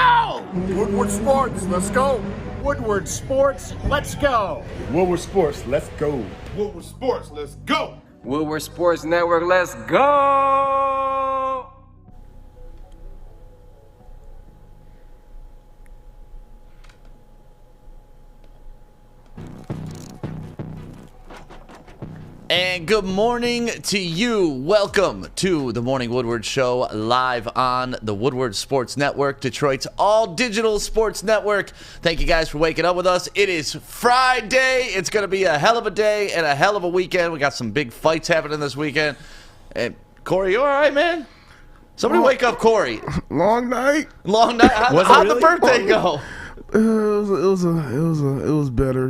go! Woodward Sports, let's go! Woodward Sports, let's go! Woodward Sports, let's go! Woodward Sports, let's go! Woodward Sports Network, let's go! And good morning to you. Welcome to the Morning Woodward Show, live on the Woodward Sports Network, Detroit's all-digital sports network. Thank you guys for waking up with us. It is Friday. It's going to be a hell of a day and a hell of a weekend. We got some big fights happening this weekend. And Corey, you all right, man? Somebody wake up Corey. Long night. Long night. How'd the birthday go? It was better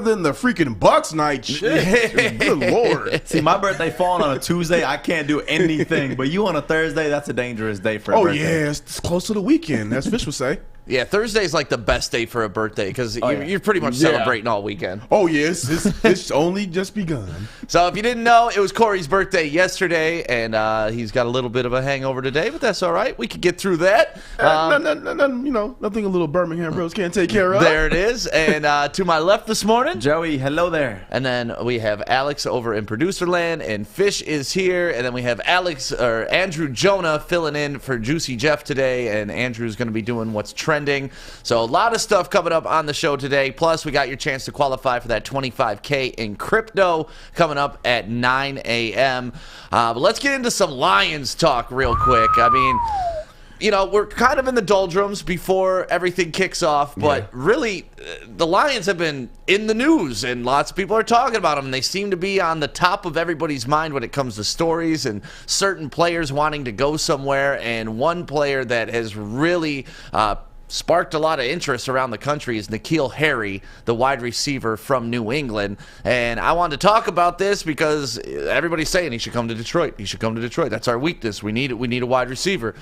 than the freaking Bucks night shit. Good Lord. See, my birthday falling on a Tuesday, I can't do anything. But you on a Thursday, that's a dangerous day for a birthday. Yeah, it's close to the weekend, as Fish would say. Yeah, Thursday's like the best day for a birthday because you're pretty much celebrating all weekend. Oh, yes. It's only just begun. So if you didn't know, it was Corey's birthday yesterday, and he's got a little bit of a hangover today, but that's all right. We could get through that. Nothing a little Birmingham Bros can't take care of. There it is. And to my left this morning, Joey, hello there. and then we have Alex over in producer land, and Fish is here, and then we have Andrew Jonah filling in for Juicy Jeff today, and Andrew's going to be doing what's trending. So a lot of stuff coming up on the show today. Plus, we got your chance to qualify for that $25K in crypto coming up at 9 a.m. But let's get into some Lions talk real quick. I mean, you know, we're kind of in the doldrums before everything kicks off, but really, the Lions have been in the news, and lots of people are talking about them, and they seem to be on the top of everybody's mind when it comes to stories and certain players wanting to go somewhere. And one player that has really sparked a lot of interest around the country is N'Keal Harry, the wide receiver from New England. And I wanted to talk about this because everybody's saying he should come to Detroit. He should come to Detroit. That's our weakness. We need a wide receiver.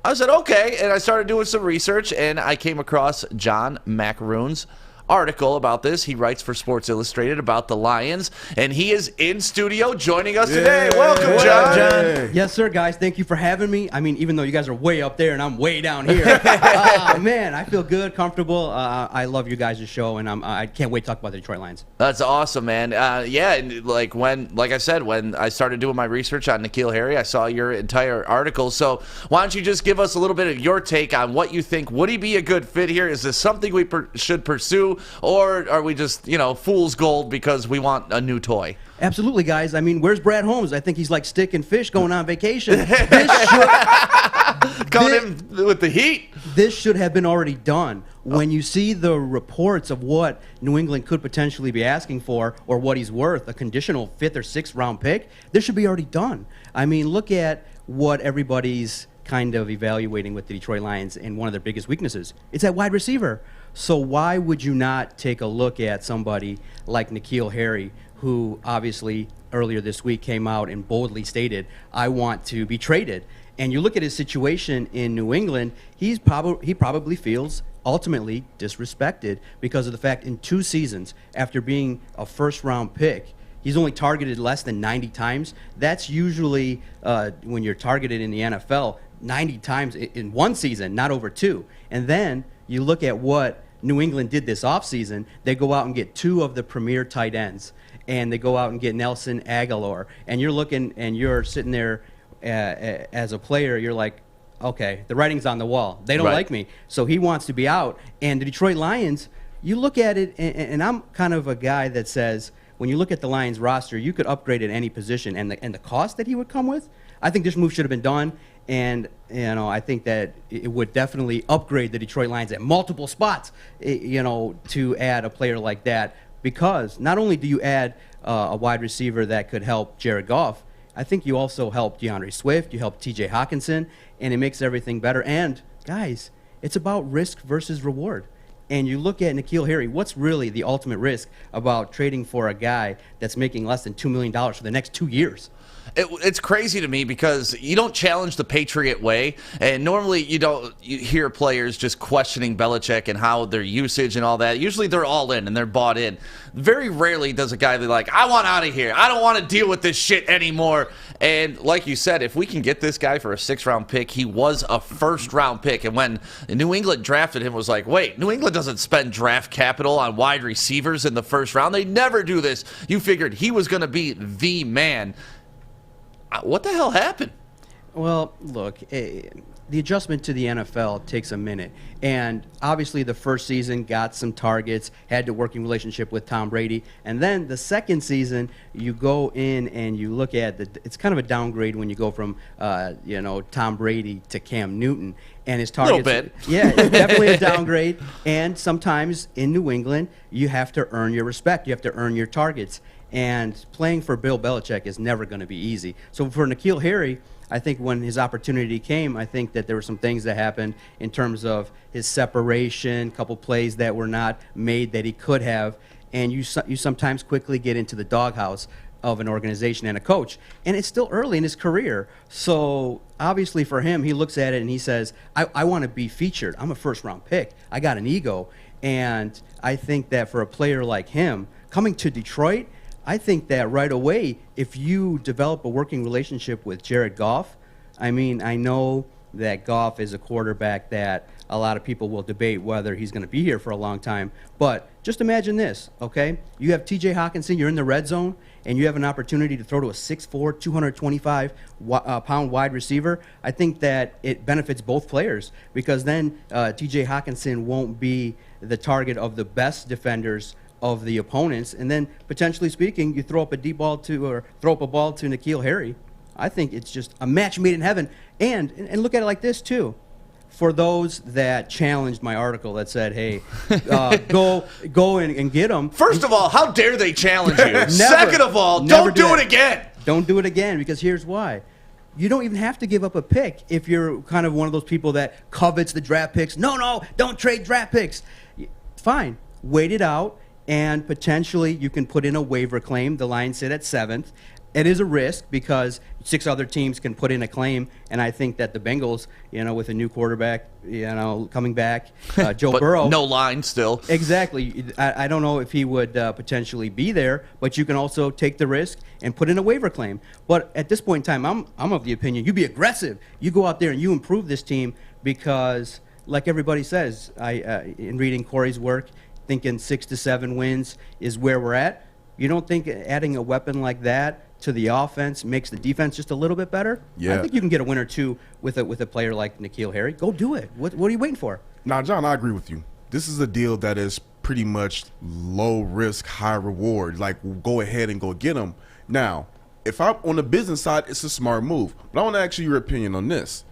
I said, okay, and I started doing some research, and I came across John Maakaron's article about this. He writes for Sports Illustrated about the Lions, and he is in studio joining us today. Welcome, John. Yes, sir, guys. Thank you for having me. I mean, even though you guys are way up there and I'm way down here, man, I feel good, comfortable. I love you guys' show, and I can't wait to talk about the Detroit Lions. That's awesome, man. Yeah, and like I said, when I started doing my research on N'Keal Harry, I saw your entire article. So why don't you just give us a little bit of your take on what you think? Would he be a good fit here? Is this something we should pursue? Or are we just, fool's gold because we want a new toy? Absolutely, guys. I mean, where's Brad Holmes? I think he's like Stick and Fish going on vacation. Coming in with the heat. This should have been already done. When you see the reports of what New England could potentially be asking for or what he's worth, a conditional 5th or 6th round pick, this should be already done. I mean, look at what everybody's kind of evaluating with the Detroit Lions, and one of their biggest weaknesses, it's at wide receiver. So why would you not take a look at somebody like N'Keal Harry, who obviously earlier this week came out and boldly stated, I want to be traded. And you look at his situation in New England, he probably feels ultimately disrespected because of the fact in 2 seasons, after being a first-round pick, he's only targeted less than 90 times. That's usually, when you're targeted in the NFL, 90 times in 1 season, not over 2. And then you look at what New England did this offseason. They go out and get 2 of the premier tight ends, and they go out and get Nelson Aguilar. And you're looking, and you're sitting there as a player, you're like, okay, the writing's on the wall. They don't like me. So he wants to be out. And the Detroit Lions, you look at it, and I'm kind of a guy that says, when you look at the Lions roster, you could upgrade at any position, and the cost that he would come with, I think this move should have been done. And I think that it would definitely upgrade the Detroit Lions at multiple spots, to add a player like that, because not only do you add a wide receiver that could help Jared Goff, I think you also help DeAndre Swift, you help TJ Hawkinson, and it makes everything better. And guys, it's about risk versus reward. And you look at N'Keal Harry, what's really the ultimate risk about trading for a guy that's making less than $2 million for the next 2 years? it's crazy to me because you don't challenge the Patriot way, and normally you hear players just questioning Belichick and how their usage and all that. Usually they're all in and they're bought in. Very rarely does a guy be like, I want out of here. I don't want to deal with this shit anymore. And like you said, if we can get this guy for a 6th-round pick, he was a 1st-round pick. And when New England drafted him, it was like, wait, New England doesn't spend draft capital on wide receivers in the 1st round. They never do this. You figured he was going to be the man. What the hell happened? Well, look, the adjustment to the NFL takes a minute. And obviously the first season got some targets, had a working relationship with Tom Brady. And then the second season, you go in and you look at it's kind of a downgrade when you go from, Tom Brady to Cam Newton. And his targets. A little bit. Yeah, it's definitely a downgrade. And sometimes in New England, you have to earn your respect. You have to earn your targets. And playing for Bill Belichick is never going to be easy. So for N'Keal Harry, I think when his opportunity came, I think that there were some things that happened in terms of his separation, a couple plays that were not made that he could have, and you sometimes quickly get into the doghouse of an organization and a coach. And it's still early in his career. So obviously for him, he looks at it and he says, I want to be featured. I'm a 1st-round pick. I got an ego. And I think that for a player like him, coming to Detroit, I think that right away, if you develop a working relationship with Jared Goff, I mean, I know that Goff is a quarterback that a lot of people will debate whether he's going to be here for a long time. But just imagine this, okay? You have T.J. Hawkinson, you're in the red zone, and you have an opportunity to throw to a 6'4", 225-pound wide receiver. I think that it benefits both players because then T.J. Hawkinson won't be the target of the best defenders of the opponents, and then potentially speaking, you throw up a ball to N'Keal Harry. I think it's just a match made in heaven. And look at it like this too. For those that challenged my article that said, "Hey, go and get him." First of all, how dare they challenge you? Never. Second of all, don't do it again. Don't do it again because here's why. You don't even have to give up a pick if you're kind of one of those people that covets the draft picks. No, don't trade draft picks. Fine, wait it out. And potentially you can put in a waiver claim. The Lions sit at 7th. It is a risk because 6 other teams can put in a claim, and I think that the Bengals, with a new quarterback, coming back, Joe Burrow. No line still. Exactly. I don't know if he would potentially be there, but you can also take the risk and put in a waiver claim. But at this point in time, I'm of the opinion you be aggressive. You go out there and you improve this team because, like everybody says, in reading Corey's work, thinking 6 to 7 wins is where we're at. You don't think adding a weapon like that to the offense makes the defense just a little bit better? Yeah. I think you can get a win or two with a player like N'Keal Harry. Go do it. What are you waiting for? Now, John, I agree with you. This is a deal that is pretty much low risk, high reward. Like, go ahead and go get him. Now, if I'm on the business side, it's a smart move. But I want to ask you your opinion on this.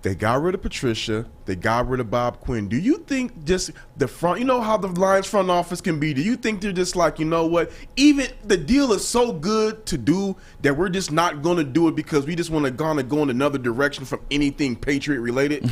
They got rid of Patricia. They got rid of Bob Quinn. Do you think just the front, how the Lions front office can be? Do you think they're just like, you know what? Even the deal is so good to do that we're just not going to do it because we just want to go in another direction from anything Patriot related?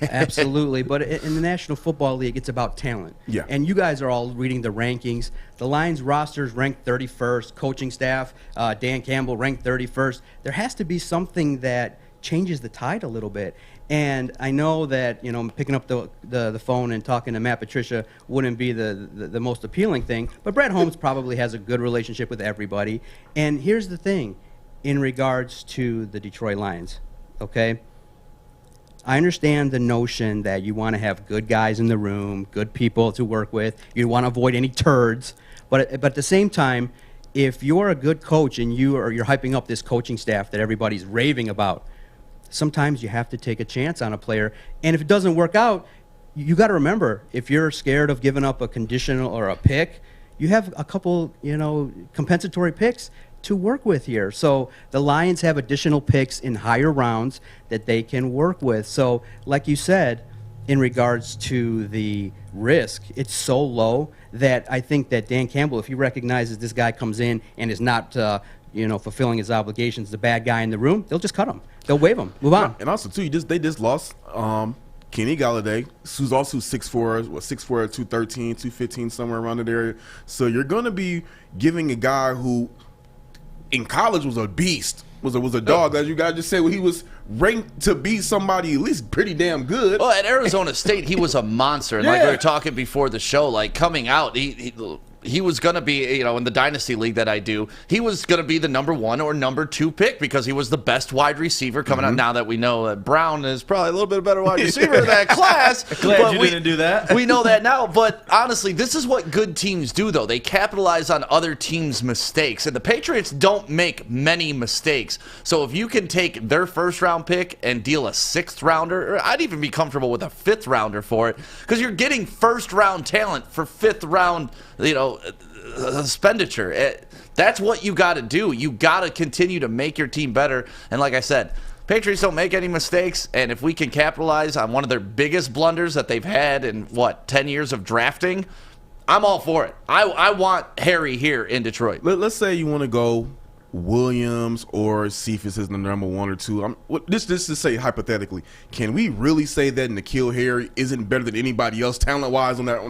Absolutely. But in the National Football League, it's about talent. Yeah. And you guys are all reading the rankings. The Lions rosters ranked 31st. Coaching staff, Dan Campbell ranked 31st. There has to be something that changes the tide a little bit. And I know that picking up the phone and talking to Matt Patricia wouldn't be the most appealing thing, but Brad Holmes probably has a good relationship with everybody. And here's the thing in regards to the Detroit Lions, okay? I understand the notion that you want to have good guys in the room, good people to work with. You want to avoid any turds, but at the same time, if you're a good coach and you're hyping up this coaching staff that everybody's raving about, sometimes you have to take a chance on a player. And if it doesn't work out, you got to remember, if you're scared of giving up a conditional or a pick, you have a couple, compensatory picks to work with here. So the Lions have additional picks in higher rounds that they can work with. So like you said, in regards to the risk, it's so low that I think that Dan Campbell, if he recognizes this guy comes in and is not fulfilling his obligations, the bad guy in the room, they'll just cut him. They'll waive him. Move on. And also, too, they just lost Kenny Galladay, who's also 6'4", 213, 215, somewhere around that area. So you're going to be giving a guy who in college was a beast. Was a dog, as you guys just said. He was ranked to be somebody at least pretty damn good. Well, at Arizona State, he was a monster. And like we were talking before the show, like coming out, he was going to be, you know, in the Dynasty League that I do, he was going to be the number 1 or number 2 pick because he was the best wide receiver coming out. Now that we know that Brown is probably a little bit better wide receiver in that class. Glad you didn't do that. We know that now. But honestly, this is what good teams do, though. They capitalize on other teams' mistakes. And the Patriots don't make many mistakes. So if you can take their first-round pick and deal a 6th rounder, or I'd even be comfortable with a 5th rounder for it, because you're getting first-round talent for 5th round, you know, expenditure. That's what you got to do. You got to continue to make your team better. And like I said, Patriots don't make any mistakes, and if we can capitalize on one of their biggest blunders that they've had in, 10 years of drafting, I'm all for it. I want Harry here in Detroit. Let's say you want to go Williams or Cephas is the number 1 or 2. This to say hypothetically, can we really say that N'Keal Harry isn't better than anybody else talent-wise on that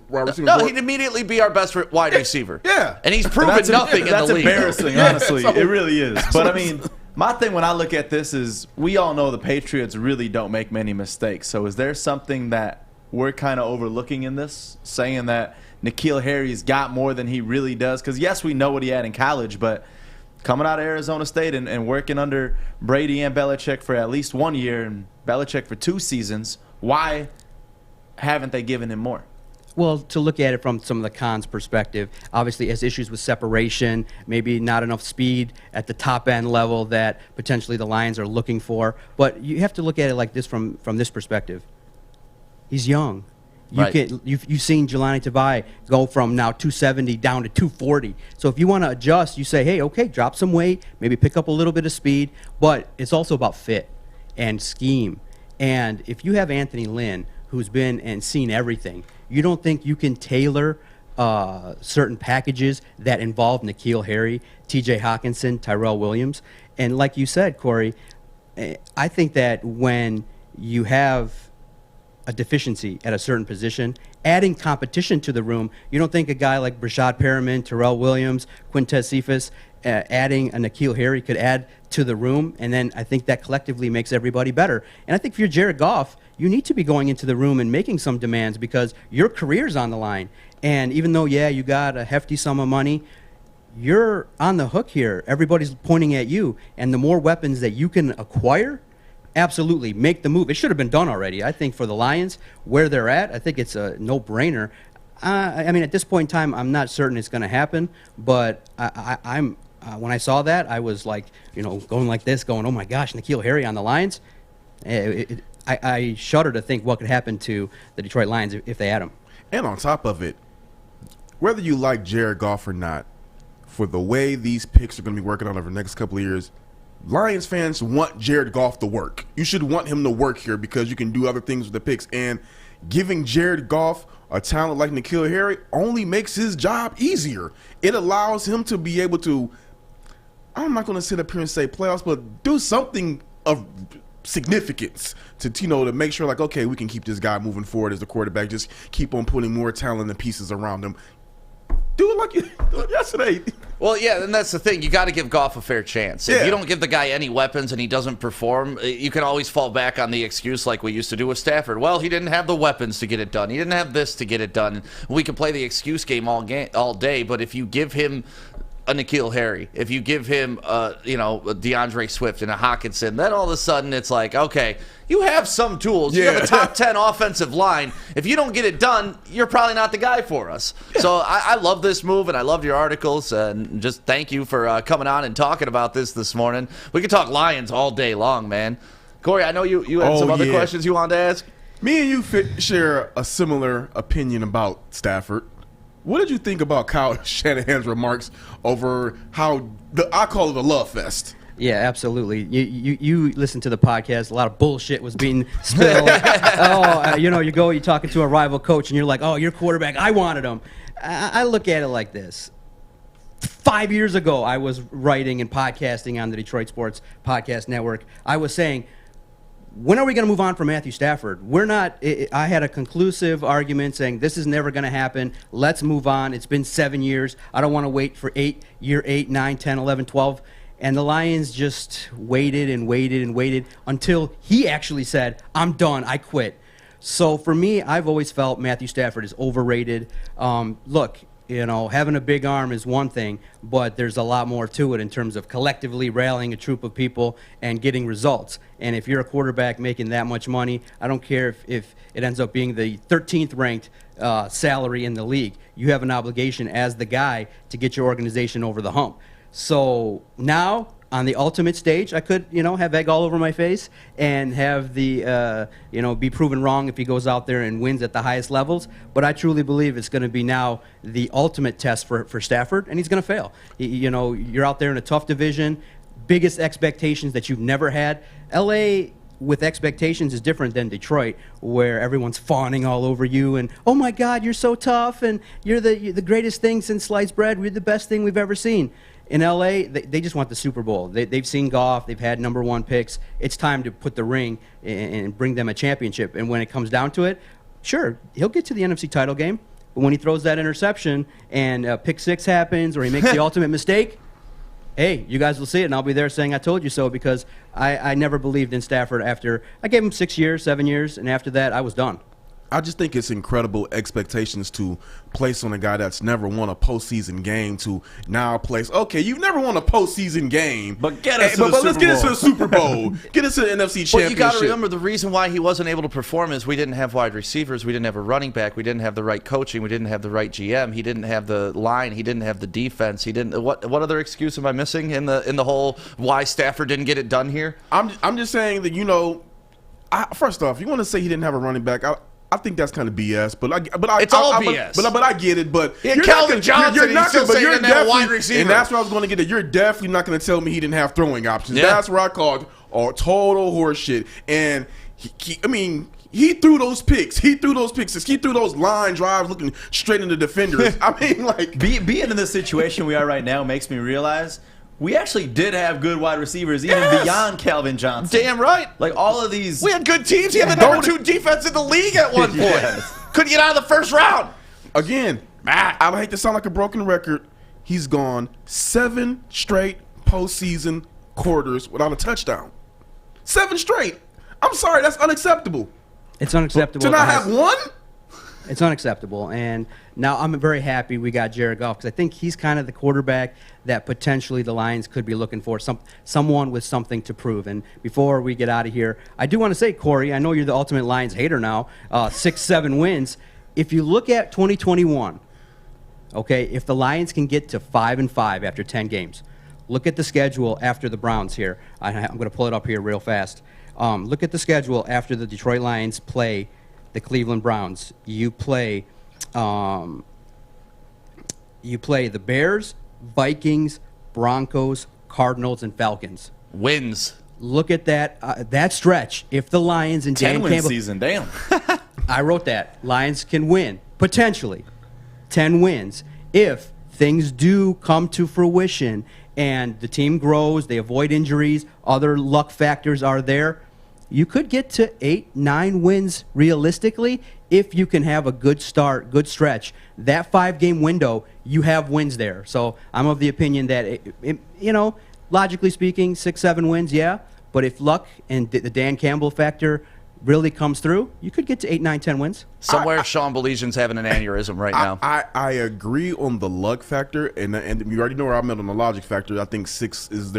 wide receiver board? No, he'd immediately be our best wide receiver. Yeah. And he's proven nothing in the league. That's embarrassing, honestly. It really is. But, I mean, my thing when I look at this is we all know the Patriots really don't make many mistakes. So is there something that we're kind of overlooking in this, saying that N'Keal Harry's got more than he really does? Because, yes, we know what he had in college, but coming out of Arizona State and working under Brady and Belichick for at least 1 year and Belichick for 2 seasons, why haven't they given him more? Well, to look at it from some of the cons perspective, obviously has issues with separation, maybe not enough speed at the top end level that potentially the Lions are looking for. But you have to look at it like this from this perspective. He's young. You've seen Jelani Tavai go from now 270 down to 240. So if you want to adjust, you say, hey, okay, drop some weight, maybe pick up a little bit of speed, but it's also about fit and scheme. And if you have Anthony Lynn, who's been and seen everything, you don't think you can tailor certain packages that involve N'Keal Harry, T.J. Hawkinson, Tyrell Williams? And like you said, Corey, I think that when you have a deficiency at a certain position, adding competition to the room, you don't think a guy like Brashad Perriman, Terrell Williams, Quintez Cephas, adding a N'Keal Harry could add to the room, and then I think that collectively makes everybody better. And I think if you're Jared Goff, you need to be going into the room and making some demands because your career's on the line. And even though, yeah, you got a hefty sum of money, you're on the hook here. Everybody's pointing at you. And the more weapons that you can acquire, absolutely make the move. It should have been done already. I think for the Lions, where they're at, I think it's a no-brainer. I mean, at this point in time, I'm not certain it's going to happen, but I'm when I saw that, I was like, going like this, going, oh my gosh, N'Keal Harry on the Lions. I shudder to think what could happen to the Detroit Lions if they had him. And on top of it, whether you like Jared Goff or not, for the way these picks are going to be working on over the next couple of years, Lions fans want Jared Goff to work. You should want him to work here because you can do other things with the picks. And giving Jared Goff a talent like N'Keal Harry only makes his job easier. It allows him to be able to, I'm not going to sit up here and say playoffs, but do something of significance to make sure, like, okay, we can keep this guy moving forward as the quarterback. Just keep on putting more talent and pieces around him. Do it like you did yesterday. Well, yeah, and that's the thing. You got to give Goff a fair chance. If you don't give the guy any weapons and he doesn't perform, you can always fall back on the excuse like we used to do with Stafford. Well, he didn't have the weapons to get it done. He didn't have this to get it done. We can play the excuse game all day, but if you give him a N'Keal Harry, if you give him a DeAndre Swift and a Hawkinson, then all of a sudden it's like, okay, you have some tools. You have a top 10 offensive line. If you don't get it done, you're probably not the guy for us. So I love this move, and I loved your articles, and just thank you for coming on and talking about this morning. We could talk Lions all day long, man. Corey, I know you had some other questions you wanted to ask. Me and you share a similar opinion about Stafford. What did you think about Kyle Shanahan's remarks over how I call it a love fest? Yeah, absolutely. You listen to the podcast. A lot of bullshit was being spilled. You're talking to a rival coach, and you're like, oh, your quarterback, I wanted him. I look at it like this. 5 years ago, I was writing and podcasting on the Detroit Sports Podcast Network. I was saying, when are we going to move on from Matthew Stafford? We're not. I had a conclusive argument saying this is never going to happen. Let's move on. It's been 7 years. I don't want to wait for year 8, 9, 10, 11, 12. And the Lions just waited and waited and waited until he actually said, I'm done. I quit. So for me, I've always felt Matthew Stafford is overrated. Look, having a big arm is one thing, but there's a lot more to it in terms of collectively rallying a troop of people and getting results. And if you're a quarterback making that much money, I don't care if it ends up being the 13th ranked salary in the league. You have an obligation as the guy to get your organization over the hump. So now, on the ultimate stage, I could, have egg all over my face and have the, be proven wrong if he goes out there and wins at the highest levels. But I truly believe it's going to be now the ultimate test for Stafford, and he's going to fail. You're out there in a tough division, biggest expectations that you've never had. L.A. with expectations is different than Detroit, where everyone's fawning all over you and, oh my God, you're so tough and you're the greatest thing since sliced bread. We're the best thing we've ever seen. In L.A., they just want the Super Bowl. They've seen Goff. They've had number 1 picks. It's time to put the ring and bring them a championship. And when it comes down to it, sure, he'll get to the NFC title game. But when he throws that interception and pick 6 happens or he makes the ultimate mistake, hey, you guys will see it, and I'll be there saying I told you so, because I never believed in Stafford after I gave him 6 years, 7 years, and after that I was done. I just think it's incredible expectations to place on a guy that's never won a postseason game to now place. Okay, you've never won a postseason game, but let's get us to the Super Bowl, get us to the NFC Championship. But you got to remember, the reason why he wasn't able to perform is we didn't have wide receivers, we didn't have a running back, we didn't have the right coaching, we didn't have the right GM, he didn't have the line, he didn't have the defense, he didn't. What other excuse am I missing in the whole why Stafford didn't get it done here? I'm just saying that first off, you want to say he didn't have a running back. I think that's kind of BS, it's all BS. But I get it. But Calvin Johnson, he's still saying he didn't have a wide receiver, and that's what I was going to get at. You're definitely not going to tell me he didn't have throwing options. Yeah. That's where I called total horseshit. And he threw those picks. He threw those picks. He threw those line drives looking straight into defenders. Being in the situation we are right now makes me realize we actually did have good wide receivers even beyond Calvin Johnson. Damn right. Like all of these. We had good teams. He had the number 2 defense in the league at one point. Yes. Couldn't get out of the first round. Again, I hate to sound like a broken record. He's gone 7 straight postseason quarters without a touchdown. 7 straight. I'm sorry, that's unacceptable. It's unacceptable. To not have one? It's unacceptable. And now I'm very happy we got Jared Goff, because I think he's kind of the quarterback that potentially the Lions could be looking for, someone with something to prove. And before we get out of here, I do want to say, Corey, I know you're the ultimate Lions hater now, 6-7 wins. If you look at 2021, okay, if the Lions can get to 5-5 after 10 games, look at the schedule after the Browns here. I'm going to pull it up here real fast. Look at the schedule after the Detroit Lions play the Cleveland Browns. You play the Bears, Vikings, Broncos, Cardinals, and Falcons. Wins. Look at that stretch. If the Lions and Dan 10-win Campbell season, damn. I wrote that. Lions can win, potentially 10 wins. If things do come to fruition and the team grows, they avoid injuries, other luck factors are there, you could get to 8-9 wins realistically if you can have a good start, good stretch. That 5-game window, you have wins there. So I'm of the opinion that, logically speaking, 6-7 wins, yeah. But if luck and the Dan Campbell factor really comes through, you could get to 8, 9, 10 wins. Somewhere Sean Baligian's having an aneurysm right now. I agree on the luck factor, and you already know where I'm at on the logic factor. I think 6 is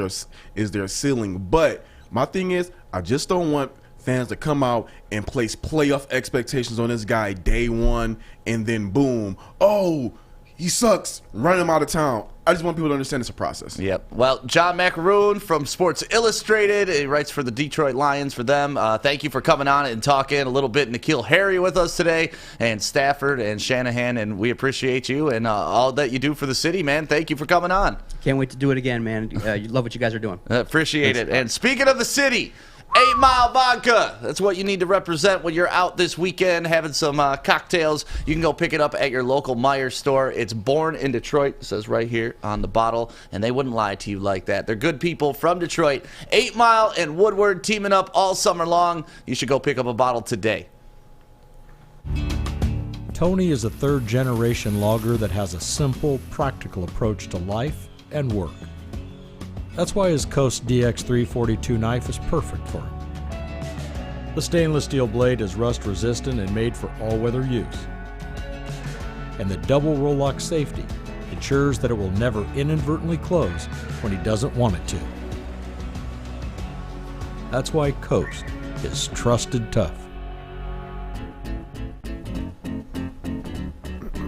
their ceiling. But my thing is, I just don't want fans to come out and place playoff expectations on this guy day one, and then boom, oh, he sucks, run him out of town. I just want people to understand it's a process. Yep. Well, John Maakaron from Sports Illustrated, he writes for the Detroit Lions for them. Thank you for coming on and talking a little bit. N'Keal Harry with us today, and Stafford and Shanahan, and we appreciate you and all that you do for the city, man. Thank you for coming on. Can't wait to do it again, man. You love what you guys are doing. Appreciate it. And speaking of the city, 8 Mile Vodka. That's what you need to represent when you're out this weekend having some cocktails. You can go pick it up at your local Meijer store. It's born in Detroit. It says right here on the bottle, and they wouldn't lie to you like that. They're good people from Detroit. 8 Mile and Woodward teaming up all summer long. You should go pick up a bottle today. Tony is a third-generation logger that has a simple, practical approach to life and work. That's why his Coast DX342 knife is perfect for him. The stainless steel blade is rust-resistant and made for all-weather use. And the double roll-lock safety ensures that it will never inadvertently close when he doesn't want it to. That's why Coast is trusted tough.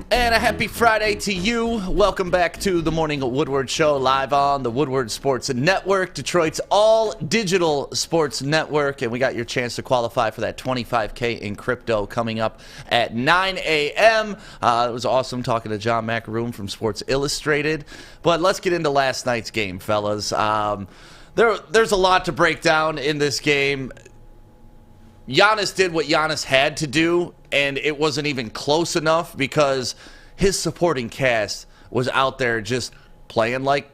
And a happy Friday to you. Welcome back to the Morning Woodward Show, live on the Woodward Sports Network, Detroit's all-digital sports network. And we got your chance to qualify for that $25K in crypto coming up at 9 a.m. It was awesome talking to John Maakaron from Sports Illustrated. But let's get into last night's game, fellas. There's a lot to break down in this game. Giannis did what Giannis had to do, and it wasn't even close enough because his supporting cast was out there just playing like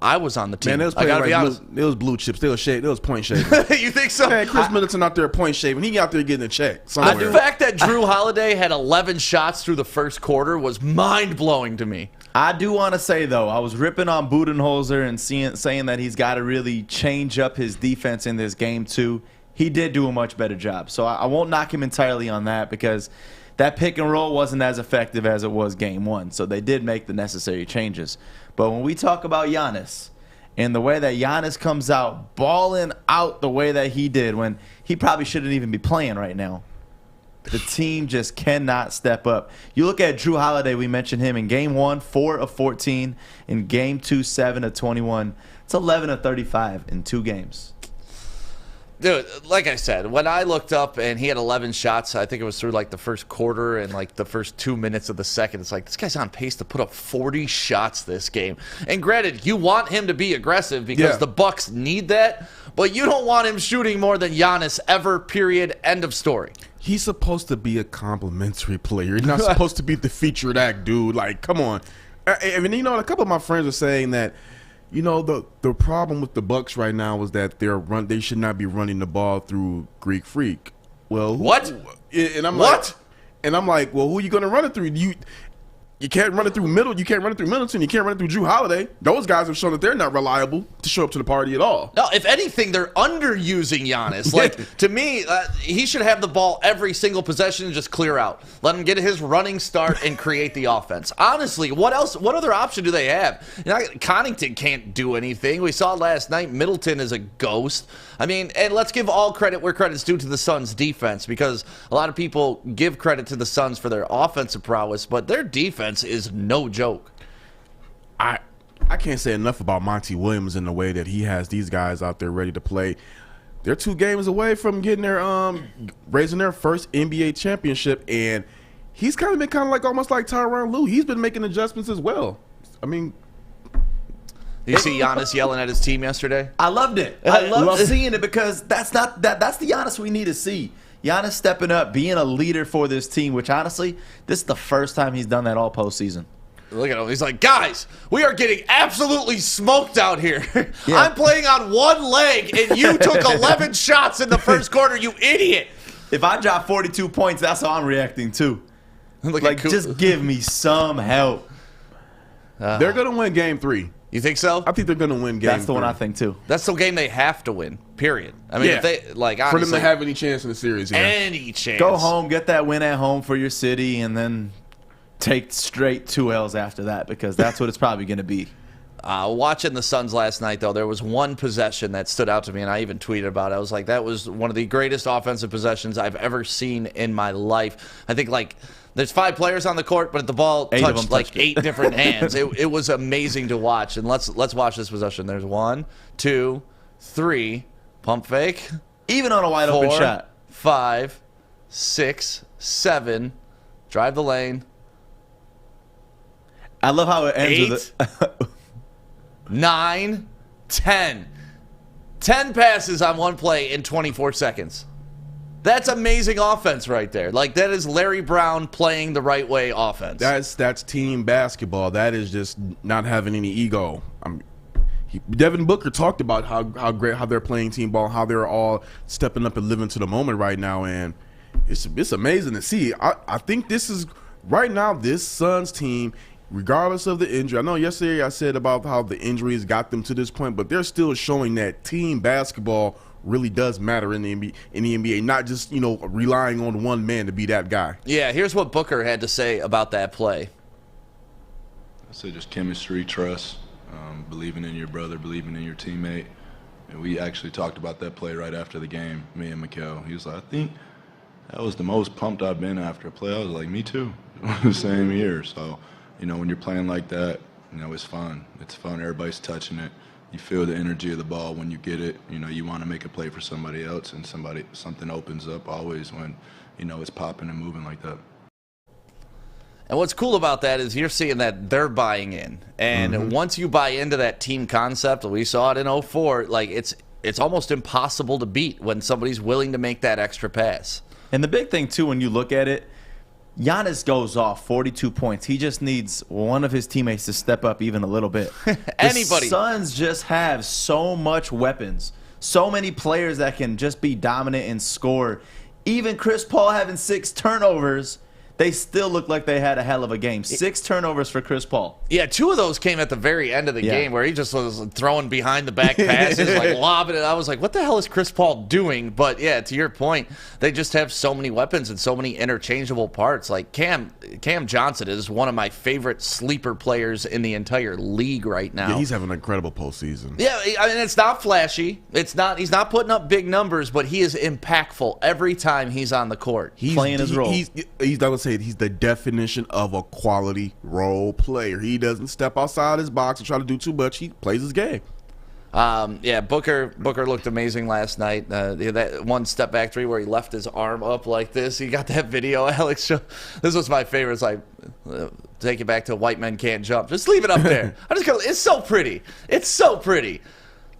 I was on the team. Man, they was I playing gotta be like honest. it was blue chips. They was point shaving. You think so? Man, Chris Middleton out there point shaving. He out there getting a check The somewhere. fact that Drew Holiday had 11 shots through the first quarter was mind-blowing to me. I do want to say, though, I was ripping on Budenholzer and saying that he's got to really change up his defense in this game, too. He did do a much better job. So I won't knock him entirely on that because that pick and roll wasn't as effective as it was game one. So they did make the necessary changes. But when we talk about Giannis and the way that Giannis comes out, balling out the way that he did when he probably shouldn't even be playing right now, the team just cannot step up. You look at Drew Holiday, we mentioned him in game one, 4 of 14. In game two, 7 of 21. It's 11 of 35 in 2 games. Dude, like I said, when I looked up and he had 11 shots, I think it was through like the first quarter and like the first 2 minutes of the second. It's like, this guy's on pace to put up 40 shots this game. And granted, you want him to be aggressive because the Bucks need that, but you don't want him shooting more than Giannis ever, period, end of story. He's supposed to be a complimentary player. He's not supposed to be the featured act, dude. Like, come on. I mean, you know, a couple of my friends are saying that, you know, the problem with the Bucks right now is that they should not be running the ball through Greek Freak. Well, What? And I'm What? like, and I'm like, well, who are you going to run it through? You can't run it through Middleton. You can't run it through Middleton. You can't run it through Drew Holiday. Those guys have shown that they're not reliable to show up to the party at all. No, if anything, they're underusing Giannis. Like, to me, he should have the ball every single possession and just clear out. Let him get his running start and create the offense. Honestly, what else? What other option do they have? You know, Connaughton can't do anything. We saw last night Middleton is a ghost. I mean, and let's give all credit where credit's due to the Suns' defense because a lot of people give credit to the Suns for their offensive prowess, but their defense is no joke. I can't say enough about Monty Williams in the way that he has these guys out there ready to play. They're 2 games away from getting their raising their first NBA championship, and he's kind of been like almost like Tyronn Lue. He's been making adjustments as well. I mean, Did you see Giannis yelling at his team yesterday? I loved it. I loved seeing it because that's the Giannis we need to see. Giannis stepping up, being a leader for this team, which honestly, this is the first time he's done that all postseason. Look at him. He's like, guys, we are getting absolutely smoked out here. I'm playing on one leg, and you took 11 shots in the first quarter, you idiot. If I drop 42 points, that's how I'm reacting too. Like, just give me some help. they're going to win game 3. You think so? I think they're going to win game 3. That's the one I think too. That's the game they have to win, period. I mean, if they, like, for them honestly, to have any chance in the series. Yeah. any chance. Go home, get that win at home for your city, and then take straight 2 L's after that because that's what it's probably going to be. Watching the Suns last night, though, there was one possession that stood out to me, and I even tweeted about it. I was like, that was one of the greatest offensive possessions I've ever seen in my life. I think, like, there's 5 players on the court, but the ball touched like 8 different hands. It was amazing to watch. And let's watch this possession. There's 1, 2, 3, pump fake. Even on a wide open 4, shot. 5, 6, 7, drive the lane. I love how it ends 8, with 9, 10. 10 passes on one play in 24 seconds. That's amazing offense right there. Like, that is Larry Brown playing the right way offense. That's team basketball. That is just not having any ego. Devin Booker talked about how great how they're playing team ball, how they're all stepping up and living to the moment right now, and it's amazing to see. I think this is right now this Suns team, regardless of the injury. I know yesterday I said about how the injuries got them to this point, but they're still showing that team basketball really does matter in the NBA, not just, relying on one man to be that guy. Yeah, here's what Booker had to say about that play. I say just chemistry, trust, believing in your brother, believing in your teammate. And we actually talked about that play right after the game, me and Mikal. He was like, I think that was the most pumped I've been after a play. I was like, me too. Same here. So, when you're playing like that, it's fun. It's fun. Everybody's touching it. You feel the energy of the ball when you get it. You want to make a play for somebody else, and something opens up always when, it's popping and moving like that. And what's cool about that is you're seeing that they're buying in. And once you buy into that team concept, we saw it in 2004, like it's almost impossible to beat when somebody's willing to make that extra pass. And the big thing, too, when you look at it, Giannis goes off 42 points. He just needs one of his teammates to step up even a little bit. Anybody. The Suns just have so much weapons, so many players that can just be dominant and score. Even Chris Paul having 6 turnovers, they still look like they had a hell of a game. 6 turnovers for Chris Paul. Yeah, 2 of those came at the very end of the game where he just was throwing behind the back passes, like lobbing it. I was like, what the hell is Chris Paul doing? But yeah, to your point, they just have so many weapons and so many interchangeable parts. Like Cam Johnson is one of my favorite sleeper players in the entire league right now. Yeah, he's having an incredible postseason. Yeah, I mean, it's not flashy. He's not putting up big numbers, but he is impactful every time he's on the court. He's playing his role. He's I would say he's the definition of a quality role player. He doesn't step outside his box and try to do too much. He plays his game. Yeah, Booker looked amazing last night. That one step back 3 where he left his arm up like this. You got that video, Alex? This was my favorite. It's like, take it back to white men can't jump. Just leave it up there. It's so pretty. It's so pretty.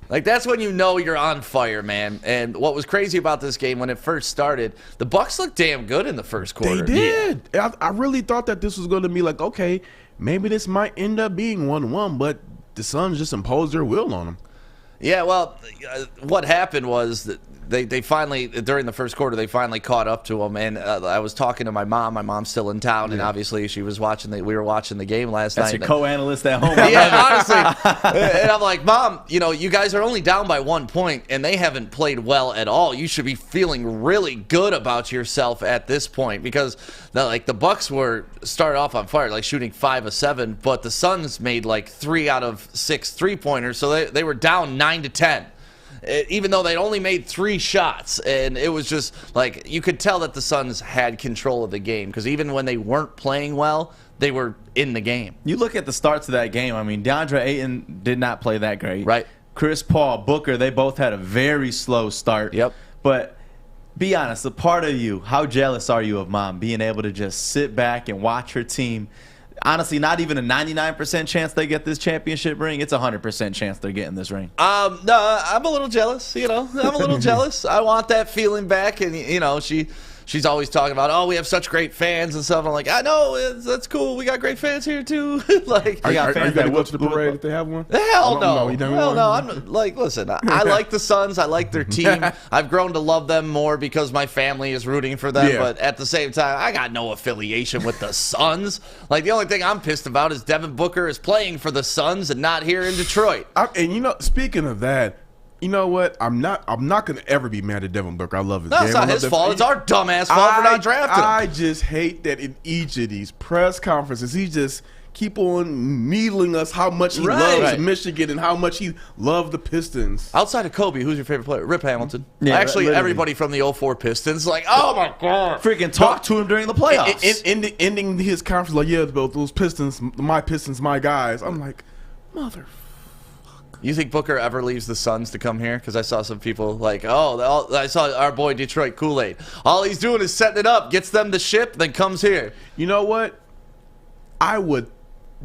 Like, that's when you know you're on fire, man. And what was crazy about this game when it first started, the Bucks looked damn good in the first quarter. They did. Yeah. I really thought that this was going to be like, okay, maybe this might end up being 1-1, but the Suns just imposed their will on them. Yeah, well, what happened was that they finally, during the first quarter, they finally caught up to them. And I was talking to my mom. My mom's still in town, and obviously she was watching we were watching the game last night. That's your co-analyst at home. Yeah, honestly. And I'm like, Mom, you guys are only down by 1 point, and they haven't played well at all. You should be feeling really good about yourself at this point because the Bucks started off on fire, like shooting 5 of 7, but the Suns made like 3 out of 6 3-pointers, so they were down 9-10. Even though they'd only made 3 shots. And it was just like you could tell that the Suns had control of the game because even when they weren't playing well, they were in the game. You look at the starts of that game. I mean, DeAndre Ayton did not play that great. Right. Chris Paul, Booker, they both had a very slow start. Yep. But be honest, a part of you, how jealous are you of Mom being able to just sit back and watch her team? Honestly, not even a 99% chance they get this championship ring. It's a 100% chance they're getting this ring. No, I'm a little jealous. I'm a little jealous. I want that feeling back. And, she's always talking about, oh, we have such great fans and stuff. I'm like, I know, that's cool. We got great fans here, too. Like, are you going to go to the parade if they have one? Hell no. Hell no. I'm like, listen, I like the Suns. I like their team. I've grown to love them more because my family is rooting for them. Yeah. But at the same time, I got no affiliation with the Suns. Like, the only thing I'm pissed about is Devin Booker is playing for the Suns and not here in Detroit. And, speaking of that, you know what? I'm not gonna ever be mad at Devin Booker. I love his game. No, it's not his fault. It's our dumbass fault for not drafting him. I just hate that in each of these press conferences, he just keep on needling us how much he loves Michigan and how much he loved the Pistons. Outside of Kobe, who's your favorite player? Rip Hamilton. Yeah, actually, everybody from the 2004 Pistons, like, oh my god, freaking talk to him during the playoffs. Ending his conference like, yeah, those Pistons, my guys. I'm like, mother. You think Booker ever leaves the Suns to come here? Because I saw some people like, I saw our boy Detroit Kool-Aid. All he's doing is setting it up, gets them the ship, then comes here. You know what? I would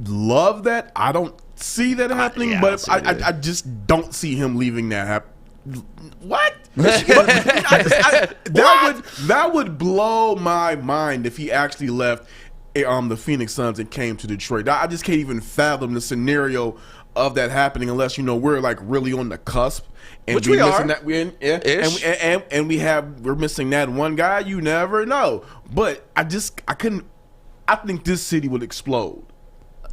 love that. I don't see that happening, but I just don't see him leaving that What? That would blow my mind if he actually left the Phoenix Suns and came to Detroit. I just can't even fathom the scenario of that happening unless we're like really on the cusp. And Which we are. We're missing that one guy. You never know. But I think this city would explode.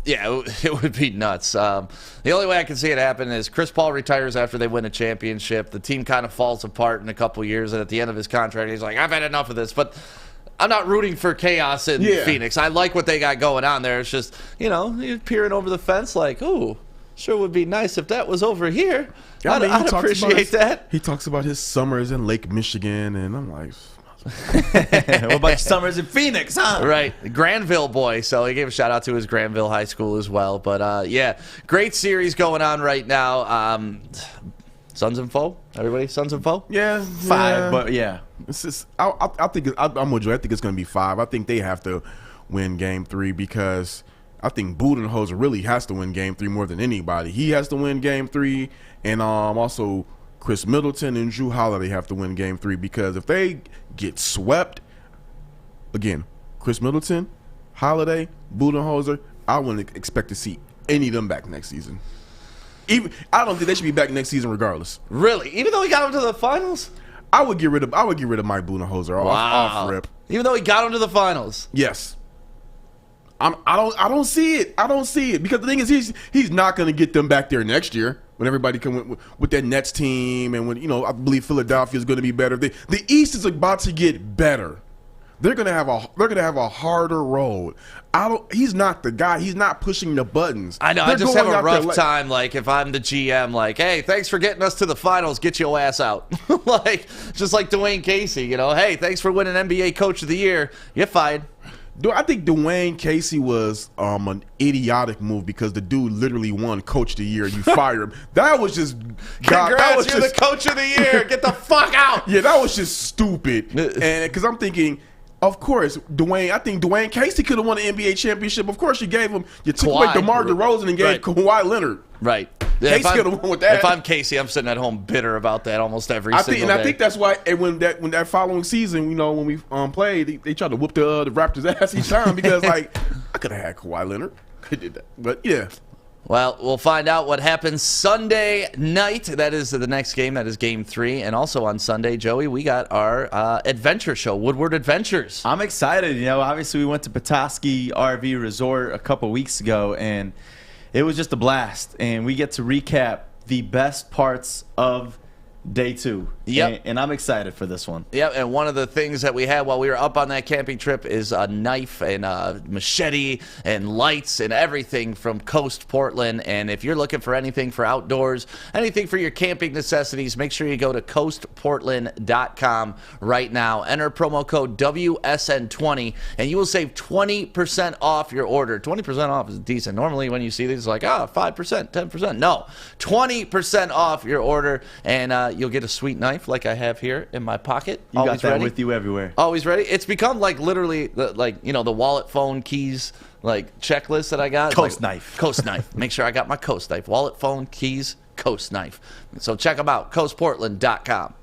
Yeah, it would be nuts. The only way I can see it happen is Chris Paul retires after they win a championship. The team kind of falls apart in a couple years, and at the end of his contract, he's like, I've had enough of this. But I'm not rooting for chaos in Phoenix. I like what they got going on there. It's just, you're peering over the fence like, ooh, sure would be nice if that was over here. I'd appreciate that. He talks about his summers in Lake Michigan, and I'm like... What about your summers in Phoenix, huh? Right. Granville boy. So he gave a shout out to his Granville High School as well. But, yeah, great series going on right now. Suns and Foe? Everybody, Suns and Foe? Yeah. 5, but yeah. It's just, I think I'm with you. I think it's going to be 5. I think they have to win Game 3 because I think Budenholzer really has to win Game 3 more than anybody. He has to win Game 3, and also Chris Middleton and Drew Holiday have to win Game 3 because if they get swept, again, Chris Middleton, Holiday, Budenholzer, I wouldn't expect to see any of them back next season. I don't think they should be back next season regardless. Really? Even though he got him to the finals? I would get rid of Mike Budenholzer off rip. Even though he got him to the finals? Yes. I don't see it. I don't see it because the thing is he's not going to get them back there next year when everybody come with that Nets team and when I believe Philadelphia is going to be better. The East is about to get better. They're going to have a harder road. He's not the guy. He's not pushing the buttons. I know. I just have a rough time. Like if I'm the GM, like, hey, thanks for getting us to the finals. Get your ass out. just like Dwayne Casey. Hey, thanks for winning NBA Coach of the Year. You're fired. I think Dwayne Casey was an idiotic move because the dude literally won Coach of the Year. You fire him. That was just congrats. You're the Coach of the Year. Get the fuck out. Yeah, that was just stupid. And because I'm thinking, of course, I think Dwayne Casey could have won an NBA championship. Of course, you took away DeMar DeRozan and gave Kawhi Leonard. Right. Casey could have won with that. If I'm Casey, I'm sitting at home bitter about that almost every single day. I think that's why when that following season, when we played, they tried to whoop the Raptors' ass each time because I could have had Kawhi Leonard. I did that, but yeah. Well, we'll find out what happens Sunday night. That is the next game. That is Game 3. And also on Sunday, Joey, we got our adventure show, Woodward Adventures. I'm excited. Obviously we went to Petoskey RV Resort a couple weeks ago, and it was just a blast. And we get to recap the best parts of Day 2. Yep. And I'm excited for this one. Yep, and one of the things that we had while we were up on that camping trip is a knife and a machete and lights and everything from Coast Portland. And if you're looking for anything for outdoors, anything for your camping necessities, make sure you go to coastportland.com right now. Enter promo code WSN20 and you will save 20% off your order. 20% off is decent. Normally when you see these, it's like, 5%, 10%. No, 20% off your order, and you'll get a sweet knife like I have here in my pocket. You Always got that ready. with you everywhere. Always ready. It's become like literally the wallet, phone, keys, checklist that I got. Coast knife. Coast knife. Make sure I got my Coast knife. Wallet, phone, keys, Coast knife. So check them out. coastportland.com.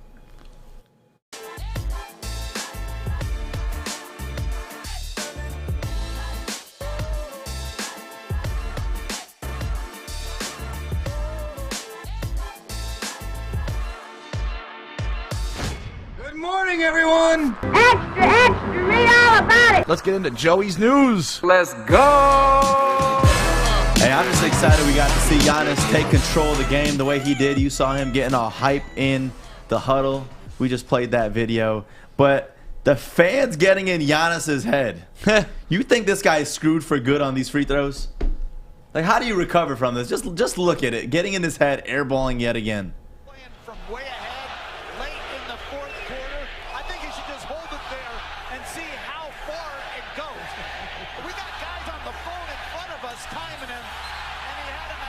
Good morning, everyone. Extra, extra, read all about it. Let's get into Joey's news. Let's go. Hey, I'm just excited we got to see Giannis take control of the game the way he did. You saw him getting all hype in the huddle. We just played that video. But the fans getting in Giannis's head. You think this guy is screwed for good on these free throws? Like, how do you recover from this? Just look at it. Getting in his head, airballing yet again. From way ahead, late in the fourth quarter. I think he should just hold it there and see how far it goes. We got guys on the phone in front of us timing him, and he had him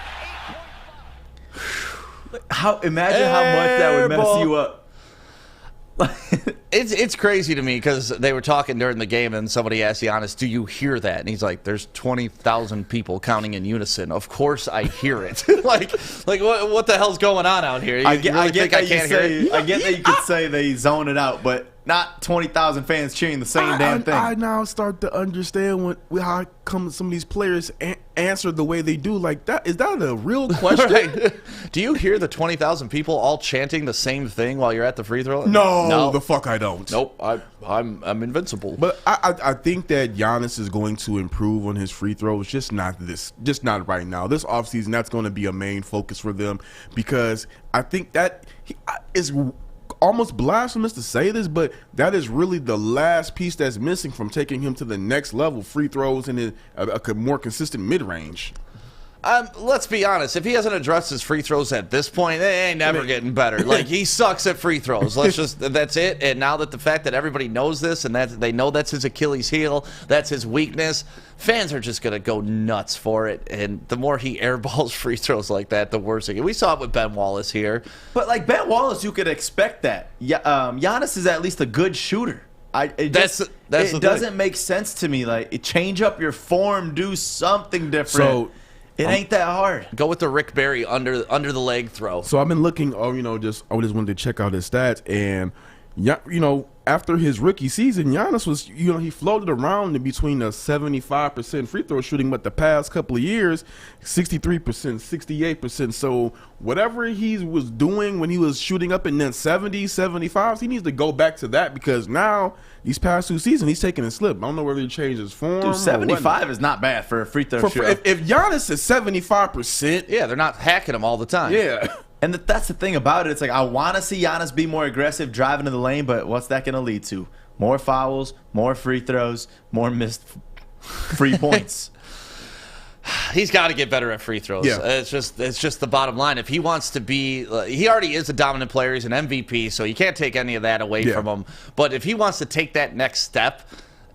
at 8.5. Imagine how much that would mess you up. It's crazy to me because they were talking during the game and somebody asked Giannis, "Do you hear that?" And he's like, "There's 20,000 people counting in unison. Of course I hear it." like what the hell's going on out here? I get that you could say they zone it out, but not 20,000 fans cheering the same damn thing. I now start to understand how come some of these players answer the way they do. Like that, is that a real question? Right. Do you hear the 20,000 people all chanting the same thing while you're at the free throw? No, the fuck I don't. Nope, I'm invincible. But I think that Giannis is going to improve on his free throws. Just not right now. This offseason, that's going to be a main focus for them because I think that is almost blasphemous to say this, but that is really the last piece that's missing from taking him to the next level: free throws and a more consistent mid-range. Let's be honest. If he hasn't addressed his free throws at this point, they ain't never getting better. Like, he sucks at free throws. That's it. And now that the fact that everybody knows this and that they know that's his Achilles heel, that's his weakness, fans are just going to go nuts for it. And the more he airballs free throws like that, the worse it gets. We saw it with Ben Wallace here. But like Ben Wallace, you could expect that. Giannis is at least a good shooter. It doesn't make sense to me. Like, change up your form, do something different. So it ain't that hard. Go with the Rick Barry under the leg throw. So I've been looking. I just wanted to check out his stats, and after his rookie season, Giannis was, he floated around in between a 75% free throw shooting, but the past couple of years, 63%, 68%. So whatever he was doing when he was shooting up in that 70s, 75s, he needs to go back to that because now these past 2 seasons he's taking a slip. I don't know whether he changed his form. Dude, 75 is not bad for a free throw shooter. If Giannis is 75%, yeah, they're not hacking him all the time. Yeah. And that's the thing about it. It's like, I want to see Giannis be more aggressive driving to the lane, but what's that going to lead to? More fouls, more free throws, more missed free points. He's got to get better at free throws. Yeah. It's just the bottom line. If he wants to be, he already is a dominant player. He's an MVP, so you can't take any of that away from him. But if he wants to take that next step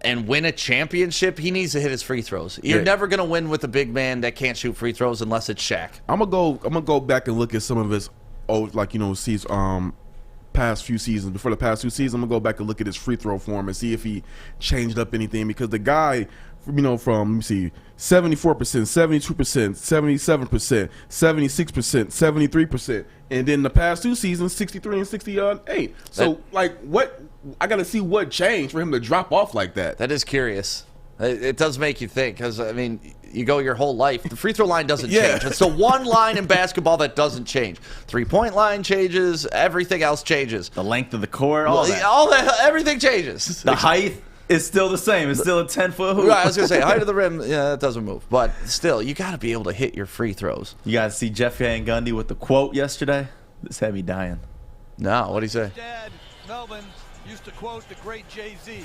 and win a championship, he needs to hit his free throws. You're never going to win with a big man that can't shoot free throws unless it's Shaq. I'm gonna go back and look at some of his past few seasons. Before the past 2 seasons, I'm gonna go back and look at his free throw form and see if he changed up anything, because the guy, from 74%, 72%, 77%, 76%, 73%, and then the past 2 seasons, 63 and 68. So what? I got to see what changed for him to drop off like that. That is curious. It does make you think, because, I mean, you go your whole life. The free throw line doesn't change. It's the one line in basketball that doesn't change. 3-point line changes. Everything else changes. The length of the court, all that. Everything changes. The height is still the same. It's still a 10-foot hoop. Right, I was going to say, height of the rim, that doesn't move. But still, you got to be able to hit your free throws. You got to see Jeff Van Gundy with the quote yesterday. This had me dying. No, what'd he say? Dad, Melvin, used to quote the great Jay-Z.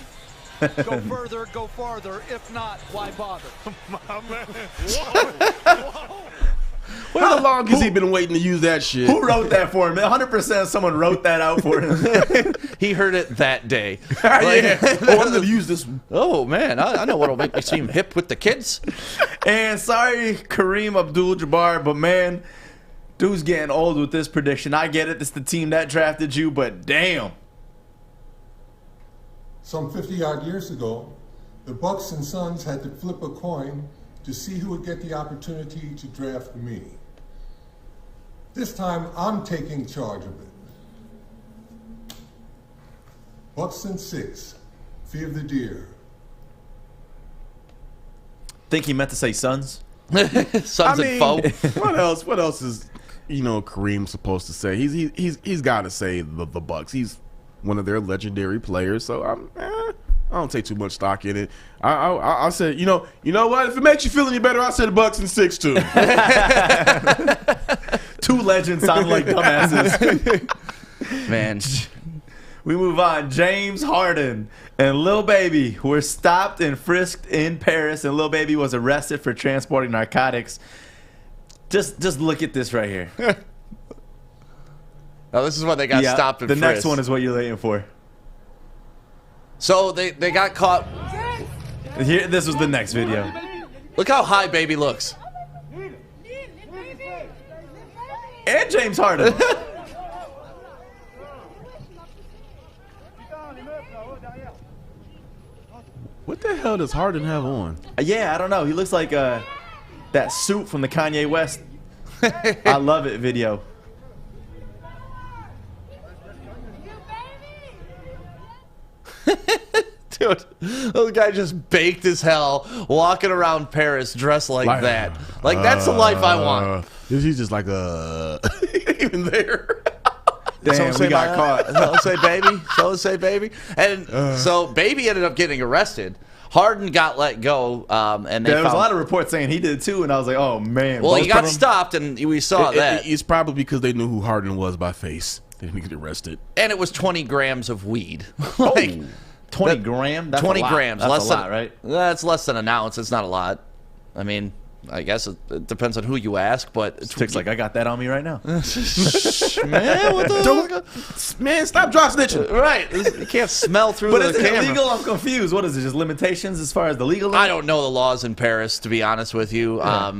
Go further, go farther. If not, why bother? My man. Whoa. How long has he been waiting to use that shit? Who wrote that for him? 100% someone wrote that out for him. He heard it that day. I'm going to use this one. Oh, man, I know what'll make me seem hip with the kids. And sorry, Kareem Abdul-Jabbar, but man, dude's getting old with this prediction. I get it. It's the team that drafted you, but damn. Some 50-odd years ago, the Bucks and Suns had to flip a coin to see who would get the opportunity to draft me. This time, I'm taking charge of it. Bucks and 6, Fear the Deer. Think he meant to say Suns? Suns and foe. What else is Kareem supposed to say? He's got to say the Bucks. He's one of their legendary players, so I don't take too much stock in it. I said, you know what? If it makes you feel any better, I said the Bucks and 6 too. Two legends sound like dumbasses. Man. We move on. James Harden and Lil Baby were stopped and frisked in Paris, and Lil Baby was arrested for transporting narcotics. Just look at this right here. Now, this is when they got stopped and frisked. The next one is what you're waiting for. So they got caught. Here, this was the next video. Look how high Baby looks. And James Harden. What the hell does Harden have on? Yeah, I don't know. He looks like that suit from the Kanye West I love it video. Dude, those guy just baked as hell, walking around Paris dressed like that. Like, that's the life I want. He's just like, even there. Damn, we got caught. Someone say baby. Someone say baby. And so baby ended up getting arrested. Harden got let go, and there was a lot of reports saying he did too, and I was like, "Oh man!" Well, he got stopped, and we saw that. It's probably because they knew who Harden was by face. They didn't get arrested. And it was 20 grams of weed. Like 20 grams. That's 20 a lot. grams. That's less a than, lot, right? That's less than an ounce. It's not a lot. I mean, I guess it depends on who you ask, but Stick's like, I got that on me right now. Man, what the Man, stop drop snitching. Right. You can't smell through But the is it camera. illegal? I'm confused. What is it? Just limitations as far as the legal limit? I don't know the laws in Paris, to be honest with you. Yeah.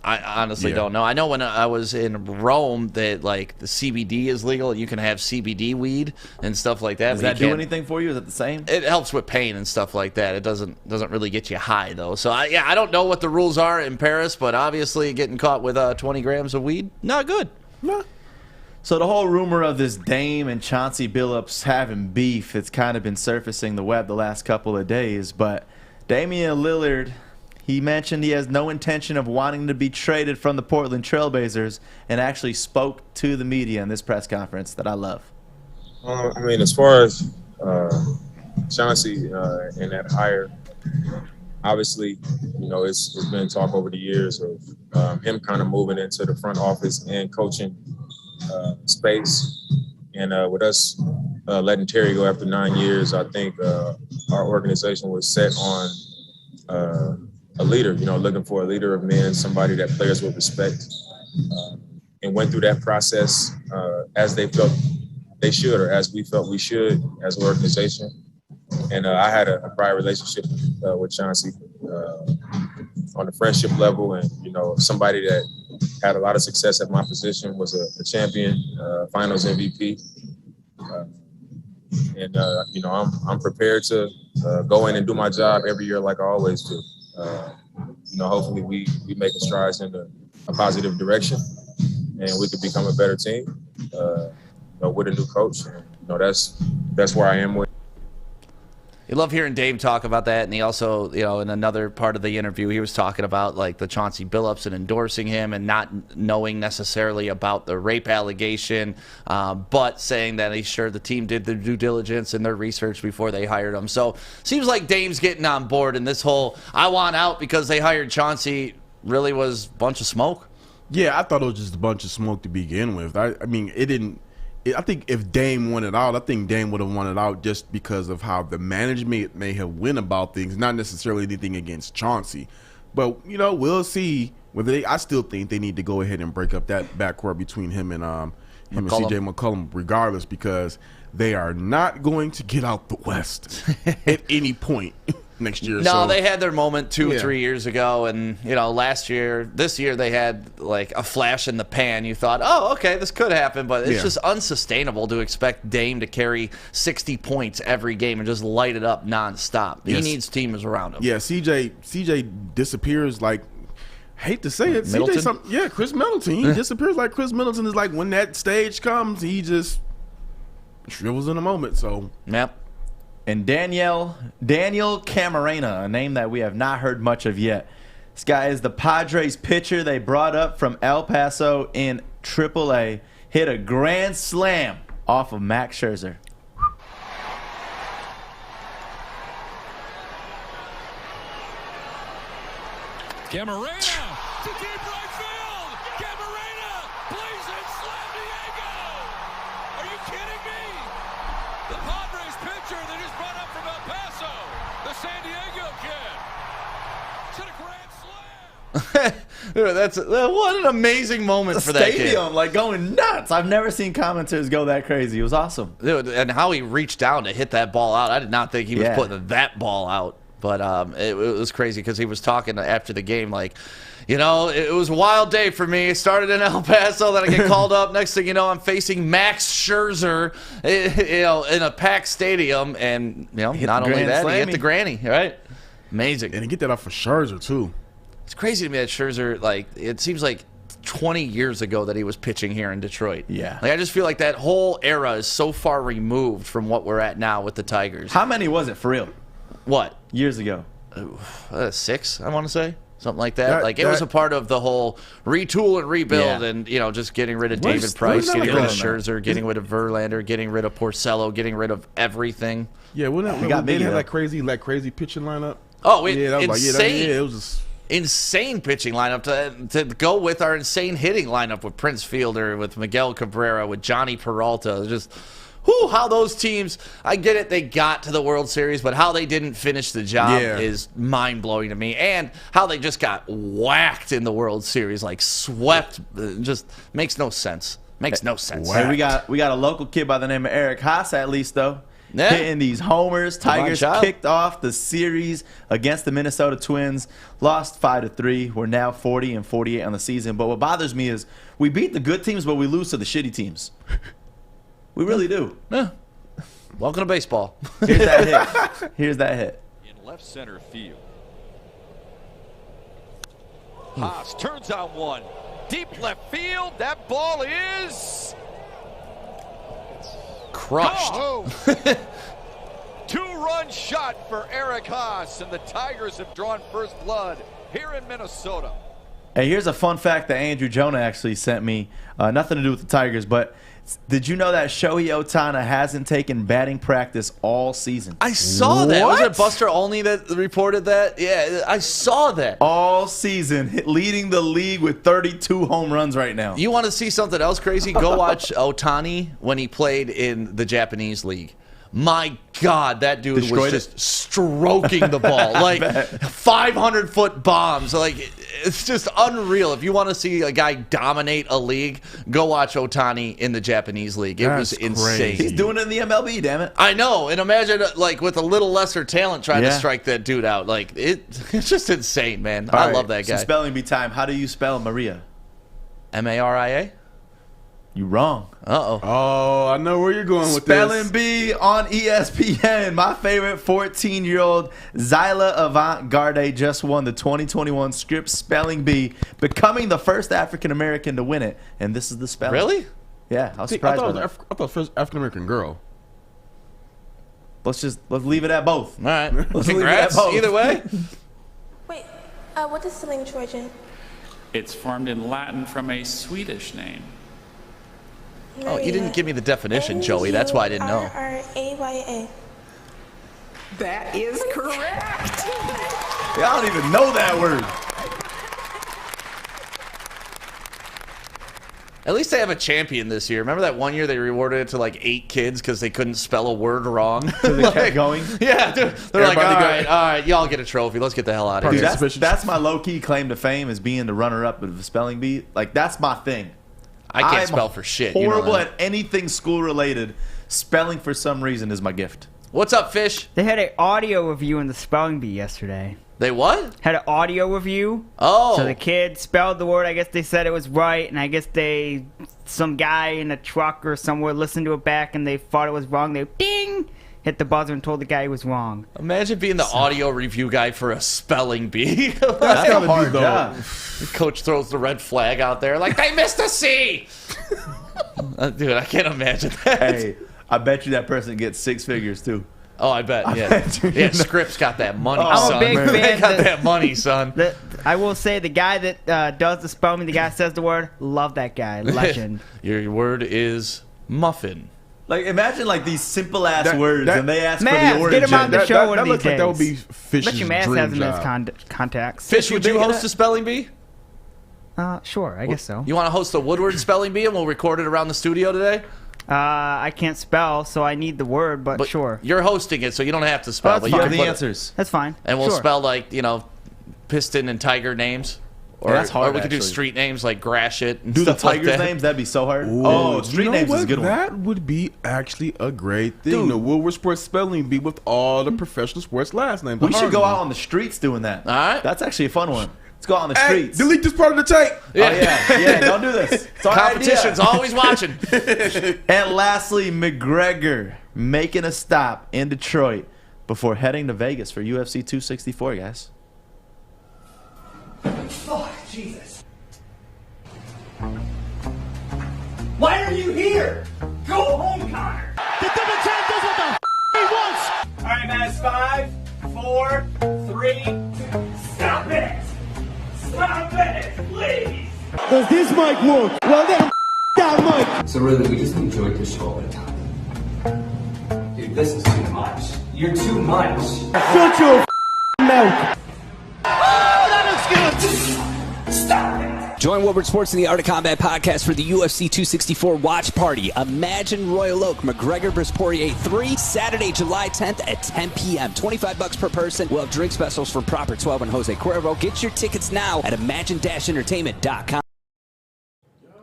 I honestly don't know. I know when I was in Rome that like the CBD is legal. You can have CBD weed and stuff like that. Does that do anything for you? Is it the same? It helps with pain and stuff like that. It doesn't really get you high though. So I don't know what the rules are in Paris, but obviously getting caught with 20 grams of weed, not good. No. So the whole rumor of this Dame and Chauncey Billups having beef, it's kind of been surfacing the web the last couple of days. But Damian Lillard, he mentioned he has no intention of wanting to be traded from the Portland Trailblazers and actually spoke to the media in this press conference that I love. I mean, as far as Chauncey and that hire, obviously, you know, it's been talk over the years of him kind of moving into the front office and coaching space. And with us letting Terry go after 9 years, I think our organization was set on a leader, you know, looking for a leader of men, somebody that players would respect, and went through that process as they felt they should, or as we felt we should as an organization. And I had a prior relationship with Chauncey on the friendship level, and, you know, somebody that had a lot of success at my position, was a champion, finals MVP. And you know, I'm prepared to go in and do my job every year like I always do. You know, hopefully we make strides in a positive direction, and we could become a better team. You know, with a new coach. And, you know, that's where I am with. You love hearing Dave talk about that, and he also, you know, in another part of the interview, he was talking about like the Chauncey Billups and endorsing him and not knowing necessarily about the rape allegation, but saying that he's sure the team did their due diligence and their research before they hired him. So seems like Dame's getting on board, and this whole "I want out because they hired Chauncey" really was a bunch of smoke. Yeah, I thought it was just a bunch of smoke to begin with. I mean, it didn't. I think if Dame wanted out, I think Dame would have wanted out just because of how the management may have went about things. Not necessarily anything against Chauncey, but, you know, we'll see. Whether I still think they need to go ahead and break up that backcourt between him and CJ McCollum, regardless, because they are not going to get out the West at any point next year. No, they had their moment 2-3 years ago, and, you know, this year they had like a flash in the pan. You thought, oh, okay, this could happen, but it's just unsustainable to expect Dame to carry 60 points every game and just light it up nonstop. He needs teams around him. Yeah, CJ disappears like, hate to say it, Chris Middleton. He disappears like Chris Middleton is like, when that stage comes, he just shrivels in a moment. So yep. And Daniel Camarena, a name that we have not heard much of yet. This guy is the Padres pitcher they brought up from El Paso in AAA. Hit a grand slam off of Max Scherzer. Camarena to deep right field. Camarena plays it, slam Diego. Are you kidding me? The Padres pitcher they just brought up from El Paso, the San Diego kid. Hit a grand slam. Dude, what an amazing moment for that kid. Stadium, like, going nuts. I've never seen commenters go that crazy. It was awesome. Dude, and how he reached down to hit that ball out. I did not think he was putting that ball out. But it was crazy because he was talking after the game like, you know, it was a wild day for me. It started in El Paso, then I get called up. Next thing you know, I'm facing Max Scherzer, you know, in a packed stadium. And, you know, not only that, he hit the granny, right? Amazing. And to get that off of Scherzer, too. It's crazy to me that Scherzer, like, it seems like 20 years ago that he was pitching here in Detroit. Yeah. Like, I just feel like that whole era is so far removed from what we're at now with the Tigers. How many was it for real? What? Years ago. 6, I want to say. Something like that. It was a part of the whole retool and rebuild and, just getting rid of David Price, getting rid of Scherzer, getting rid of Verlander, getting rid of Porcello, getting rid of everything. Yeah, they have that crazy pitching lineup. Oh, insane. It was just insane pitching lineup to go with our insane hitting lineup with Prince Fielder, with Miguel Cabrera, with Johnny Peralta. Just, how those teams, I get it, they got to the World Series, but how they didn't finish the job is mind-blowing to me. And how they just got whacked in the World Series, like swept, just makes no sense. Makes no sense. Hey, we got a local kid by the name of Eric Haas, at least, though. Yeah. Hitting these homers. Tigers kicked off the series against the Minnesota Twins. Lost 5-3. We're now 40-48 on the season. But what bothers me is we beat the good teams, but we lose to the shitty teams. We really do. Yeah. Welcome to baseball. Here's that hit. Here's that hit. In left center field. Haas turns on one. Deep left field. That ball is crushed. Two-run shot for Eric Haas, and the Tigers have drawn first blood here in Minnesota. Hey, here's a fun fact that Andrew Jonah actually sent me. Nothing to do with the Tigers, but did you know that Shohei Ohtani hasn't taken batting practice all season? I saw that. Was it Buster Olney that reported that? Yeah, I saw that. All season, leading the league with 32 home runs right now. You want to see something else crazy? Go watch Ohtani when he played in the Japanese league. My God, that dude was just stroking the ball. Like 500-foot bombs. Like, it's just unreal. If you want to see a guy dominate a league, go watch Ohtani in the Japanese league. It was insane. He's doing it in the MLB, damn it. I know. And imagine, like, with a little lesser talent trying to strike that dude out. Like, it's just insane, man. I love that guy. So spelling bee time. How do you spell Maria? M-A-R-I-A? You wrong. Uh-oh. Oh, I know where you're going with Spelling this. Bee on ESPN. My favorite 14-year-old Zyla Avant-Garde just won the 2021 Scripps Spelling Bee, becoming the first African-American to win it. And this is the spelling. Really? Yeah, I was surprised by that. I thought it was first African-American girl. Let's leave it at both. All right. Let's Congrats. leave it at both. Either way. Wait, what is the language origin? It's formed in Latin from a Swedish name. Oh, you didn't give me the definition, Joey. That's why I didn't know. R-R-A-Y-A. That is correct. I don't even know that word. At least they have a champion this year. Remember that one year they rewarded it to like 8 kids because they couldn't spell a word wrong? So they kept going? Yeah, dude. They're like, all right, y'all get a trophy. Let's get the hell out of here. That's my low-key claim to fame, is being the runner-up of the spelling bee. Like, that's my thing. I can't spell for shit. Horrible at anything school-related. Spelling, for some reason, is my gift. What's up, Fish? They had an audio review in the spelling bee yesterday. They what? Had an audio review. Oh. So the kid spelled the word. I guess they said it was right, and I guess some guy in a truck or somewhere listened to it back, and they thought it was wrong. They ding, hit the buzzer and told the guy he was wrong. Imagine being the audio review guy for a spelling bee. That's a hard job. The coach throws the red flag out there like, they missed a C. Dude, I can't imagine that. Hey, I bet you that person gets 6 figures, too. Oh, I bet. Yeah, Scripps got that money, son. I'm a big fan. They got that money, son. I will say the guy that does the spelling, the guy says the word, love that guy. Legend. Your word is muffin. Like, imagine like these simple ass words, and they ask for Mavs, the origin. get him on the show one of these looks like days. that would be Fish's Bet you Mavs dream has him job. as contacts. Fish, would you host a spelling bee? Sure, I guess so. You want to host a Woodward spelling bee, and we'll record it around the studio today? I can't spell, so I need the word, but sure. You're hosting it, so you don't have to spell. That's but you fine. can the put answers. That's fine. And we'll Sure. spell like, Piston and Tiger names. Or, that's hard, or we could do actually. street names like Grashit and Do the stuff like Tigers that. names? That'd be so hard. Ooh, Street you know names what? is a good one. That would be actually a great thing. Dude. The Woodward Sports Spelling Bee with all the professional sports last names. We should go out on the streets doing that. All right. That's actually a fun one. Let's go out on the Hey, streets. delete this part of the tape. Yeah. Oh, yeah. Don't do this. It's our Competition's idea. always watching. And lastly, McGregor making a stop in Detroit before heading to Vegas for UFC 264, guys. Oh, Jesus. Why are you here? Go home, Connor. The double tap does what the he wants. All right, guys. 5, 4, 3. Stop it. Stop it, please. Does this mic work? Well, then, that mic. So really, we just enjoyed the show at a time. Dude, this is too much. You're too much. Shut your mouth. Oh, that looks good. Stop it. Join Woodward Sports in the Art of Combat podcast for the UFC 264 watch party. Imagine Royal Oak, McGregor vs. Poirier 3, Saturday, July 10th at 10 p.m. $25 per person. We'll have drink specials from Proper 12 and Jose Cuervo. Get your tickets now at imagine-entertainment.com.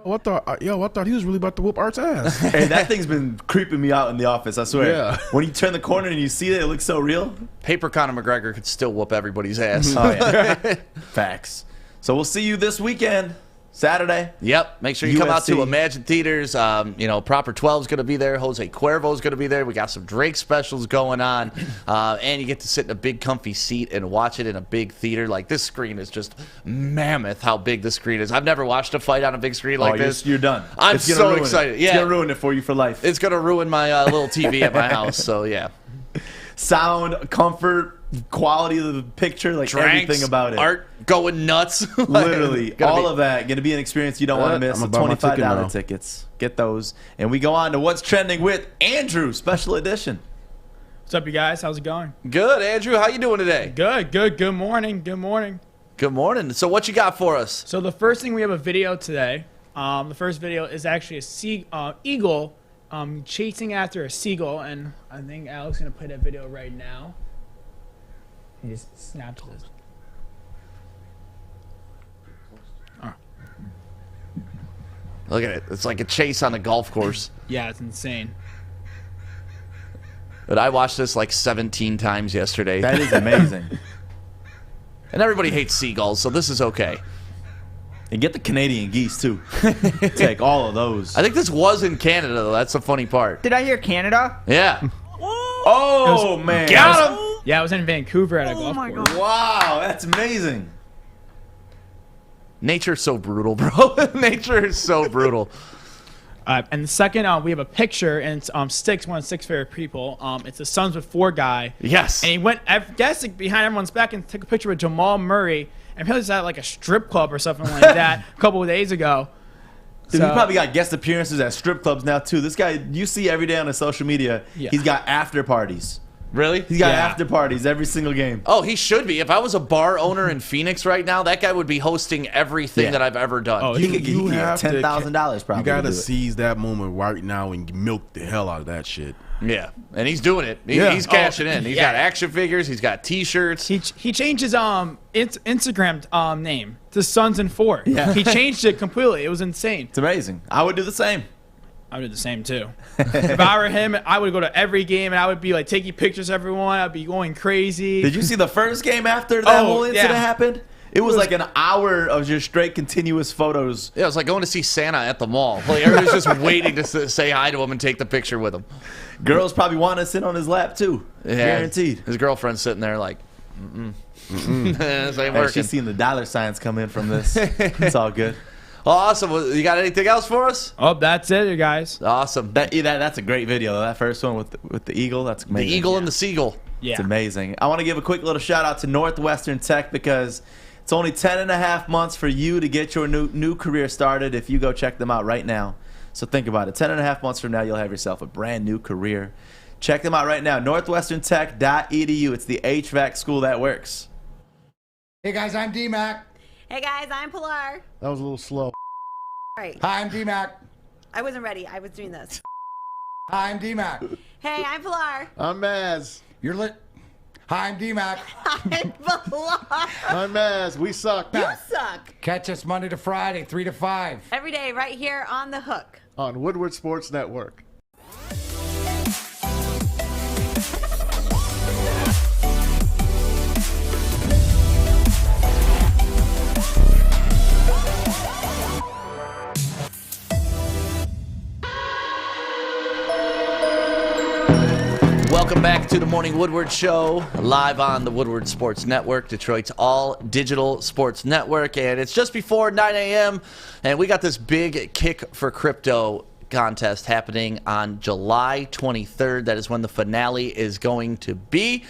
I thought he was really about to whoop Art's ass. Hey, that thing's been creeping me out in the office, I swear. Yeah. When you turn the corner and you see it, it looks so real. Paper Conor McGregor could still whoop everybody's ass. Oh, yeah. Facts. So we'll see you this weekend, Saturday. Yep. Make sure you come out to UFC. Imagine Theaters. Proper 12 is going to be there. Jose Cuervo is going to be there. We got some Drake specials going on. And you get to sit in a big comfy seat and watch it in a big theater. Like, this screen is just mammoth how big the screen is. I've never watched a fight on a big screen like this. You're done. I'm so excited. It's going to ruin it for you for life. It's going to ruin my little TV at my house. So, yeah. Sound, comfort, quality of the picture, like Dranks, everything about it. Art going nuts. Literally, all of that. Going to be an experience you don't want to miss. I'm gonna buy my ticket now. $25 tickets. Get those. And we go on to What's Trending with Andrew, special edition. What's up, you guys? How's it going? Good, Andrew. How you doing today? Good. Good morning. Good morning. Good morning. So what you got for us? So the first thing, we have a video today. The first video is actually a eagle chasing after a seagull, and I think Alex is going to play that video right now. He just snapped this. Look at it. It's like a chase on a golf course. Yeah, it's insane. But I watched this like 17 times yesterday. That is amazing. And everybody hates seagulls, so this is okay. And get the Canadian geese, too. Take all of those. I think this was in Canada, though. That's the funny part. Did I hear Canada? Yeah. Oh, man. Got him! Yeah, I was in Vancouver at a golf course. Wow, that's amazing. Nature's so brutal, bro. Nature is so brutal. And the second, we have a picture, and it's Sticks, one of Sticks' favorite people. It's the Suns with 4 guy. Yes. And he went, I guess, behind everyone's back and took a picture with Jamal Murray. And apparently it's at like a strip club or something like that a couple of days ago. Dude, he probably got guest appearances at strip clubs now, too. This guy, you see every day on his social media, he's got after parties. Really? He's got after parties every single game. Oh, he should be. If I was a bar owner in Phoenix right now, that guy would be hosting everything that I've ever done. Oh, he could get $10,000 probably. You got to seize that moment right now and milk the hell out of that shit. Yeah, and he's doing it. He's cashing in. He's got action figures. He's got T-shirts. He changed his Instagram name to Suns and 4. Yeah. He changed it completely. It was insane. It's amazing. I would do the same. I would do the same too. If I were him, I would go to every game and I would be like taking pictures of everyone. I'd be going crazy. Did you see the first game after that whole incident happened? It was like an hour of just straight continuous photos. Yeah, it was like going to see Santa at the mall. Like everybody's just waiting to say hi to him and take the picture with him. Girls probably want to sit on his lap too. Yeah, guaranteed. His girlfriend's sitting there like, this ain't working. She's seen the dollar signs come in from this. It's all good. Awesome. You got anything else for us? Oh, that's it, you guys. Awesome. That's a great video. That first one with the eagle, that's amazing. The eagle and the seagull. Yeah. It's amazing. I want to give a quick little shout out to Northwestern Tech because it's only 10.5 months for you to get your new career started if you go check them out right now. So think about it. 10.5 months from now, you'll have yourself a brand new career. Check them out right now. northwesterntech.edu. It's the HVAC school that works. Hey guys, I'm D-Mac. Hey guys, I'm Pilar. That was a little slow. All right. Hi, I'm D-Mac. I wasn't ready. I was doing this. Hi, I'm D-Mac. Hey, I'm Pilar. I'm Maz. You're lit. Hi, I'm D-Mac. I'm Pilar. I'm Maz. We suck. You suck. Catch us Monday to Friday, 3 to 5. Every day right here on The Hook. On Woodward Sports Network. Welcome back to to the Morning Woodward Show, live on the Woodward Sports Network, Detroit's all-digital sports network. And it's just before 9 a.m., and we got this big Kick for Crypto contest happening on July 23rd. That is when the finale is going to be.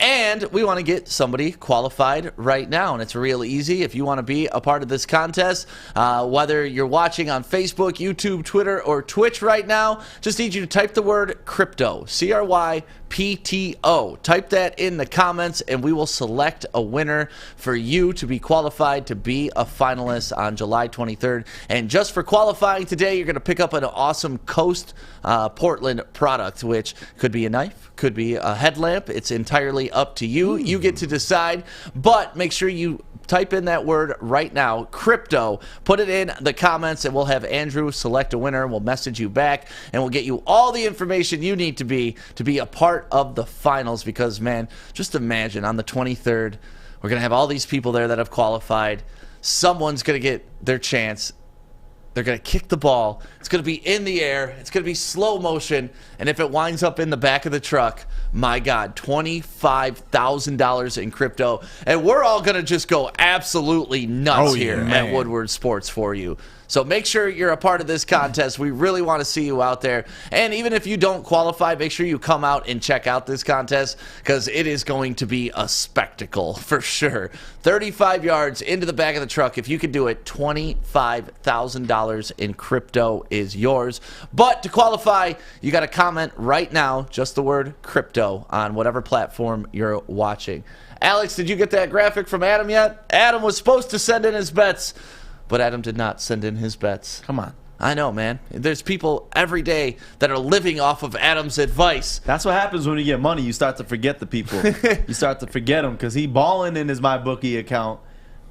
And we want to get somebody qualified right now. And it's real easy. If you want to be a part of this contest, whether you're watching on Facebook, YouTube, Twitter, or Twitch right now, just need you to type the word crypto, CRYPTO. Type that in the comments, and we will select a winner for you to be qualified to be a finalist on July 23rd. And just for qualifying today, you're going to pick up an awesome Coast Portland product, which could be a knife, could be a headlamp. It's entirely up to you. You get to decide, but make sure you type in that word right now, crypto, put it in the comments, and we'll have Andrew select a winner. We'll message you back, and we'll get you all the information you need to be a part of the finals. Because, man, just imagine on the 23rd, we're going to have all these people there that have qualified. Someone's going to get their chance. They're going to kick the ball. It's going to be in the air. It's going to be slow motion. And if it winds up in the back of the truck, my God, $25,000 in crypto. And we're all going to just go absolutely nuts here at Woodward Sports for you. So make sure you're a part of this contest. We really want to see you out there. And even if you don't qualify, make sure you come out and check out this contest, because it is going to be a spectacle for sure. 35 yards into the back of the truck. If you can do it, $25,000 in crypto is yours. But to qualify, you got to comment right now, just the word crypto, on whatever platform you're watching. Alex, did you get that graphic from Adam yet? Adam was supposed to send in his bets, but Adam did not send in his bets. Come on. I know, man. There's people every day that are living off of Adam's advice. That's what happens when you get money. You start to forget the people. You start to forget them, because he balling in his MyBookie account,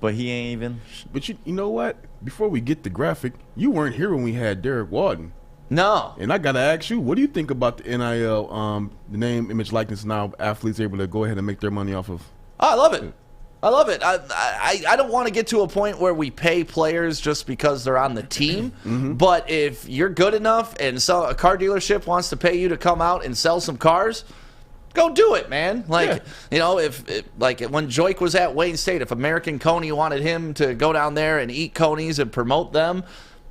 but he ain't even. But you know what? Before we get the graphic, you weren't here when we had Derek Walden. No. And I got to ask you, what do you think about the NIL, the name, image, likeness, now athletes are able to go ahead and make their money off of? Oh, I love it. I love it. I don't want to get to a point where we pay players just because they're on the team. But if you're good enough and so a car dealership wants to pay you to come out and sell some cars, go do it, man. Like, you know, like when Joik was at Wayne State, if American Coney wanted him to go down there and eat conies and promote them,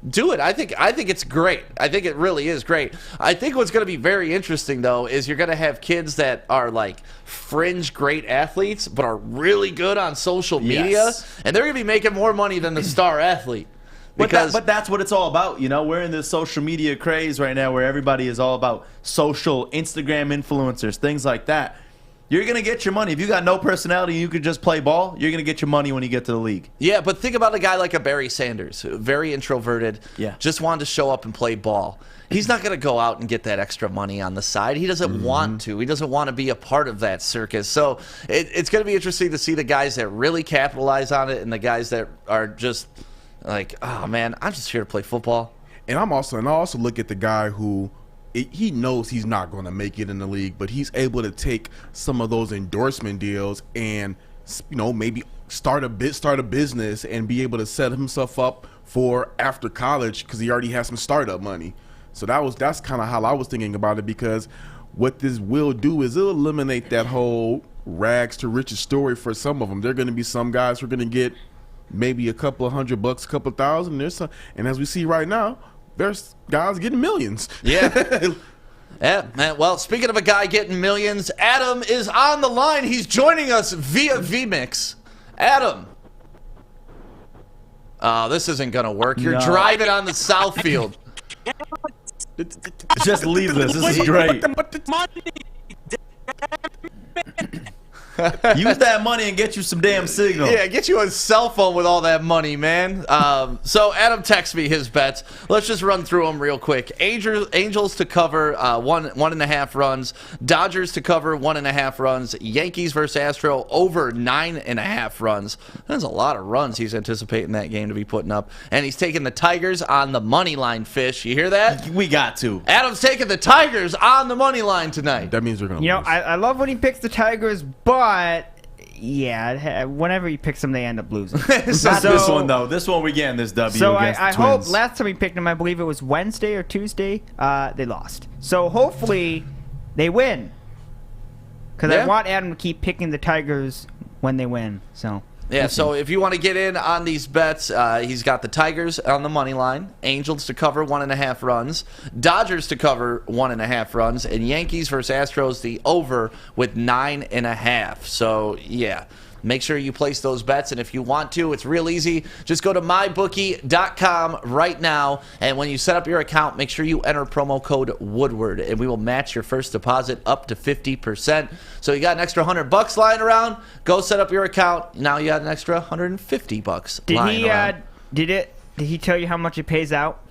do it. I think it's great. I think it really is great. I think what's going to be very interesting, though, is you're going to have kids that are like fringe great athletes but are really good on social media, and they're going to be making more money than the star athlete. But that's what it's all about. You know, we're in this social media craze right now where everybody is all about social, Instagram influencers, things like that. You're going to get your money. If you got no personality and you could just play ball, you're going to get your money when you get to the league. Yeah, but think about a guy like a Barry Sanders, very introverted, just wanted to show up and play ball. He's not going to go out and get that extra money on the side. He doesn't want to. He doesn't want to be a part of that circus. So it's going to be interesting to see the guys that really capitalize on it and the guys that are just like, oh, man, I'm just here to play football. And I also look at the guy who he knows he's not going to make it in the league, but he's able to take some of those endorsement deals and, you know, maybe start a business and be able to set himself up for after college because he already has some startup money. So that's kind of how I was thinking about it, because what this will do is it'll eliminate that whole rags to riches story for some of them. There are going to be some guys who are going to get maybe a couple of $100, a couple of thousand. And as we see right now, there's guys getting millions. Yeah. Yeah, man. Well, speaking of a guy getting millions, Adam is on the line. He's joining us via vMix. Adam. Oh, this isn't going to work. You're driving on the South Field. Just leave this. This is great. Use that money and get you some damn signal. Yeah, get you a cell phone with all that money, man. So Adam texted me his bets. Let's just run through them real quick. Angels to cover 1.5 runs. Dodgers to cover 1.5 runs. Yankees versus Astro over 9.5 runs. That's a lot of runs he's anticipating that game to be putting up. And he's taking the Tigers on the money line, Fish. You hear that? We got to. Adam's taking the Tigers on the money line tonight. That means they're going to lose. You know, I love when he picks the Tigers, but yeah, whenever he picks them, they end up losing. Not this one, though. This one, we're getting this W so against I the Twins. hope last time we picked them, I believe it was Wednesday or Tuesday, they lost. So hopefully they win. Because I want Adam to keep picking the Tigers when they win. So. Yeah, so if you want to get in on these bets, he's got the Tigers on the money line, Angels to cover 1.5 runs, Dodgers to cover 1.5 runs, and Yankees versus Astros the over with 9.5. So, yeah. Make sure you place those bets, and if you want to, it's real easy. Just go to mybookie.com right now, and when you set up your account, make sure you enter promo code Woodward, and we will match your first deposit up to 50%. So you got an extra $100 lying around, go set up your account. Now you got an extra $150 lying around. Did he tell you how much it pays out?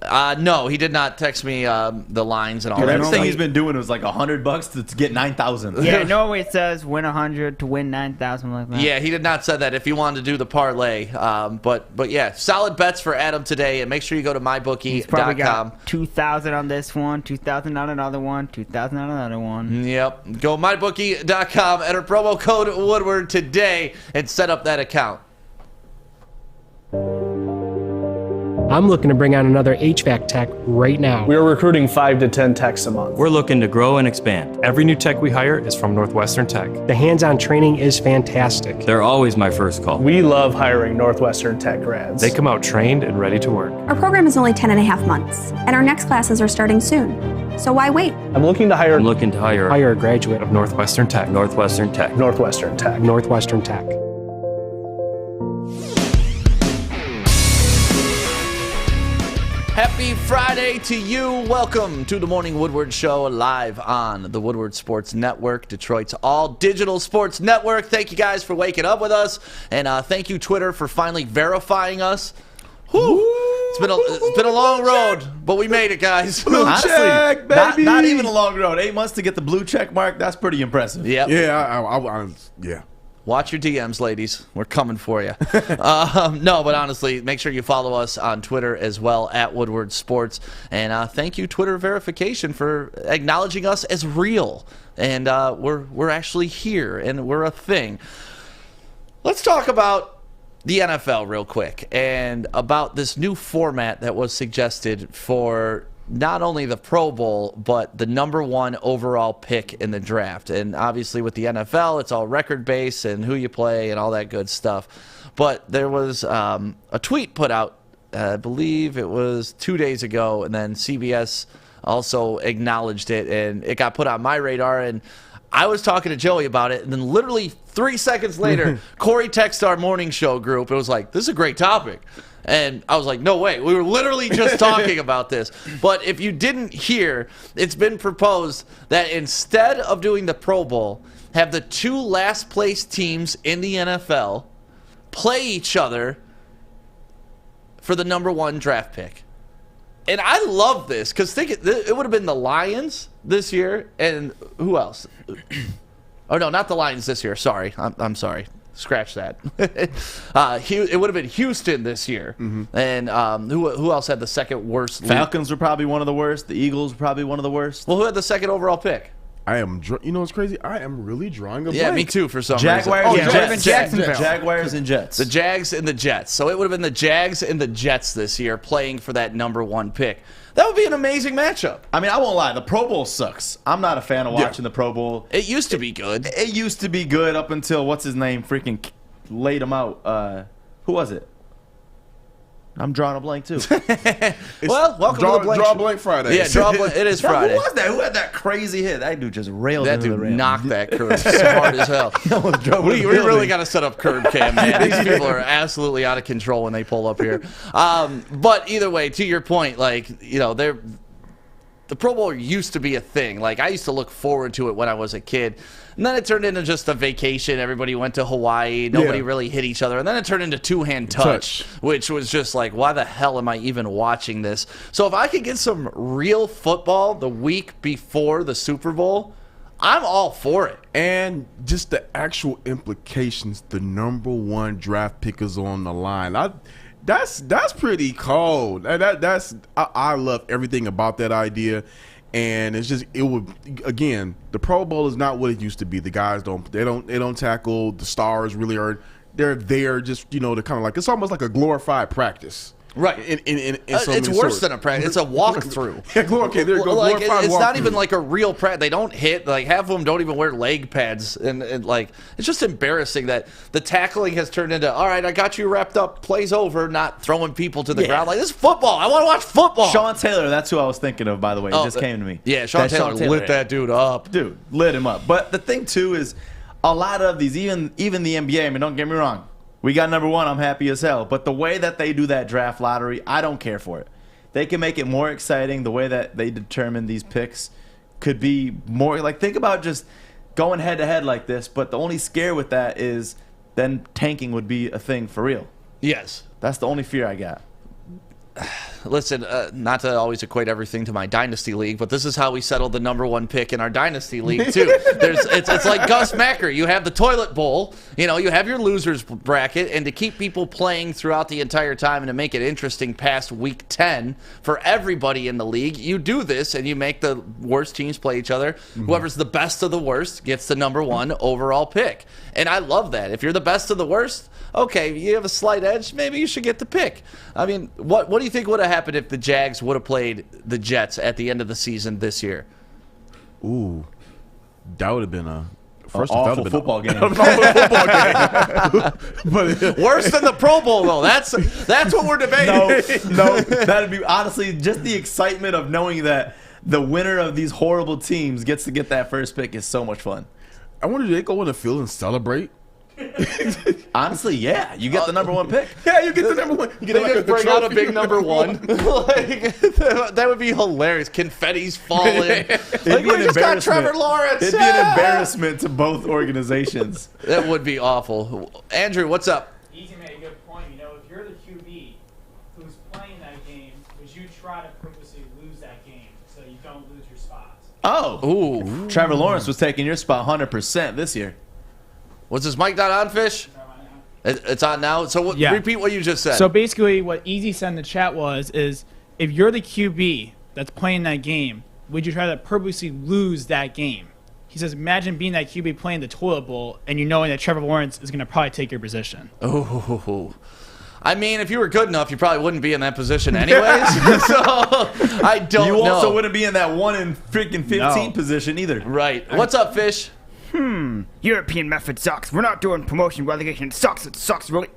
No, he did not text me the lines and all Dude, that. everything he's been doing was like $100 to get 9,000. Yeah, normally it says win 100 to win 9,000 like that. Yeah, he did not say that if you wanted to do the parlay. But yeah, solid bets for Adam today, and make sure you go to mybookie.com. He's probably got 2,000 on this one, 2,000 on another one, 2,000 on another one. Yep. Go mybookie.com, enter promo code Woodward today, and set up that account. I'm looking to bring on another HVAC tech right now. We're recruiting 5 to 10 techs a month. We're looking to grow and expand. Every new tech we hire is from Northwestern Tech. The hands-on training is fantastic. They're always my first call. We love hiring Northwestern Tech grads. They come out trained and ready to work. Our program is only 10.5 months, and our next classes are starting soon. So why wait? I'm looking to hire a graduate of Northwestern Tech. Northwestern Tech. Northwestern Tech. Northwestern Tech. Happy Friday to you. Welcome to the Morning Woodward Show, live on the Woodward Sports Network, Detroit's all-digital sports network. Thank you guys for waking up with us, and thank you, Twitter, for finally verifying us. Whew. It's been a long road, but we made it, guys. Blue check, baby. Not even a long road. 8 months to get the blue check mark. That's pretty impressive. Yep. Yeah, yeah. Watch your DMs, ladies. We're coming for you. No, but honestly, make sure you follow us on Twitter as well, at Woodward Sports. And thank you, Twitter verification, for acknowledging us as real. And we're actually here, and we're a thing. Let's talk about the NFL real quick, and about this new format that was suggested for not only the Pro Bowl, but the #1 overall pick in the draft. And obviously with the NFL, it's all record-based and who you play and all that good stuff. But there was a tweet put out, I believe it was 2 days ago, and then CBS also acknowledged it, and it got put on my radar, and I was talking to Joey about it, and then literally 3 seconds later, Corey texted our morning show group. It was like, this is a great topic. And I was like, no way. We were literally just talking about this. But if you didn't hear, it's been proposed that instead of doing the Pro Bowl, have the 2 last place teams in the NFL play each other for the #1 draft pick. And I love this, because think it would have been the Lions this year, and who else? Oh, no, not the Lions this year. Sorry. I'm sorry. Scratch that. It would have been Houston this year. And who else had the second worst? Falcons were probably one of the worst. The Eagles were probably one of the worst. Well, who had the second overall pick? You know what's crazy? I am really drawing a blank. Yeah, me too, for some Jaguars reason. and Jets. Jaguars and Jets. The Jags and the Jets. So it would have been the Jags and the Jets this year playing for that #1 pick. That would be an amazing matchup. I mean, I won't lie. The Pro Bowl sucks. I'm not a fan of watching the Pro Bowl. It used to be good. It used to be good up until, what's his name, freaking laid him out. Who was it? I'm drawing a blank, too. Well, welcome to the blank. Draw blank Friday. Yeah, draw blank. It is Friday. Who was that? Who had that crazy hit? That dude just railed that into the dude rim. knocked that curve hard as hell. We really got to set up curb cam, man. These people are absolutely out of control when they pull up here. But either way, to your point, like, you know, the Pro Bowl used to be a thing. Like, I used to look forward to it when I was a kid. And then it turned into just a vacation. Everybody went to Hawaii. Nobody really hit each other. And then it turned into two-hand touch, which was just like, why the hell am I even watching this? So if I could get some real football the week before the Super Bowl, I'm all for it. And just the actual implications, the #1 draft pick is on the line. That's pretty cold. I love everything about that idea. And it's just, it would, again, the Pro Bowl is not what it used to be. The guys don't tackle. The stars really are, they're there just, you know, to kind of like, it's almost like a glorified practice. Right. It's worse than a practice. It's a walkthrough. Okay, there you go. Like, Glorified it's not walkthrough. even like a real practice. They don't hit. Like, half of them don't even wear leg pads. And like, it's just embarrassing that the tackling has turned into, all right, I got you wrapped up, plays over, not throwing people to the ground. Like, this is football. I want to watch football. Sean Taylor, that's who I was thinking of, by the way. It just came to me. Yeah, Sean Taylor lit that dude up. Dude, lit him up. But the thing, too, is a lot of these, even the NBA, I mean, don't get me wrong. We got number one, I'm happy as hell. But the way that they do that draft lottery, I don't care for it. They can make it more exciting. The way that they determine these picks could be more, like, think about just going head-to-head like this, but the only scare with that is then tanking would be a thing for real. Yes. That's the only fear I got. Listen, not to always equate everything to my Dynasty League, but this is how we settled the number one pick in our Dynasty League, too. It's like Gus Macker. You have the toilet bowl, you have your losers bracket, and to keep people playing throughout the entire time and to make it interesting past week 10 for everybody in the league, you do this and you make the worst teams play each other. Mm-hmm. Whoever's the best of the worst gets the number one overall pick. And I love that. If you're the best of the worst, okay, you have a slight edge, maybe you should get the pick. I mean, what do you think would have happened if the Jags would have played the Jets at the end of the season this year? Ooh, that would have been a awful football game. But, worse than the Pro Bowl, though. That's what we're debating. No, that'd be honestly just the excitement of knowing that the winner of these horrible teams gets to get that first pick is so much fun. I wonder, do they go in the field and celebrate? Honestly, yeah. You get the number one pick. Yeah, you get the number one. You get they just bring out a big number one. Like, that would be hilarious. Confetti's falling. Like, we just got Trevor Lawrence. It'd be an embarrassment to both organizations. That would be awful. Andrew, what's up? Easy made a good point. If you're the QB who's playing that game, would you try to purposely lose that game so you don't lose your spots? Oh. Ooh. Trevor Lawrence was taking your spot 100% this year. Was this mic not on, Fish? It's on now. So repeat what you just said. So basically, what Easy said in the chat is if you're the QB that's playing that game, would you try to purposely lose that game? He says, imagine being that QB playing the toilet bowl and you knowing that Trevor Lawrence is going to probably take your position. Oh. I mean, if you were good enough, you probably wouldn't be in that position anyways. So I don't know. You also wouldn't be in that 1 in freaking 15 position either. Right. What's up, Fish? European method sucks. We're not doing promotion relegation. It sucks really.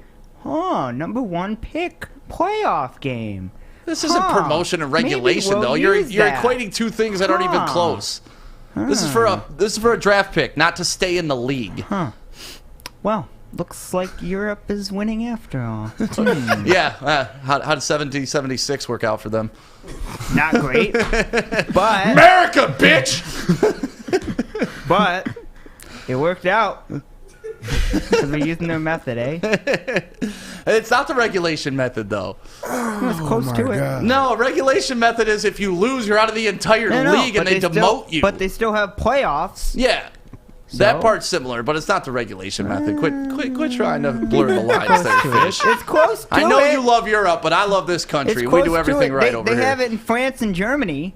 Number one pick playoff game. This isn't promotion and regulation, though. You're equating two things that aren't even close. This is for a draft pick, not to stay in the league. Well, looks like Europe is winning after all. Yeah. How did 70-76 work out for them? Not great. But America, bitch. But it worked out. Because we're using their method, eh? It's not the regulation method, though. It's close to it. No, regulation method is if you lose, you're out of the entire league and they demote you. But they still have playoffs. Yeah. That part's similar, but it's not the regulation method. Quit trying to blur the lines there, Fish. It's close to I know it. you love Europe, but I love this country. We do everything right over here. They have it in France and Germany.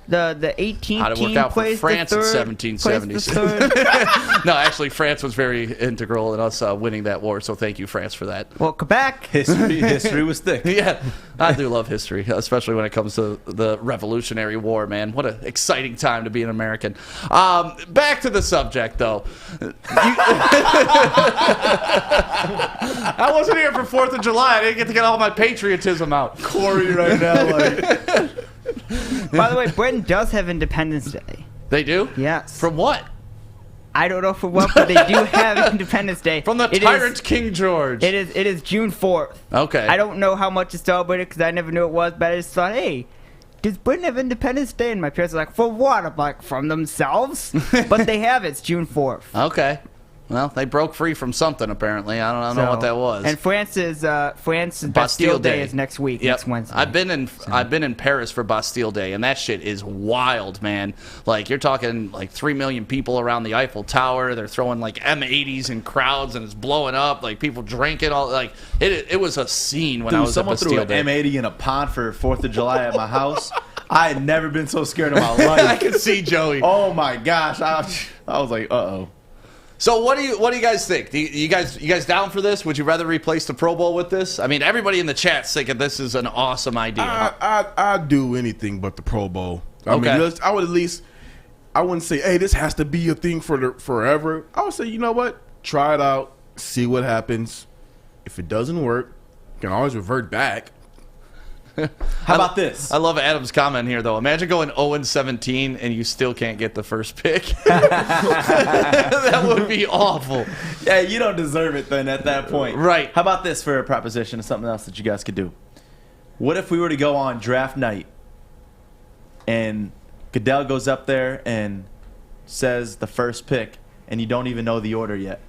The 18th How'd it work team out for plays France the in third, 1776? No, actually, France was very integral in us winning that war, so thank you, France, for that. Well, Quebec. History was thick. Yeah, I do love history, especially when it comes to the Revolutionary War, man. What an exciting time to be an American. Back to the subject, though. I wasn't here for 4th of July. I didn't get to get all my patriotism out. Corey right now, like... By the way, Britain does have Independence Day. They do? Yes. From what? I don't know from what, but they do have Independence Day. From the tyrant King George. It is June 4th. Okay. I don't know how much it's celebrated because I never knew it was, but I just thought, hey, does Britain have Independence Day? And my parents are like, for what? I'm like, from themselves? But they have it. It's June 4th. Okay. Well, they broke free from something, apparently. I don't know what that was. And France's Bastille Day is next week, next Wednesday. I've been in Paris for Bastille Day, and that shit is wild, man. Like, you're talking like 3 million people around the Eiffel Tower. They're throwing like M80s in crowds, and it's blowing up. Like, people drinking. It was a scene when I was at Bastille Day. Someone threw an M80 in a pond for 4th of July at my house. I had never been so scared in my life. I could see Joey. Oh, my gosh. I was like, uh-oh. So what do you guys think? You guys down for this? Would you rather replace the Pro Bowl with this? I mean, everybody in the chat's thinking this is an awesome idea. I'd do anything but the Pro Bowl. I Okay. mean, I would at least. I wouldn't say, hey, this has to be a thing for forever. I would say, you know what? Try it out, see what happens. If it doesn't work, you can always revert back. How about this? I love Adam's comment here, though. Imagine going 0-17 and you still can't get the first pick. That would be awful. Yeah, you don't deserve it then at that point. Right. How about this for a proposition of something else that you guys could do? What if we were to go on draft night and Goodell goes up there and says the first pick and you don't even know the order yet?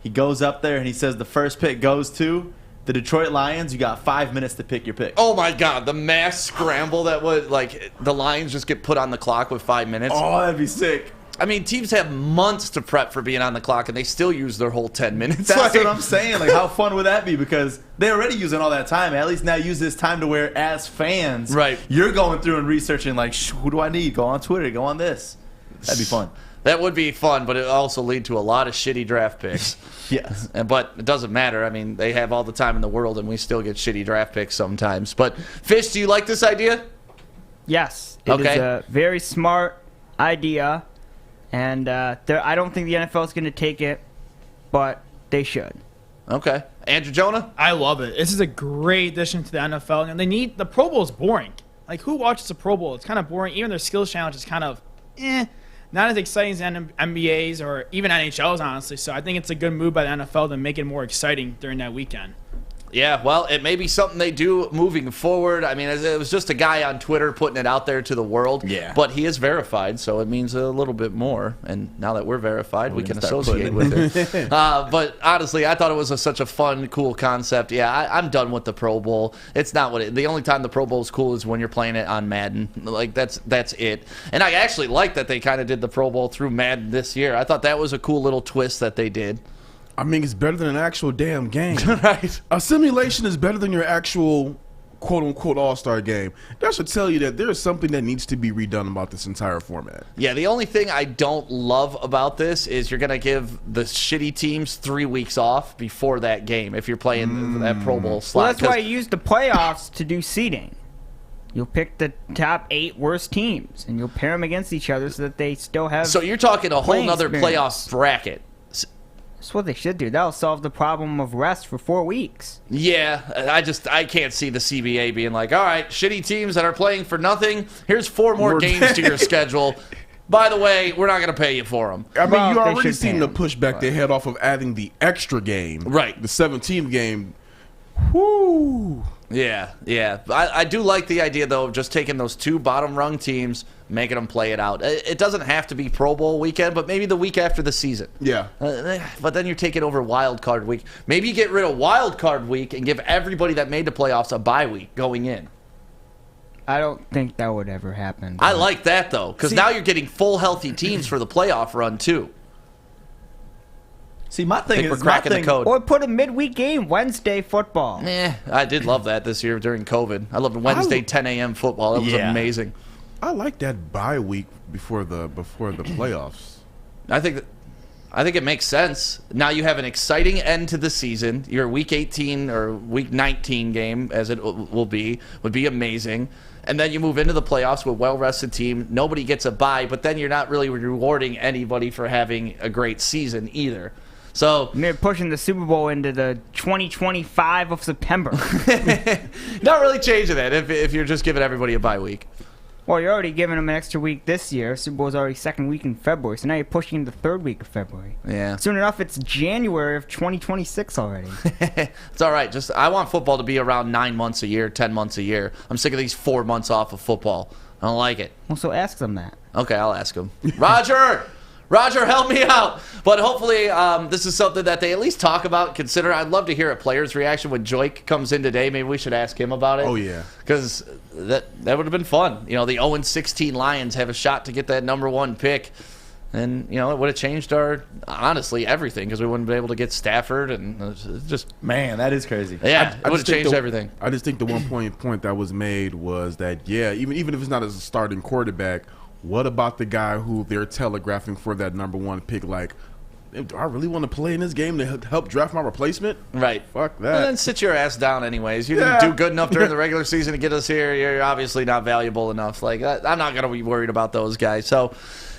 He goes up there and he says the first pick goes to the Detroit Lions. You got 5 minutes to pick your pick. Oh my God, the mass scramble that would, like, the Lions just get put on the clock with 5 minutes. Oh, that'd be sick. I mean, teams have months to prep for being on the clock, and they still use their whole 10 minutes. That's what I'm saying. Like, how fun would that be? Because they're already using all that time. At least now use this time to where, as fans, right, you're going through and researching, like, who do I need? Go on Twitter. Go on this. That'd be fun. That would be fun, but it also lead to a lot of shitty draft picks. Yes. But it doesn't matter. I mean, they have all the time in the world, and we still get shitty draft picks sometimes. But, Fish, do you like this idea? Yes. It is a very smart idea. And I don't think the NFL is going to take it, but they should. Okay. Andrew Jonah? I love it. This is a great addition to the NFL. And the Pro Bowl is boring. Like, who watches the Pro Bowl? It's kind of boring. Even their skills challenge is kind of, not as exciting as NBA's or even NHL's, honestly. So I think it's a good move by the NFL to make it more exciting during that weekend. Yeah, well, it may be something they do moving forward. I mean, it was just a guy on Twitter putting it out there to the world. Yeah. But he is verified, so it means a little bit more. And now that we're verified, we can associate with it. But honestly, I thought it was such a fun, cool concept. Yeah, I'm done with the Pro Bowl. It's not what the only time the Pro Bowl is cool is when you're playing it on Madden. Like, that's it. And I actually like that they kind of did the Pro Bowl through Madden this year. I thought that was a cool little twist that they did. I mean, it's better than an actual damn game. Right. A simulation is better than your actual quote-unquote all-star game. That should tell you that there is something that needs to be redone about this entire format. Yeah, the only thing I don't love about this is you're going to give the shitty teams 3 weeks off before that game if you're playing that Pro Bowl slot. Well, that's why you use the playoffs to do seeding. You'll pick the top 8 worst teams, and you'll pair them against each other so that they still have. So you're talking a whole nother playoff bracket. That's what they should do. That'll solve the problem of rest for 4 weeks. Yeah, I can't see the CBA being like, all right, shitty teams that are playing for nothing, here's 4 more games to your schedule. By the way, we're not going to pay you for them. I mean, you already seen the pushback they had off of adding the extra game. Right. The 17th game. Whoo. Yeah. I do like the idea, though, of just taking those 2 bottom-rung teams, making them play it out. It doesn't have to be Pro Bowl weekend, but maybe the week after the season. Yeah. But then you're taking over Wild Card Week. Maybe you get rid of Wild Card Week and give everybody that made the playoffs a bye week going in. I don't think that would ever happen. I like that, though, because now you're getting full healthy teams for the playoff run, too. See, my thing is, we're cracking the code. Or put a midweek game, Wednesday football. I did love that this year during COVID. I loved Wednesday 10 a.m. football. It was amazing. I like that bye week before the playoffs. I think it makes sense. Now you have an exciting end to the season. Your Week 18 or Week 19 game, as it would be amazing. And then you move into the playoffs with a well-rested team. Nobody gets a bye, but then you're not really rewarding anybody for having a great season either. So they're pushing the Super Bowl into the 2025 of September. Not really changing that if you're just giving everybody a bye week. Well, you're already giving them an extra week this year. Super Bowl's already second week in February, so now you're pushing the 3rd week of February. Yeah. Soon enough, it's January of 2026 already. It's all right. I want football to be around 9 months a year, 10 months a year. I'm sick of these 4 months off of football. I don't like it. Well, so ask them that. Okay, I'll ask them. Roger, help me out. But hopefully this is something that they at least talk about, consider. I'd love to hear a player's reaction when Joik comes in today. Maybe we should ask him about it. Oh, yeah. Because that would have been fun. You know, the 0-16 Lions have a shot to get that #1 pick. And, you know, it would have changed honestly, everything, because we wouldn't be able to get Stafford and just... Man, that is crazy. Yeah, it would have changed everything. I just think the one point that was made was that, yeah, even if it's not as a starting quarterback, what about the guy who they're telegraphing for that #1 pick, like do I really want to play in this game to help draft my replacement? Right. Fuck that. And then sit your ass down anyways. You didn't do good enough during the regular season to get us here. You're obviously not valuable enough. Like, I'm not going to be worried about those guys. So,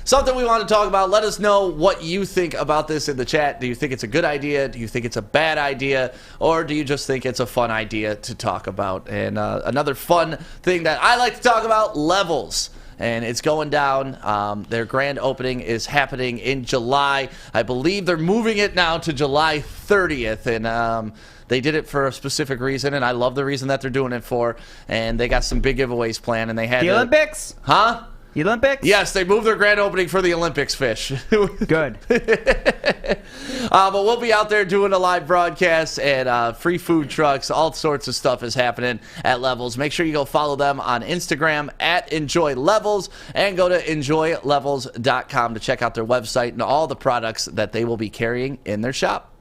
something we want to talk about. Let us know what you think about this in the chat. Do you think it's a good idea? Do you think it's a bad idea? Or do you just think it's a fun idea to talk about? And another fun thing that I like to talk about, levels. And it's going down. Their grand opening is happening in July. I believe they're moving it now to July 30th. And they did it for a specific reason, and I love the reason that they're doing it for. And they got some big giveaways planned, and they had the Olympics? Huh? The Olympics? Yes, they moved their grand opening for the Olympics, Fish. Good. But we'll be out there doing a live broadcast, and free food trucks, all sorts of stuff is happening at Levels. Make sure you go follow them on Instagram at Enjoy Levels, and go to enjoylevels.com to check out their website and all the products that they will be carrying in their shop.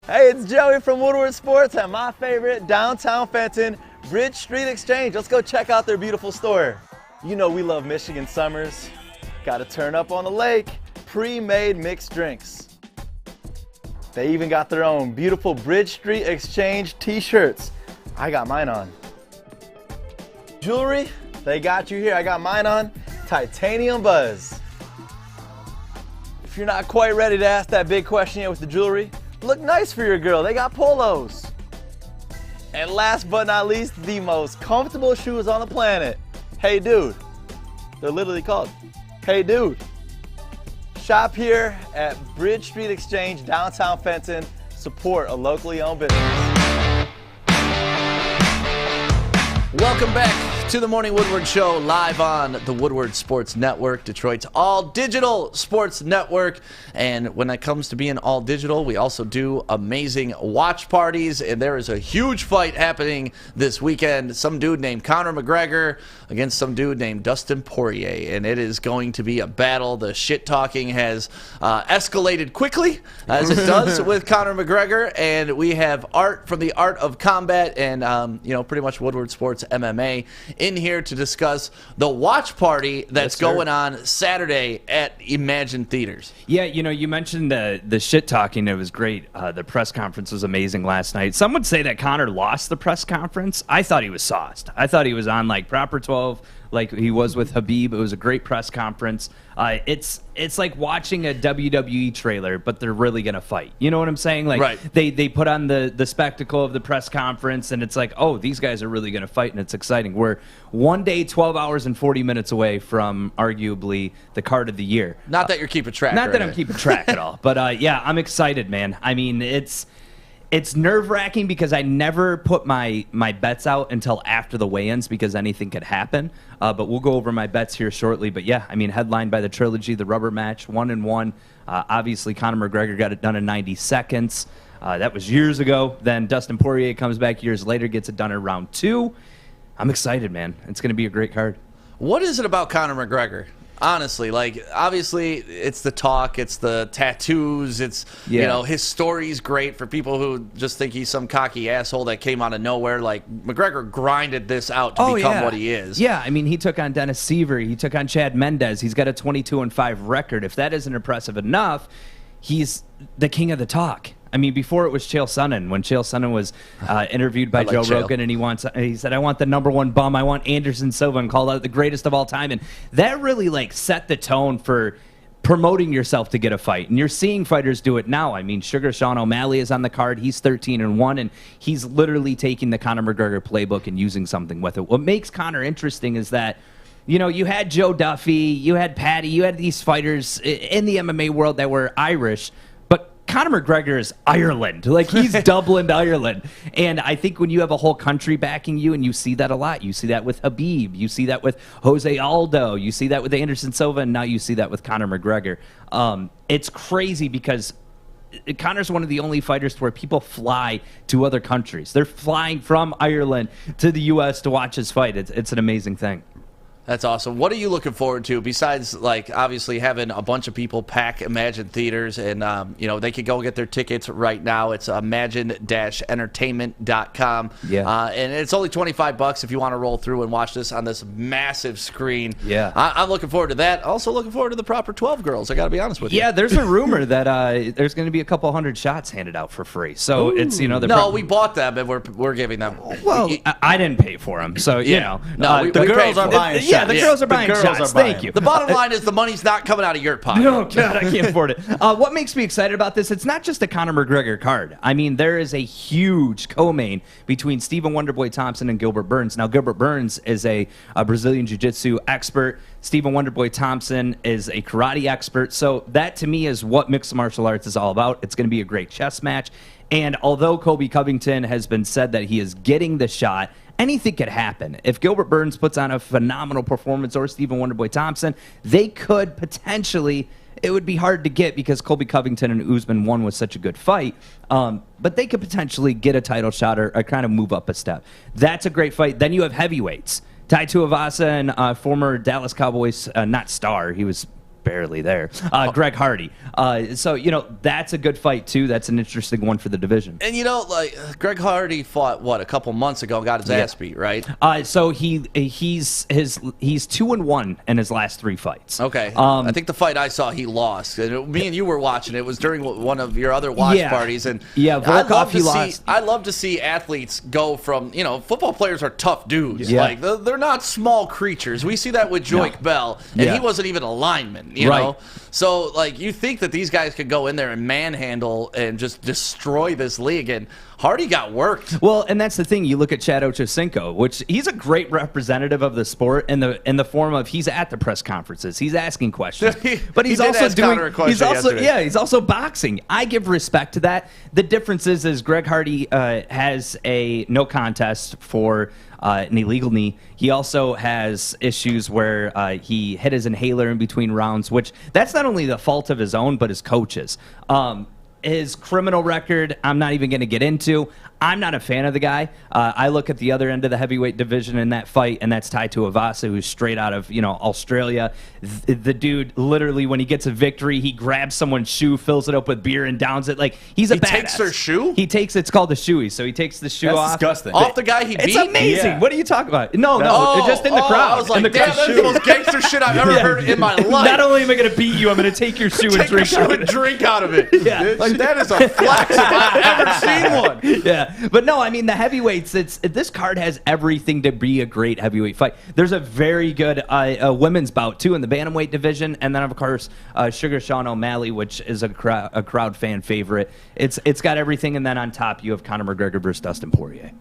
Hey, it's Joey from Woodward Sports at my favorite downtown Fenton, Bridge Street Exchange. Let's go check out their beautiful store. You know we love Michigan summers. Got to turn up on the lake. Pre-made mixed drinks. They even got their own beautiful Bridge Street Exchange t-shirts. I got mine on. Jewelry, they got you here. I got mine on. Titanium Buzz. If you're not quite ready to ask that big question yet with the jewelry, look nice for your girl. They got polos. And last but not least, the most comfortable shoes on the planet. Hey Dude. They're literally called Hey Dude. Shop here at Bridge Street Exchange, downtown Fenton. Support a locally owned business. Welcome back to the Morning Woodward Show, live on the Woodward Sports Network, Detroit's all-digital sports network. And when it comes to being all-digital, we also do amazing watch parties. And there is a huge fight happening this weekend. Some dude named Conor McGregor against some dude named Dustin Poirier. And it is going to be a battle. The shit-talking has escalated quickly, as it does with Conor McGregor. And we have Art from the Art of Combat and, pretty much Woodward Sports MMA in here to discuss the watch party that's going on Saturday at Imagine Theaters. Yeah, you mentioned the shit talking. It was great. The press conference was amazing last night. Some would say that Conor lost the press conference. I thought he was sauced. I thought he was on like proper 12, like he was with Habib. It was a great press conference. It's like watching a WWE trailer, but they're really gonna fight. You know what I'm saying? Like right. They put on the spectacle of the press conference, and it's like, oh, these guys are really gonna fight, and it's exciting. We're one day, 12 hours and 40 minutes away from arguably the card of the year. Not that you're keeping track. Not that I'm keeping track at all, but yeah, I'm excited, man. I mean, it's nerve-wracking because I never put my bets out until after the weigh-ins because anything could happen. But we'll go over my bets here shortly. But yeah, I mean, headlined by the trilogy, the rubber match, 1-1. Obviously, Conor McGregor got it done in 90 seconds. That was years ago. Then Dustin Poirier comes back years later, gets it done in round 2. I'm excited, man. It's going to be a great card. What is it about Conor McGregor? Honestly, like, obviously, it's the talk, it's the tattoos, it's, his story's great for people who just think he's some cocky asshole that came out of nowhere. Like, McGregor grinded this out to become what he is. Yeah, I mean, he took on Dennis Seaver, he took on Chad Mendez, he's got a 22-5 record. If that isn't impressive enough, he's the king of the talk. I mean, before it was Chael Sonnen, when Chael Sonnen was interviewed by Joe Rogan, and he said, I want the #1 bum, I want Anderson Silva, and called out the greatest of all time. And that really, set the tone for promoting yourself to get a fight. And you're seeing fighters do it now. I mean, Sugar Sean O'Malley is on the card. He's 13-1, and he's literally taking the Conor McGregor playbook and using something with it. What makes Conor interesting is that, you had Joe Duffy, you had Patty, you had these fighters in the MMA world that were Irish, Conor McGregor is Ireland. He's Dublin, Ireland. And I think when you have a whole country backing you, and you see that a lot. You see that with Habib. You see that with Jose Aldo. You see that with Anderson Silva. And now you see that with Conor McGregor. It's crazy because Conor's one of the only fighters where people fly to other countries. They're flying from Ireland to the U.S. to watch his fight. It's an amazing thing. That's awesome. What are you looking forward to besides, like, obviously having a bunch of people pack Imagine Theaters and, they can go get their tickets right now. It's imagine-entertainment.com. Yeah. And it's only $25 if you want to roll through and watch this on this massive screen. Yeah. I'm looking forward to that. Also looking forward to the Proper 12 girls. I got to be honest with you. Yeah, there's a rumor that there's going to be a couple hundred shots handed out for free. So it's, No, we bought them and we're giving them. Well, I didn't pay for them, so No, the we girls paid are for buying. it. Yeah, the girls are buying shots. Thank you. The bottom line is the money's not coming out of your pocket. No, God, I can't afford it. What makes me excited about this? It's not just a Conor McGregor card. I mean, there is a huge co-main between Stephen Wonderboy Thompson and Gilbert Burns. Now, Gilbert Burns is a Brazilian Jiu-Jitsu expert. Stephen Wonderboy Thompson is a karate expert. So that, to me, is what mixed martial arts is all about. It's going to be a great chess match. And although Colby Covington has been said that he is getting the shot, anything could happen. If Gilbert Burns puts on a phenomenal performance or Stephen Wonderboy Thompson, they could potentially, it would be hard to get because Colby Covington and Usman won with such a good fight, but they could potentially get a title shot or kind of move up a step. That's a great fight. Then you have heavyweights. Tai Tuivasa and former Dallas Cowboys, not star, he was barely there, Greg Hardy. So, that's a good fight, too. That's an interesting one for the division. And, Greg Hardy fought, a couple months ago and got his ass beat, right? So he's 2-1 in his last 3 fights. Okay. I think the fight I saw, he lost. Me and you were watching. It was during one of your other watch parties. And Volkov, he lost. I love to see athletes go from, football players are tough dudes. Yeah. Like, they're not small creatures. We see that with Joik Bell, and he wasn't even a lineman. You know? So, you think that these guys could go in there and manhandle and just destroy this league, and Hardy got worked. Well, and that's the thing. You look at Chad Ochocinco, which he's a great representative of the sport in the form of he's at the press conferences, he's asking questions, but he's also doing. He's also boxing. I give respect to that. The difference is Greg Hardy has a no contest for an illegal knee. He also has issues where he hit his inhaler in between rounds, which that's not only the fault of his own, but his coaches. His criminal record, I'm not even going to get into. I'm not a fan of the guy. I look at the other end of the heavyweight division in that fight, and that's Tai Tuivasa, who's straight out of Australia. The dude, literally, when he gets a victory, he grabs someone's shoe, fills it up with beer, and downs it. Like, he's a badass. He takes their shoe? It's called the shoey. So he takes the shoe off. That's disgusting. Off the guy he beat? It's amazing. Yeah. What are you talking about? No, just in the crowd. I was like, damn, that's the most gangster shit I've ever heard in my life. Not only am I going to beat you, I'm going to take your shoe and drink out of it. Drink out of it. Yeah. Like, that is a flex if I've ever seen one. Yeah. But no, I mean, the heavyweights, this card has everything to be a great heavyweight fight. There's a very good women's bout, too, in the bantamweight division. And then, of course, Sugar Sean O'Malley, which is a crowd fan favorite. It's got everything. And then on top, you have Conor McGregor versus Dustin Poirier.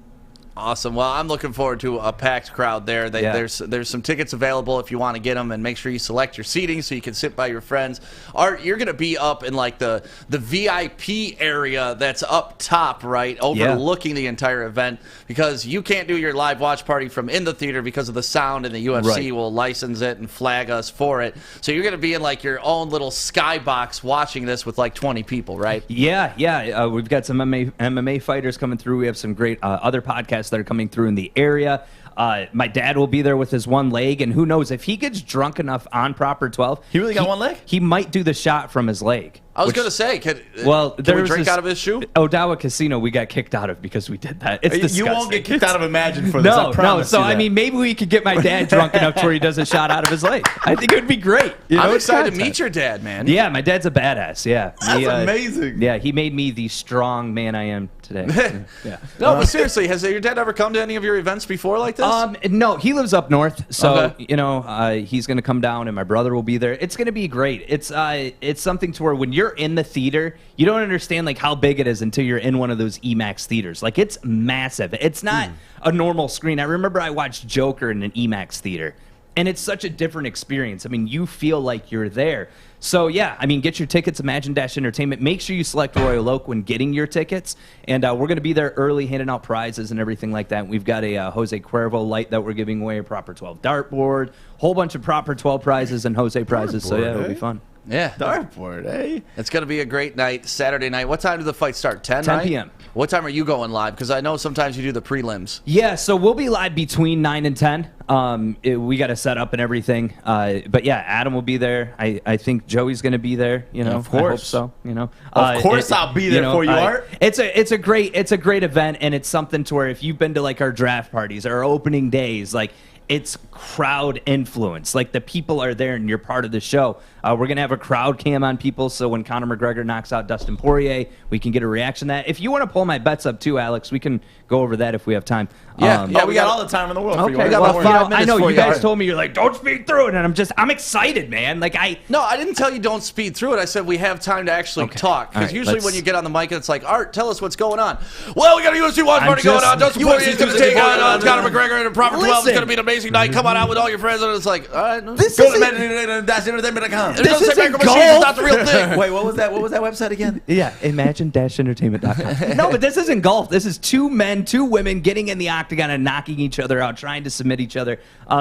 Awesome. Well, I'm looking forward to a packed crowd there. There's some tickets available if you want to get them, and make sure you select your seating so you can sit by your friends. Art, you're going to be up in the VIP area that's up top, right, overlooking the entire event, because you can't do your live watch party from in the theater because of the sound, and the UFC will license it and flag us for it. So you're going to be in your own little skybox watching this with 20 people, right? Yeah. We've got some MMA fighters coming through. We have some great other podcasts that are coming through in the area. My dad will be there with his one leg, and who knows, if he gets drunk enough on Proper 12, he really got one leg? He might do the shot from his leg. I was going to say, can we drink out of his shoe? Odawa Casino we got kicked out of because we did that. It's disgusting. You won't get kicked out of Imagine for this, I promise So, you that. I mean, maybe we could get my dad drunk enough to where he does a shot out of his leg. I think it would be great. I'm excited to meet your dad, man. Yeah, my dad's a badass, yeah. That's amazing. Yeah, he made me the strong man I am today. Yeah. No, but seriously, has your dad ever come to any of your events before like this? No, he lives up north, so he's going to come down, and my brother will be there. It's going to be great. It's something to where when you're in the theater, you don't understand how big it is until you're in one of those IMAX theaters. It's massive. It's not a normal screen. I remember I watched Joker in an IMAX theater, and it's such a different experience. I mean, you feel like you're there. So, yeah, I mean, get your tickets, Imagine-Entertainment. Make sure you select Royal Oak when getting your tickets. And we're going to be there early, handing out prizes and everything like that. We've got a Jose Cuervo light that we're giving away, a Proper 12 dartboard, whole bunch of Proper 12 prizes and Jose prizes. So, yeah, it'll be fun. Yeah. Dartboard, eh? It's going to be a great night, Saturday night. What time do the fights start? 10 10 right? p.m. What time are you going live? Because I know sometimes you do the prelims. Yeah, so we'll be live between 9 and 10. We got to set up and everything. But yeah, Adam will be there. I think Joey's going to be there. You know, of course. I hope so. You know, Of course I'll be there for you, Art. It's a great event, and it's something to where if you've been to like our draft parties, our opening days, like. It's crowd influence. Like the people are there and you're part of the show. We're going to have a crowd cam on people so when Conor McGregor knocks out Dustin Poirier, we can get a reaction to that. If you want to pull my bets up too, Alex, we can go over that if we have time. Yeah, we got all the time in the world for you. Okay, We got well, about 5 minutes I know for you guys Art. told me you're like, don't speed through it, and I'm excited, man. Like No, I didn't tell you don't speed through it. I said we have time to actually talk. All Because right, usually let's- when you get on the mic, it's like, Art, tell us what's going on. Well, we got a UFC watch party going on. Dustin Poirier is going to take on Conor McGregor in a proper 12. It's going to be an amazing night. Come on out with all your friends. And it's like, all right. This Go to isn't Entertainment.com. It doesn't say isn't Micro Machines. It's not the real thing. Wait, what was that? What was that website again? Yeah, imagine-entertainment.com. No, but this isn't golf. This is two men, two women getting in the octagon and knocking each other out, trying to submit each other.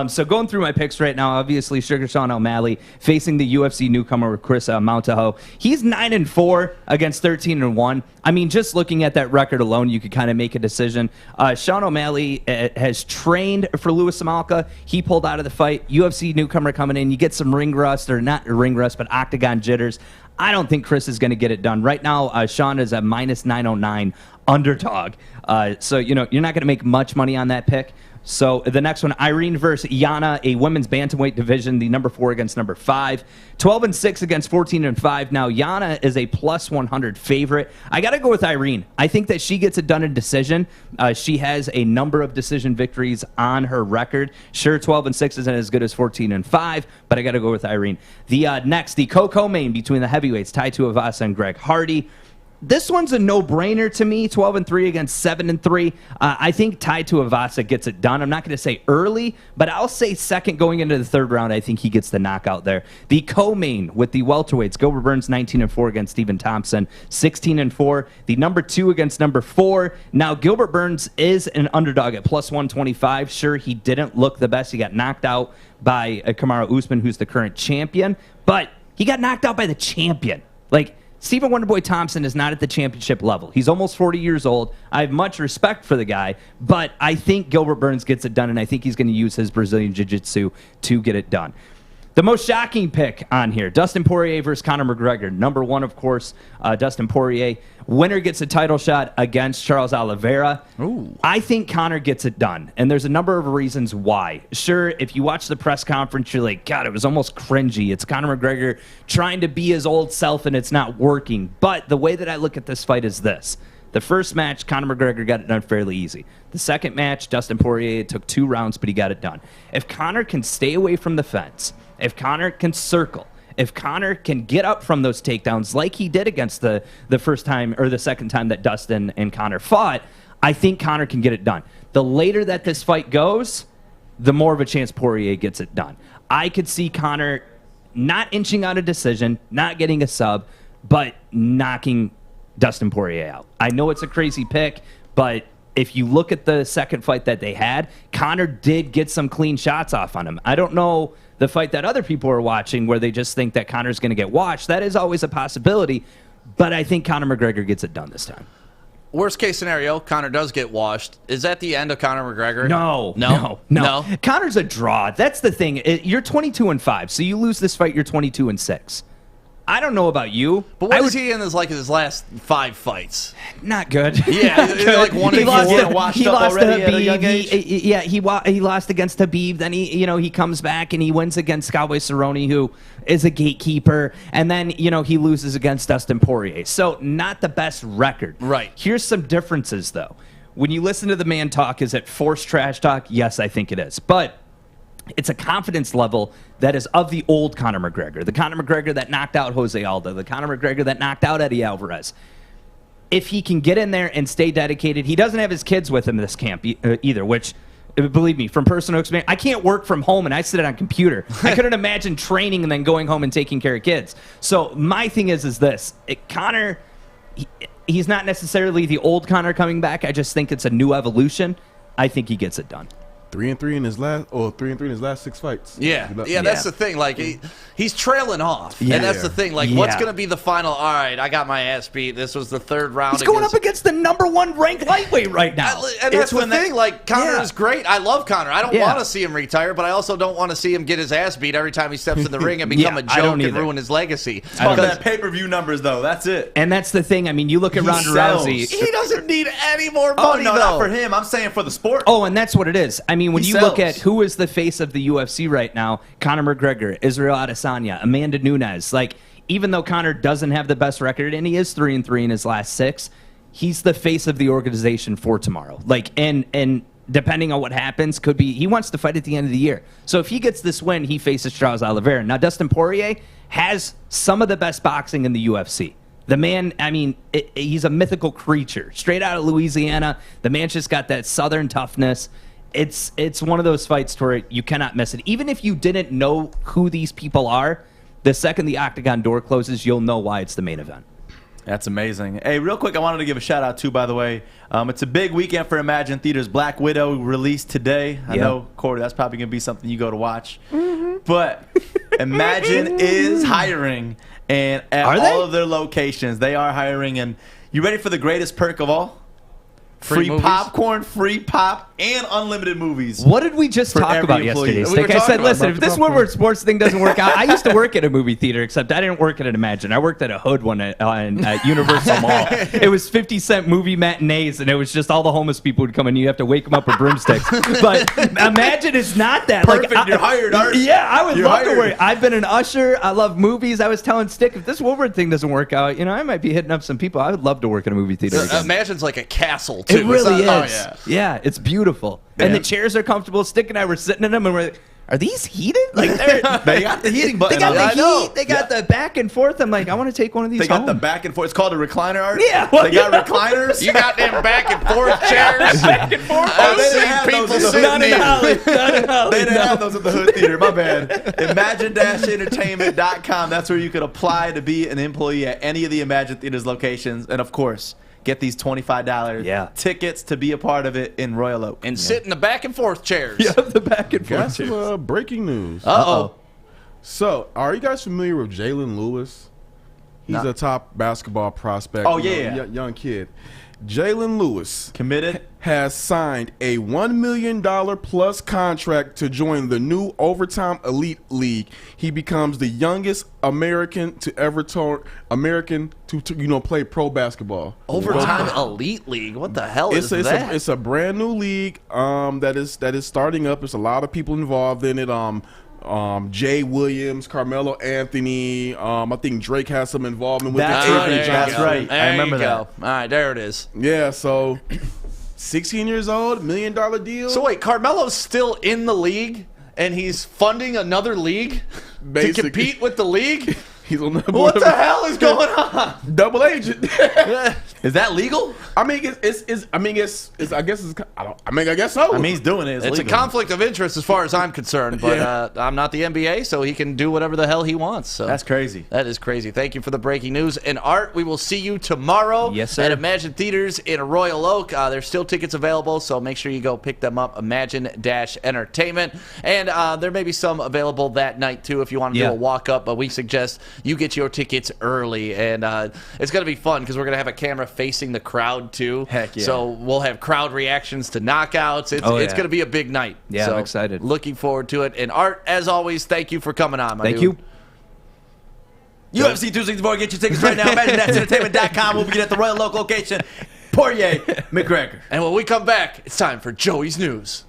So going through my picks right now, obviously Sugar Sean O'Malley facing the UFC newcomer Chris Montejo. He's 9-4 against 13-1. I mean, just looking at that record alone, you could kind of make a decision. Sean O'Malley has trained for Louis Samalka. He pulled out of the fight. UFC newcomer coming in. You get some ring rust, or not ring rust, but octagon jitters. I don't think Chris is going to get it done. Right now, Sean is a minus 909 underdog. So, you know, you're not going to make much money on that pick. So the next one, Irene versus Yana, a women's bantamweight division, the number 4 against number 5. 12-6 against 14-5. Now, Yana is a plus 100 favorite. I got to go with Irene. I think that she gets it done in decision. She has a number of decision victories on her record. Sure, 12-6 isn't as good as 14-5, but I got to go with Irene. The next, the co-main between the heavyweights, Tai Tuivasa and Greg Hardy. This one's a no-brainer to me, 12-3 against 7-3. I think Tai Tuivasa gets it done. I'm not going to say early, but I'll say second going into the third round. I think he gets the knockout there. The co-main with the welterweights, Gilbert Burns 19-4 against Stephen Thompson, 16-4. The number 2 against number 4. Now, Gilbert Burns is an underdog at plus 125. Sure, he didn't look the best. He got knocked out by Kamaru Usman, who's the current champion, but he got knocked out by the champion. Like, Stephen Wonderboy Thompson is not at the championship level. He's almost 40 years old. I have much respect for the guy, but I think Gilbert Burns gets it done, and I think he's going to use his Brazilian Jiu-Jitsu to get it done. The most shocking pick on here, Dustin Poirier versus Conor McGregor. Number 1, of course, Dustin Poirier. Winner gets a title shot against Charles Oliveira. Ooh. I think Conor gets it done, and there's a number of reasons why. Sure, if you watch the press conference, you're like, God, it was almost cringy. It's Conor McGregor trying to be his old self, and it's not working. But the way that I look at this fight is this. The first match, Conor McGregor got it done fairly easy. The second match, Dustin Poirier, it took 2 rounds, but he got it done. If Conor can stay away from the fence, if Conor can circle, if Conor can get up from those takedowns like he did against the first time or the second time that Dustin and Conor fought, I think Conor can get it done. The later that this fight goes, the more of a chance Poirier gets it done. I could see Conor not inching out a decision, not getting a sub, but knocking Dustin Poirier out. I know it's a crazy pick, but if you look at the second fight that they had, Conor did get some clean shots off on him. I don't know the fight that other people are watching where they just think that Conor's going to get washed. That is always a possibility, but I think Conor McGregor gets it done this time. Worst case scenario, Conor does get washed. Is that the end of Conor McGregor? No. Conor's a draw. That's the thing. You're 22-5, so you lose this fight, you're 22-6. I don't know about you. But what is he in his last 5 fights? Not good. Yeah, Not good. like 1-4. He lost to Habib. He lost against Habib. Then he comes back and he wins against Cowboy Cerrone, who is a gatekeeper. And then he loses against Dustin Poirier. So not the best record. Right. Here's some differences though. When you listen to the man talk, is it forced trash talk? Yes, I think it is. But it's a confidence level that is of the old Conor McGregor, the Conor McGregor that knocked out Jose Aldo, the Conor McGregor that knocked out Eddie Alvarez. If he can get in there and stay dedicated, he doesn't have his kids with him this camp either, which, believe me, from personal experience, I can't work from home and I sit on a computer. I couldn't imagine training and then going home and taking care of kids. So my thing is this. Conor, he's not necessarily the old Conor coming back. I just think it's a new evolution. I think he gets it done. 3-3 in his last, 3-3 in his last 6 fights. Yeah, that's the thing. Like he's trailing off, and that's the thing. Like, what's going to be the final? All right, I got my ass beat. This was the 3rd round. He's going up against the #1 ranked lightweight right now. And that's the thing. Like, Conor is great. I love Conor. I don't want to see him retire, but I also don't want to see him get his ass beat every time he steps in the ring and become a joke and ruin his legacy. It's about that pay-per-view numbers, though. That's it. And that's the thing. I mean, you look at Ronda Rousey. He doesn't need any more money, no, though. not for him. I'm saying for the sport. Oh, and that's what it is. I mean, when you look at who is the face of the UFC right now, Conor McGregor, Israel Adesanya, Amanda Nunes. Like, even though Conor doesn't have the best record, and he is 3-3 in his last 6, he's the face of the organization for tomorrow. Like, and depending on what happens, could be he wants to fight at the end of the year. So if he gets this win, he faces Charles Oliveira. Now, Dustin Poirier has some of the best boxing in the UFC. The man, I mean, he's a mythical creature. Straight out of Louisiana, the man's just got that southern toughness. It's one of those fights where you cannot miss it. Even if you didn't know who these people are, the second the octagon door closes, you'll know why it's the main event. That's amazing. Hey, real quick, I wanted to give a shout out too, by the way. It's a big weekend for Imagine Theaters. Black Widow released today. I know, Corey, that's probably going to be something you go to watch. But Imagine is hiring, and at all of their locations, they are hiring. And you ready for the greatest perk of all? Free popcorn, free pop, and unlimited movies. What did we just talk about yesterday? Like I said, listen, if this Woodward sports thing doesn't work out, I used to work at a movie theater, except I didn't work at Imagine. I worked at a hood one at Universal Mall. It was 50-cent movie matinees, and it was just all the homeless people would come in. You have to wake them up with broomsticks. But Imagine is not that. Perfect, like, you're hired, Art. Yeah, I would love to work. I've been an usher. I love movies. I was telling Stick, if this Woodward thing doesn't work out, I might be hitting up some people. I would love to work in a movie theater again. Imagine's like a castle, too. It really is. Oh, yeah, it's beautiful. And the chairs are comfortable. Stick and I were sitting in them, and we're like, are these heated? Like they got the heating button. They got the heat. They got the back and forth. I'm like, I want to take one of these. They got the back and forth. It's called a recliner, Art. Yeah, they got recliners. You got them back and forth chairs. Back and forth. Oh, they didn't have people those sitting Not in Holly. They didn't have those at the Hood Theater. My bad. Imagine-entertainment.com. That's where you could apply to be an employee at any of the Imagine Theaters locations, and of course, get these $25 tickets to be a part of it in Royal Oak. And sit in the back and forth chairs. Yeah, the back and forth Got chairs. some breaking news. Uh-oh. So, are you guys familiar with Jalen Lewis? He's a top basketball prospect. Oh, yeah. Young kid. Jalen Lewis committed has signed a $1 million plus contract to join the new Overtime Elite League. He becomes the youngest American to ever play pro basketball. Overtime Elite League. What the hell is that? It's a brand new league that is starting up. There's a lot of people involved in it. Jay Williams, Carmelo Anthony. I think Drake has some involvement with it. That's right. There I remember that. All right, there it is. Yeah, so 16 years old, $1 million deal. So wait, Carmelo's still in the league, and he's funding another league to compete with the league? He's on the what the hell is going on? Double agent. Is that legal? I mean, I guess so. I mean, he's doing it. It's legal. a conflict of interest as far as I'm concerned, but I'm not the NBA, so he can do whatever the hell he wants. So that's crazy. That is crazy. Thank you for the breaking news. And Art, we will see you tomorrow at Imagine Theaters in Royal Oak. There's still tickets available, so make sure you go pick them up. Imagine-Entertainment, and there may be some available that night too if you want to do a walk up. But we suggest you get your tickets early, and it's gonna be fun because we're gonna have a camera facing the crowd too. Heck yeah. So we'll have crowd reactions to knockouts. It's going to be a big night. Yeah, so I'm excited. Looking forward to it. And Art, as always, thank you for coming on, my dude. Thank you. UFC 264, get your tickets right now. Imagine-entertainment.com. We'll be at the Royal Oak location. Poirier, McGregor. And when we come back, it's time for Joey's News.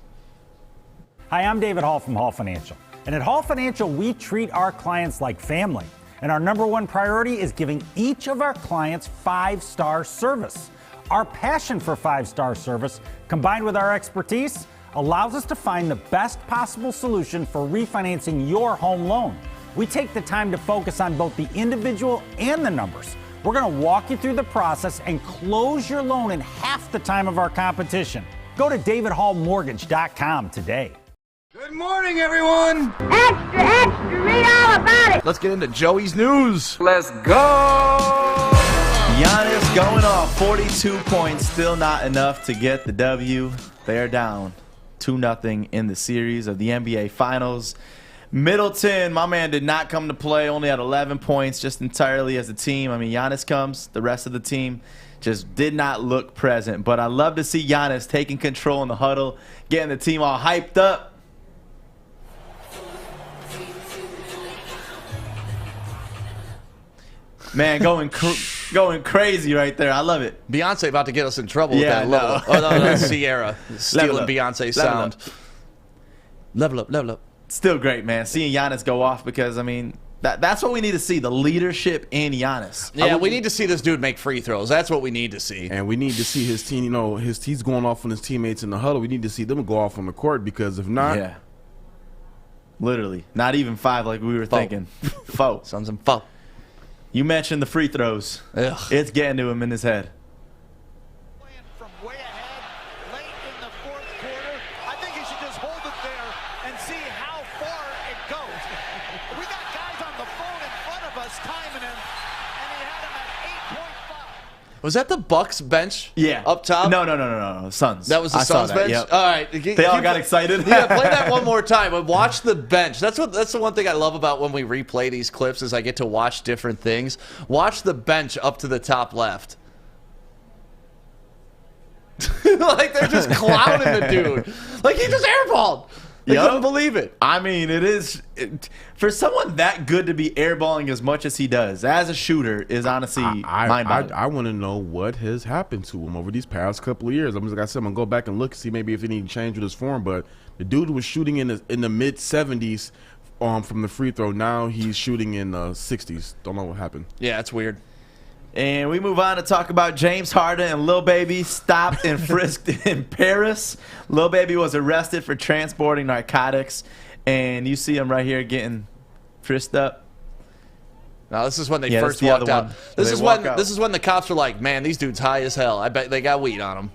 Hi, I'm David Hall from Hall Financial. And at Hall Financial, we treat our clients like family. And our #1 priority is giving each of our clients 5-star service. Our passion for 5-star service, combined with our expertise, allows us to find the best possible solution for refinancing your home loan. We take the time to focus on both the individual and the numbers. We're going to walk you through the process and close your loan in half the time of our competition. Go to davidhallmortgage.com today. Good morning, everyone. Extra, extra, read all about it. Let's get into Joey's News. Let's go. Giannis going off 42 points, still not enough to get the W. They are down 2-0 in the series of the NBA Finals. Middleton, my man, did not come to play, only had 11 points, just entirely as a team. I mean, Giannis comes, the rest of the team just did not look present. But I love to see Giannis taking control in the huddle, getting the team all hyped up. Man, going crazy right there. I love it. Beyonce about to get us in trouble with that no. level. Oh, no, that's Sierra stealing Beyonce's sound. Level up, level up. Still great, man. Seeing Giannis go off because, I mean, that's what we need to see, the leadership in Giannis. Yeah, we need to see this dude make free throws. That's what we need to see. And we need to see his team, he's going off on his teammates in the huddle. We need to see them go off on the court because if not. Yeah. Literally. Not even 5 like we were thinking. 4. Sons and 4. You mentioned the free throws. Ugh. It's getting to him in his head. From way ahead, late in the fourth quarter, I think he should just hold it there and see how far it goes. We got guys on the phone in front of us timing him, and he had him at 8.5. Was that the Bucks bench? Yeah. Up top? No. Suns. That was the Suns bench? Yep. All right. They all got excited. Yeah, play that one more time. But watch the bench. That's the one thing I love about when we replay these clips is I get to watch different things. Watch the bench up to the top left. Like they're just clowning the dude. Like he just airballed. They couldn't believe it. I mean, for someone that good to be airballing as much as he does as a shooter is honestly mind-boggling. I want to know what has happened to him over these past couple of years. Like I said, I'm gonna go back and look and see maybe if any change with his form. But the dude was shooting in the mid 70s from the free throw. Now he's shooting in the 60s. Don't know what happened. Yeah, it's weird. And we move on to talk about James Harden and Lil Baby stopped and frisked in Paris. Lil Baby was arrested for transporting narcotics, and you see him right here getting frisked up. Now this is when they first walked out. This is when the cops were like, "Man, these dudes high as hell. I bet they got weed on them."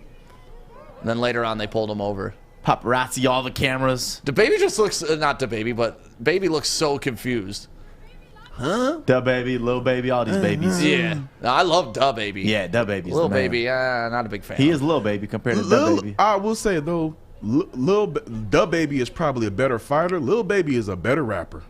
And then later on, they pulled him over. Paparazzi, all the cameras. The baby just looks not the baby, but baby looks so confused. Huh? Da Baby, Lil Baby, all these babies. Yeah. No, I love Da Baby. Yeah, Da Baby's Lil the man. Baby, not a big fan. He is Lil Baby compared to Da Baby. I will say, though, Da Baby is probably a better fighter. Lil Baby is a better rapper.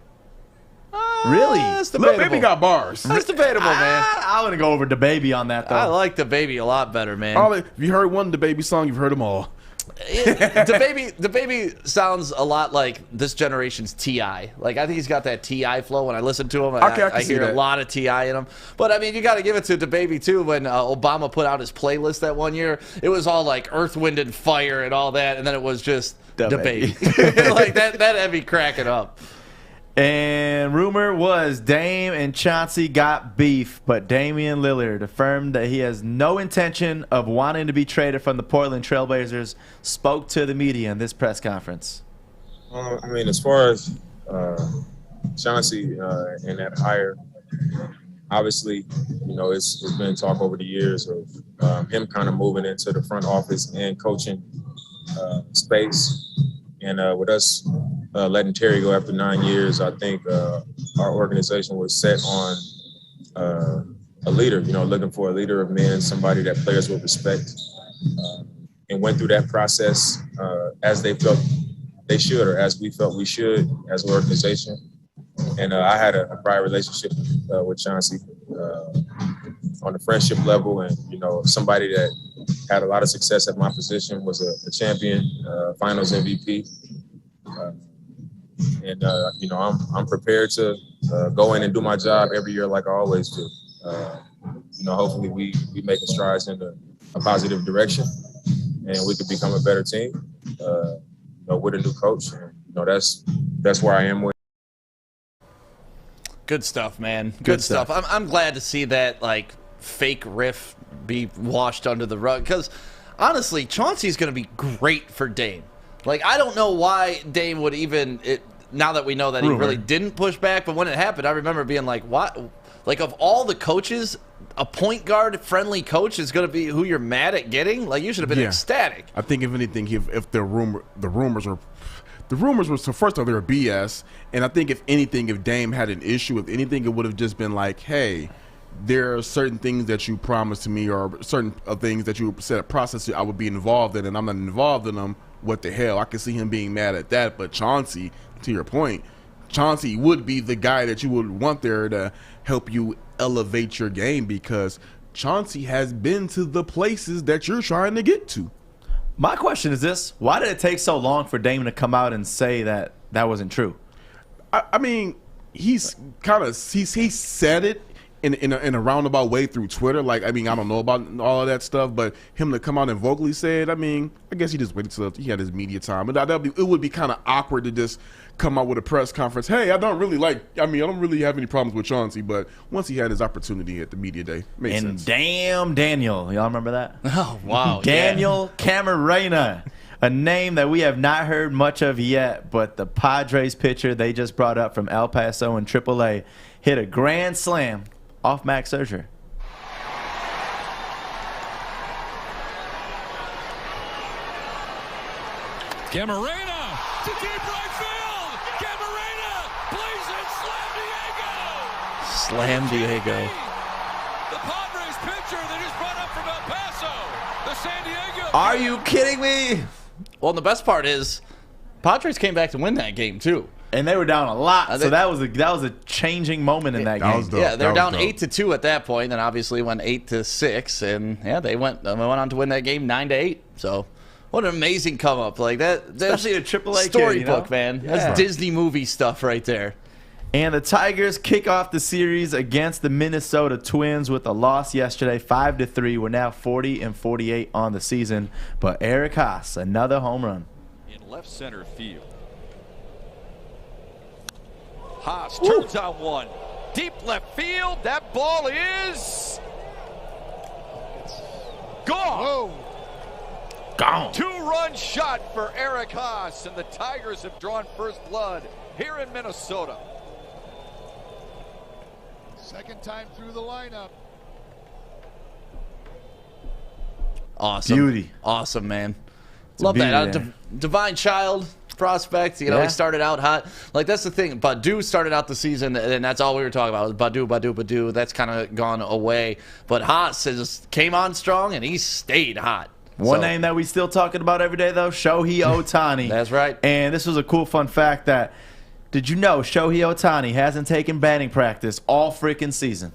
Really? Lil Baby got bars. That's debatable, man. I want to go over Da Baby on that, though. I like Da Baby a lot better, man. If you heard one Da Baby song, you've heard them all. The baby sounds a lot like this generation's T.I. Like I think he's got that T.I. flow. When I listen to him, I hear a lot of T.I. in him. But I mean, you got to give it to DaBaby too. When Obama put out his playlist that one year, it was all like Earth, Wind, and Fire and all that, and then it was just DaBaby. Like that had me cracking up. And rumor was Dame and Chauncey got beef, but Damian Lillard affirmed that he has no intention of wanting to be traded from the Portland Trailblazers, spoke to the media in this press conference. I mean, as far as Chauncey and that hire, obviously, it's been talk over the years of him kind of moving into the front office and coaching space. And with us letting Terry go after 9 years, I think our organization was set on a leader, looking for a leader of men, somebody that players would respect, and went through that process as they felt they should, or as we felt we should as an organization. And I had a prior relationship with Chauncey on the friendship level, and somebody that had a lot of success at my position, was a champion, finals MVP. And I'm prepared to go in and do my job every year like I always do. Hopefully we making strides in a positive direction, and we could become a better team with a new coach. And, that's where I am with. Good stuff, man. Good stuff. I'm glad to see that fake riff be washed under the rug, because honestly, Chauncey's going to be great for Dame. I don't know why Dame would even now that we know that he really didn't push back, but when it happened, I remember being like, what? Of all the coaches, a point guard friendly coach is going to be who you're mad at getting? You should have been ecstatic. I think if anything, if the rumors were, so first of all, they were BS, and I think if anything, if Dame had an issue with anything, it would have just been like, hey, there are certain things that you promised to me, or certain things that you said a process I would be involved in, and I'm not involved in them. what the hell? I can see him being mad at that. But Chauncey, to your point, Chauncey would be the guy that you would want there to help you elevate your game, because Chauncey has been to the places that you're trying to get to. My question is this: why did it take so long for Damian to come out and say that that wasn't true? I mean, he said it in a roundabout way through Twitter. Like, I mean, I don't know about all of that stuff, but him to come out and vocally say it, I mean, I guess he just waited till he had his media time. It would be kind of awkward to just come out with a press conference. Hey, I don't really have any problems with Chauncey, but once he had his opportunity at the media day, makes sense. Damn Daniel, y'all remember that? Oh wow, Daniel Camarena, a name that we have not heard much of yet, but the Padres pitcher they just brought up from El Paso in AAA hit a grand slam off Max Scherzer. Camarena to deep right field. Camarena plays it. Slam Diego. The Padres pitcher that is brought up from El Paso. The San Diego. Are you kidding me? Well, and the best part is, Padres came back to win that game too. And they were down a lot, so that was a changing moment in that game. Yeah, they were down 8-2 at that point, and obviously went 8-6, and yeah, they went on to win that game 9-8. So, what an amazing come up like that! Especially a AAA storybook, kid, man. Yeah. That's Disney movie stuff right there. And the Tigers kick off the series against the Minnesota Twins with a loss yesterday, 5-3. We're now 40-48 on the season. But Eric Haas, another home run in left center field. Haas turns on one. Deep left field. That ball is gone. Gone. 2-run shot for Eric Haas, and the Tigers have drawn first blood here in Minnesota. Second time through the lineup. Awesome. Beauty. Awesome, man. It's Love that. beauty, Divine child prospect. You know, he started out hot. Like, that's the thing. Badu started out the season, and that's all we were talking about. Badu. That's kind of gone away. But Haas just came on strong, and he stayed hot. One name that we still talking about every day, though, Shohei Ohtani. That's right. And this was a cool fun fact that, did you know Shohei Ohtani hasn't taken batting practice all freaking season?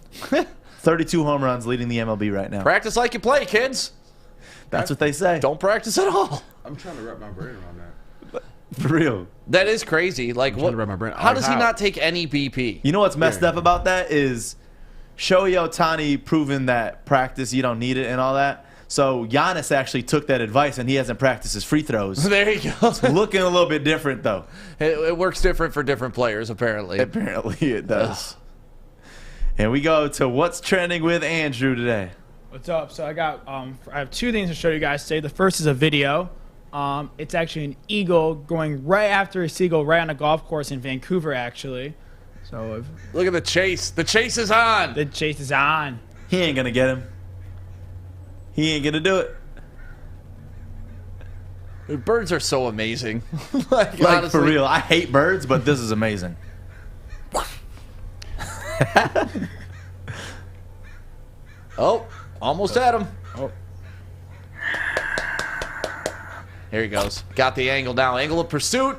32 home runs leading the MLB right now. Practice like you play, kids. That's what they say. Don't practice at all. I'm trying to wrap my brain around that. For real. That is crazy. Like, what? How does he not take any BP? You know what's messed up about that is Shohei Ohtani proving that practice, you don't need it and all that. So Giannis actually took that advice, and he hasn't practiced his free throws. There you go. It's looking a little bit different, though. It works different for different players, apparently. Apparently it does. And we go to what's trending with Andrew today. What's up? So I have two things to show you guys today. The first is a video. It's actually an eagle going right after a seagull right on a golf course in Vancouver, actually. So look at the chase. The chase is on. The chase is on. He ain't gonna get him. He ain't gonna do it. Dude, birds are so amazing. like for real, I hate birds, but this is amazing. Oh, almost at him. Oh. Here he goes. Got the angle now. Angle of pursuit.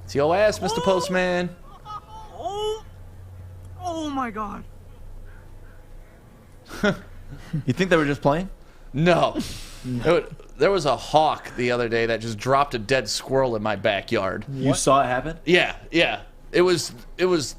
It's your ass, Mr. Postman. Oh my God. You think they were just playing? No. There was a hawk the other day that just dropped a dead squirrel in my backyard. You saw it happen? Yeah. It was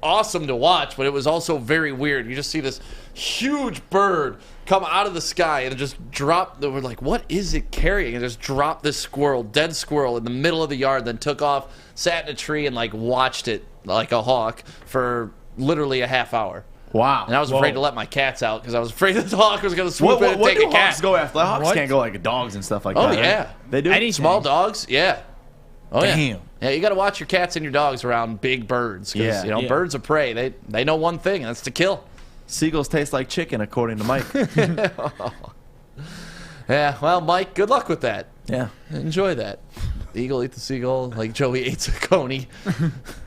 awesome to watch, but it was also very weird. You just see this huge bird come out of the sky and just drop. We're like, what is it carrying? And just dropped this squirrel, dead squirrel, in the middle of the yard. Then took off, sat in a tree, and like watched it like a hawk for literally a half hour. Wow. And I was afraid to let my cats out because I was afraid the hawk was going to swoop in and take a cat. What do hawks go after? Hawks can't go like dogs and stuff like that. Oh, yeah. Right? They do? Anything. Small dogs, yeah. Oh, Damn. Yeah, you got to watch your cats and your dogs around big birds. Because, birds of prey, they know one thing, and that's to kill. Seagulls taste like chicken, according to Mike. Yeah, well, Mike, good luck with that. Yeah. Enjoy that. The eagle eat the seagull like Joey eats a coney.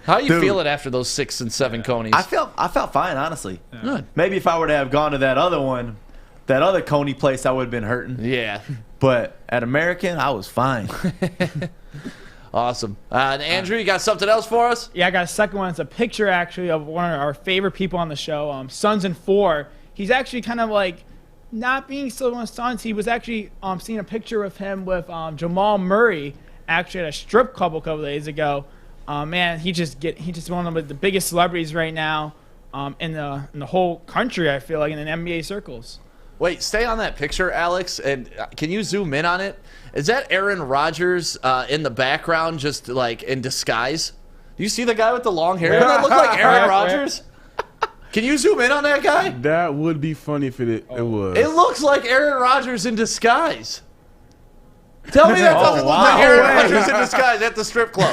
How are you feeling after those 6 and 7 conies? I felt fine, honestly. Good. Maybe if I were to have gone to that other one, that other coney place, I would have been hurting. Yeah. But at American, I was fine. Awesome. And Andrew, you got something else for us? Yeah, I got a second one. It's a picture, actually, of one of our favorite people on the show, Sons and Four. He's actually kind of like not being still on Sons. He was actually seeing a picture of him with Jamal Murray, actually at a strip club a couple days ago. Man, he's just one of the biggest celebrities right now in the whole country, I feel like, in the NBA circles. Wait, stay on that picture, Alex, and can you zoom in on it? Is that Aaron Rodgers in the background, just like in disguise? Do you see the guy with the long hair? Doesn't that look like Aaron Rodgers? Can you zoom in on that guy? That would be funny if it was. It looks like Aaron Rodgers in disguise. Tell me that doesn't look like Aaron Rodgers in disguise at the strip club.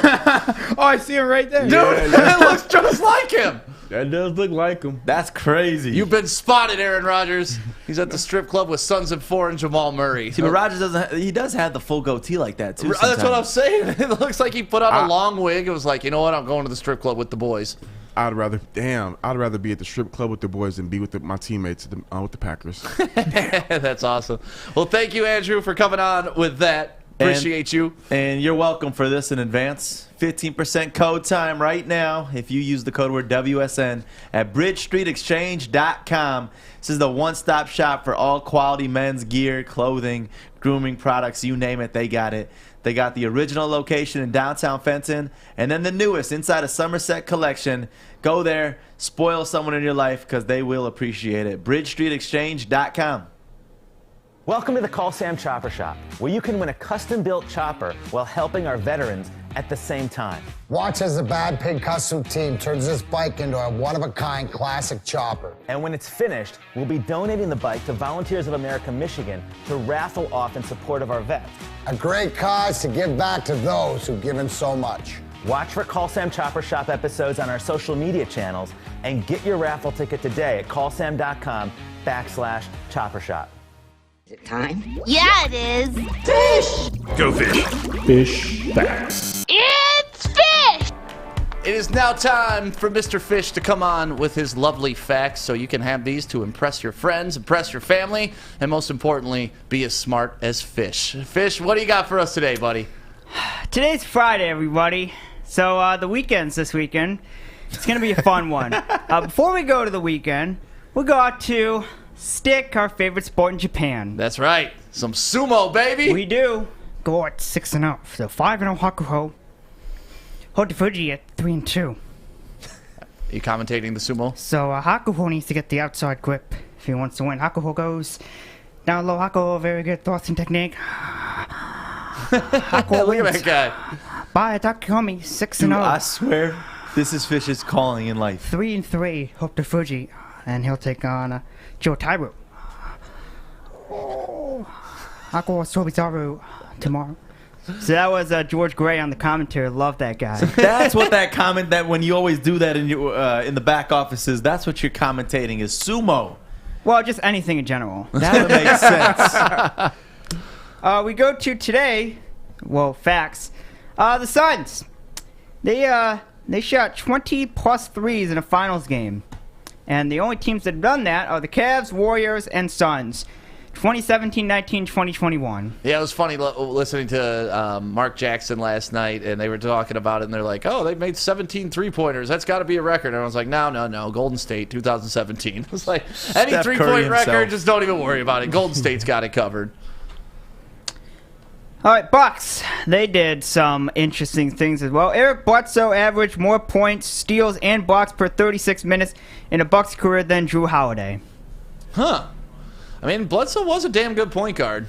Oh, I see him right there. Dude, it looks just like him. That does look like him. That's crazy. You've been spotted, Aaron Rodgers. He's at the strip club with Sons and Four and Jamal Murray. See, but Rodgers does have the full goatee like that, too. That's what I'm saying. It looks like he put on a long wig. It was like, you know what? I'm going to the strip club with the boys. I'd rather be at the strip club with the boys than be with my teammates with the Packers. That's awesome. Well, thank you, Andrew, for coming on with that. Appreciate you. And you're welcome for this in advance. 15% code time right now if you use the code word WSN at bridgestreetexchange.com. This is the one-stop shop for all quality men's gear, clothing, grooming products, you name it, they got it. They got the original location in downtown Fenton and then the newest inside of Somerset Collection. Go there, spoil someone in your life because they will appreciate it. bridgestreetexchange.com. Welcome to the Call Sam Chopper Shop, where you can win a custom-built chopper while helping our veterans at the same time. Watch as the Bad Pig Custom Team turns this bike into a one-of-a-kind classic chopper. And when it's finished, we'll be donating the bike to Volunteers of America, Michigan to raffle off in support of our vets. A great cause to give back to those who've given so much. Watch for Call Sam Chopper Shop episodes on our social media channels and get your raffle ticket today at callsam.com/chopper shop. Is it time? Yeah, it is. Fish! Go fish. Fish facts. It's fish! It is now time for Mr. Fish to come on with his lovely facts so you can have these to impress your friends, impress your family, and most importantly, be as smart as Fish. Fish, what do you got for us today, buddy? Today's Friday, everybody. So the weekend's this weekend. It's going to be a fun one. Before we go to the weekend, we'll go out to Stick, our favorite sport in Japan. That's right. Some sumo, baby. We do. Go at 6-0. So 5-0 Hakuho. Hold Fuji at 3-2. Are you commentating the sumo? So Hakuho needs to get the outside grip if he wants to win. Hakuho goes down low. Hakuho, very good thrusting technique. Hakuho Look at wins. that guy. Bye, Takumi, 6-0. Dude, I swear, this is Fish's calling in life. 3-3, Hope to Fuji, and he'll take on Joe Tairu. Hakuho Sobizaru tomorrow. So that was George Gray on the commentary. Love that guy. That's what that comment that when you always do that in your in the back offices, that's what you're commentating is sumo. Well, just anything in general. That would make sense. We go to today. Well, facts. The Suns. They shot 20+ threes in a finals game. And the only teams that have done that are the Cavs, Warriors, and Suns. 2017-19, 2021. Yeah, it was funny listening to Mark Jackson last night, and they were talking about it, and they're like, oh, they made 17 three-pointers. That's got to be a record. And I was like, no, Golden State, 2017. It was like, any Steph three-point Curry record, himself. just don't even worry about it. Golden State's got it covered. All right, Bucks. They did some interesting things as well. Eric Bledsoe averaged more points, steals, and blocks per 36 minutes in a Bucks career than Drew Holiday. Huh. I mean, Bledsoe was a damn good point guard.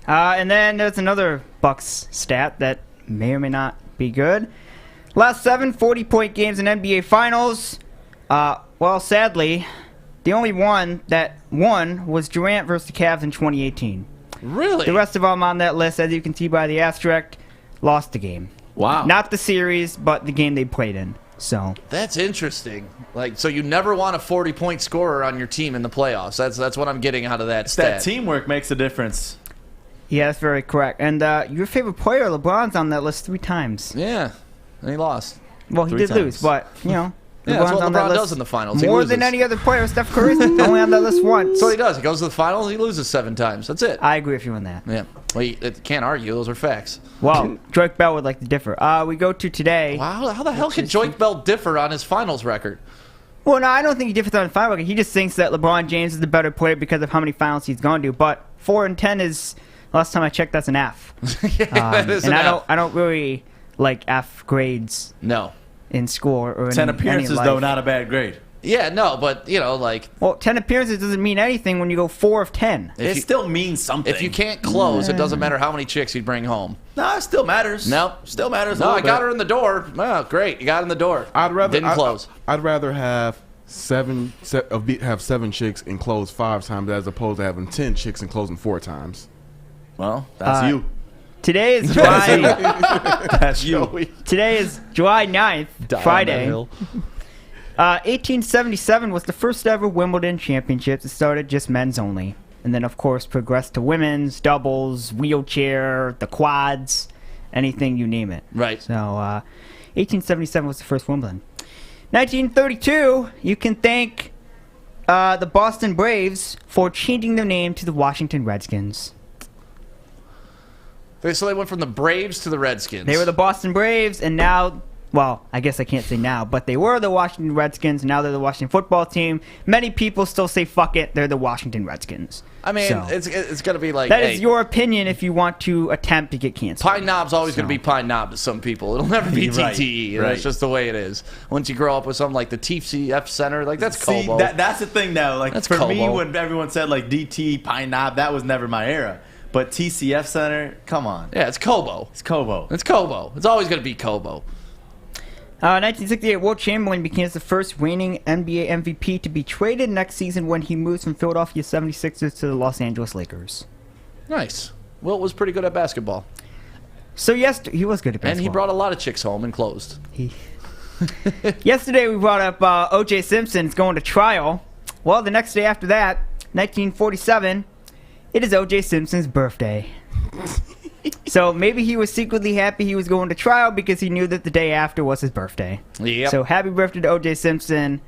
And then there's another Bucks stat that may or may not be good. Last 7 40-point games in NBA Finals. Well, sadly, the only one that won was Durant versus the Cavs in 2018. Really? The rest of them on that list, as you can see by the asterisk, lost the game. Wow. Not the series, but the game they played in. So That's interesting. Like, so you never want a 40-point scorer on your team in the playoffs. That's what I'm getting out of that stat. That teamwork makes a difference. yeah, that's very correct. And your favorite player, LeBron's on that list 3 times. Yeah, and he lost. Well, he 3 did times. lose, but, you know, Yeah, that's what on that LeBron list does in the finals. He More loses. than any other player. Steph Curry's only on that list once. So he does. He goes to the finals. He loses 7 times. That's it. I agree with you on that. Yeah. Well, you can't argue. Those are facts. Well, Joik Bell would like to differ. We go to today. Wow. How the hell can Joik Bell differ on his finals record? Well, no, I don't think he differs on the final record. He just thinks that LeBron James is the better player because of how many finals he's gone to. But 4 and 10 is, last time I checked, that's an F. That is and an I F. don't really like F grades. No. In school or 10 in appearances, any though, life. not a bad grade. Yeah, no, but, you know, like... Well, 10 appearances doesn't mean anything when you go 4 of 10. It still means something. If you can't close, it doesn't matter how many chicks you bring home. No, it still matters. No. Still matters a No, little I got bit. her in the door. Oh, great. You got in the door. Didn't close. I'd rather have 7 chicks and close 5 times as opposed to having 10 chicks and closing 4 times. Well, that's you. Today is July. That's you. Today is July 9th, Friday. 1877 was the first ever Wimbledon Championships. It started just men's only. And then, of course, progressed to women's, doubles, wheelchair, the quads, anything you name it. Right. So, 1877 was the first Wimbledon. 1932, you can thank the Boston Braves for changing their name to the Washington Redskins. So they went from the Braves to the Redskins. They were the Boston Braves, and now, well, I guess I can't say now, but they were the Washington Redskins, and now they're the Washington football team. Many people still say, fuck it, they're the Washington Redskins. I mean, So, it's going to be like... that hey, is your opinion if you want to attempt to get canceled. Pine Knob's always going to be Pine Knob to some people. It'll never be Right, TTE. right. That's just the way it is. Once you grow up with something like the EpEcenter, like that's See, Kobo. that's the thing now. Like That's for me, Kobo. when everyone said like DT, Pine Knob, that was never my era. But TCF Center, come on. Yeah, it's Kobo. It's Kobo. It's Kobo. It's always going to be Kobo. 1968, Wilt Chamberlain becomes the first reigning NBA MVP to be traded next season when he moves from Philadelphia 76ers to the Los Angeles Lakers. Nice. Wilt was pretty good at basketball. So yes, he was good at basketball. And he brought a lot of chicks home and closed. Yesterday we brought up O.J. Simpson's going to trial. Well, the next day after that, 1947, it is O.J. Simpson's birthday. So maybe he was secretly happy he was going to trial because he knew that the day after was his birthday. Yep. So happy birthday to O.J. Simpson.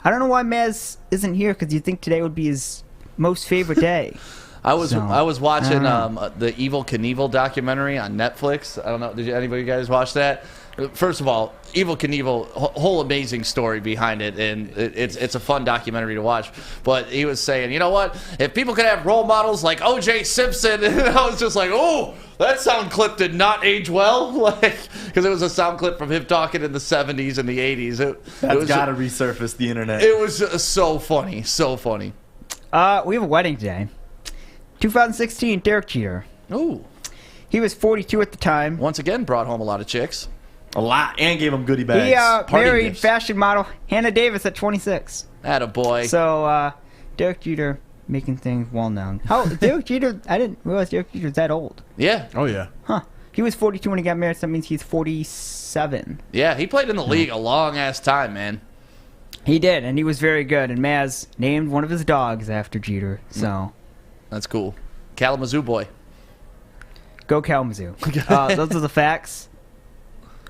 I don't know why Maz isn't here because you'd think today would be his most favorite day. I was watching I don't the Evel Knievel documentary on Netflix. I don't know. Did anybody guys watch that? First of all, Evel Knievel, whole amazing story behind it, and it's a fun documentary to watch. But he was saying, you know what? If people could have role models like O.J. Simpson, and I was just like, oh, that sound clip did not age well, like because it was a sound clip from him talking in the 70s and the 80s. That's got to resurface the internet. It was so funny, so funny. We have a wedding today. 2016, Derek Jeter. Ooh. He was 42 at the time. Once again, brought home a lot of chicks. A lot, and gave him goodie bags. He Party married gifts. fashion model Hannah Davis at 26. Attaboy. So, Derek Jeter making things well known. How Derek Jeter? I didn't realize Derek Jeter's that old. Yeah. Oh yeah. Huh. He was 42 when he got married, so that means he's 47. Yeah, he played in the league a long ass time, man. He did, and he was very good. And Maz named one of his dogs after Jeter. So That's cool. Kalamazoo boy. go Kalamazoo. Those are the facts.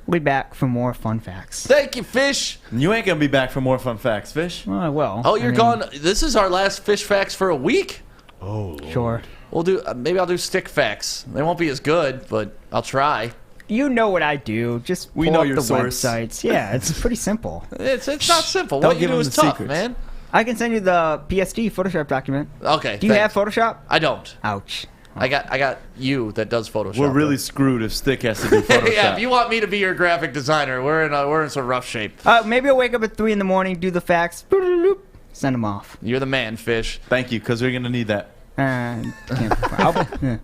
We'll be back for more fun facts. Thank you, Fish. You ain't gonna be back for more fun facts, Fish. Well, I will. Oh, you're gone. This is our last Fish facts for a week. Oh, Sure. We'll do. Maybe I'll do stick facts. They won't be as good, but I'll try. You know what I do. Just We pull know up your the source. websites. Yeah, it's pretty simple. It's not simple. Don't What you give do them is the tough, secrets. man. I can send you the PSD Photoshop document. Okay. Do you thanks. have Photoshop? I don't. Ouch. I got you that does Photoshop. We're really screwed if Stick has to do Photoshop. yeah. If you want me to be your graphic designer, we're in some rough shape. Maybe I'll wake up at 3 in the morning, do the facts, send them off. You're the man, Fish. Thank you, because we're gonna need that.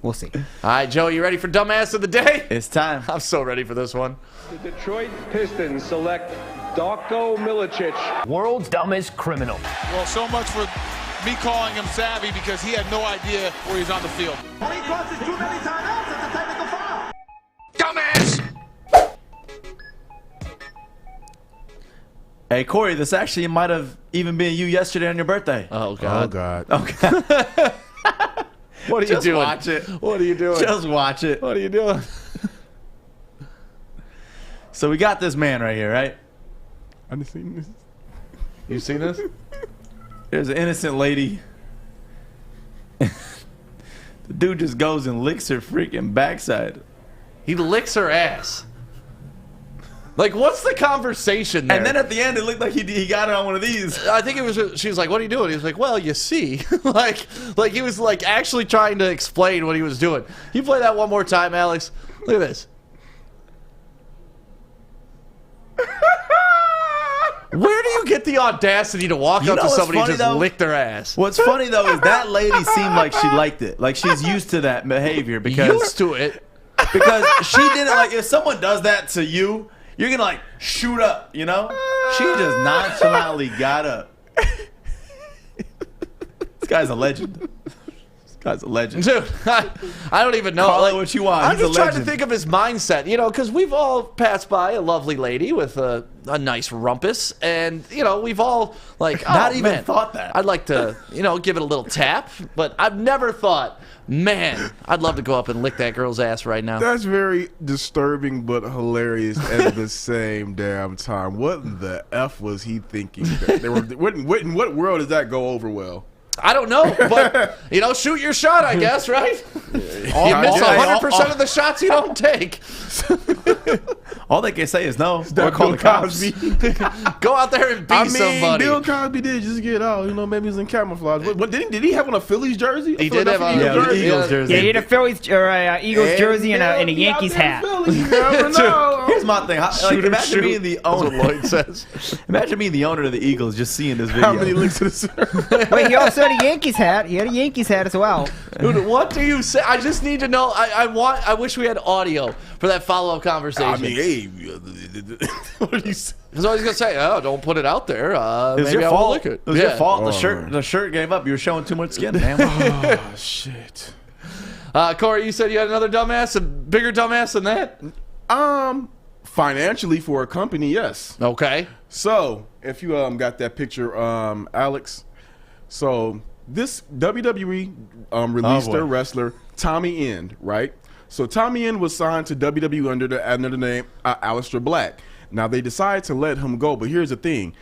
We'll see. All right, Joe, you ready for dumbass of the day? It's time. I'm so ready for this one. The Detroit Pistons select Darko Milicic. World's dumbest criminal. Well, so much for me calling him savvy because he had no idea where he's on the field. And he crosses too many timeouts. It's a technical foul. Dumbass! Hey, Corey, this actually might have even been you yesterday on your birthday. Oh God. Oh God. Okay. What are you Just doing? watch it. What are you doing? Just watch it. What are you doing? So we got this man right here, right? I didn't see this. You seen this? There's an innocent lady. The dude just goes and licks her freaking backside. He licks her ass. Like, what's the conversation there? And then at the end, it looked like he got it on one of these. I think it was. She was like, "What are you doing?" He was like, "Well, you see," like he was like actually trying to explain what he was doing. You play that one more time, Alex. Look at this. Where do you get the audacity to walk up to somebody and just lick their ass? What's funny though is that lady seemed like she liked it. Like she's used to that behavior because used to it. Because she didn't like if someone does that to you, you're gonna like shoot up, you know? She just nonchalantly got up. This guy's a legend. This guy's a legend. Dude, I don't even know. Call it what you want. I'm He's just a trying to legend. think of his mindset, you know, because we've all passed by a lovely lady with a nice rumpus, and, you know, we've all, like, Not oh, even man, thought that. I'd like to, you know, give it a little tap, but I've never thought, man, I'd love to go up and lick that girl's ass right now. That's very disturbing but hilarious at the same damn time. What in the F was he thinking? In what world does that go over well? I don't know, but, you know, shoot your shot, I guess, right? You miss 100% of the shots you don't take. All they can say is no. Or call the cops. Go out there and beat somebody. Bill Cosby did just get out. You know, maybe he was in camouflage. What did he have on a Phillies jersey? He did have on the Eagles jersey. Yeah, he had a Phillies or Eagles jersey and a Yankees hat. Here's my thing. Like, imagine being the owner. That's what Lloyd says. Imagine being the owner of the Eagles just seeing this video. How many licks to the Wait, he also had a Yankees hat. He had a Yankees hat as well. Dude, what do you say? I just need to know. I wish we had audio for that follow-up conversation. I mean, hey, what did you say? Because I was gonna say, oh, don't put it out there. It was Maybe your I won't fault. lick it. It was your fault. The shirt gave up. You were showing too much skin, man. Oh, shit. Corey, you said you had another dumbass, a bigger dumbass than that? Financially for a company, yes. Okay. So if you got that picture, Alex. So this WWE released their wrestler Tommy End, right? So Tommy End was signed to WWE under the name Aleister Black. Now they decided to let him go, but here's the thing: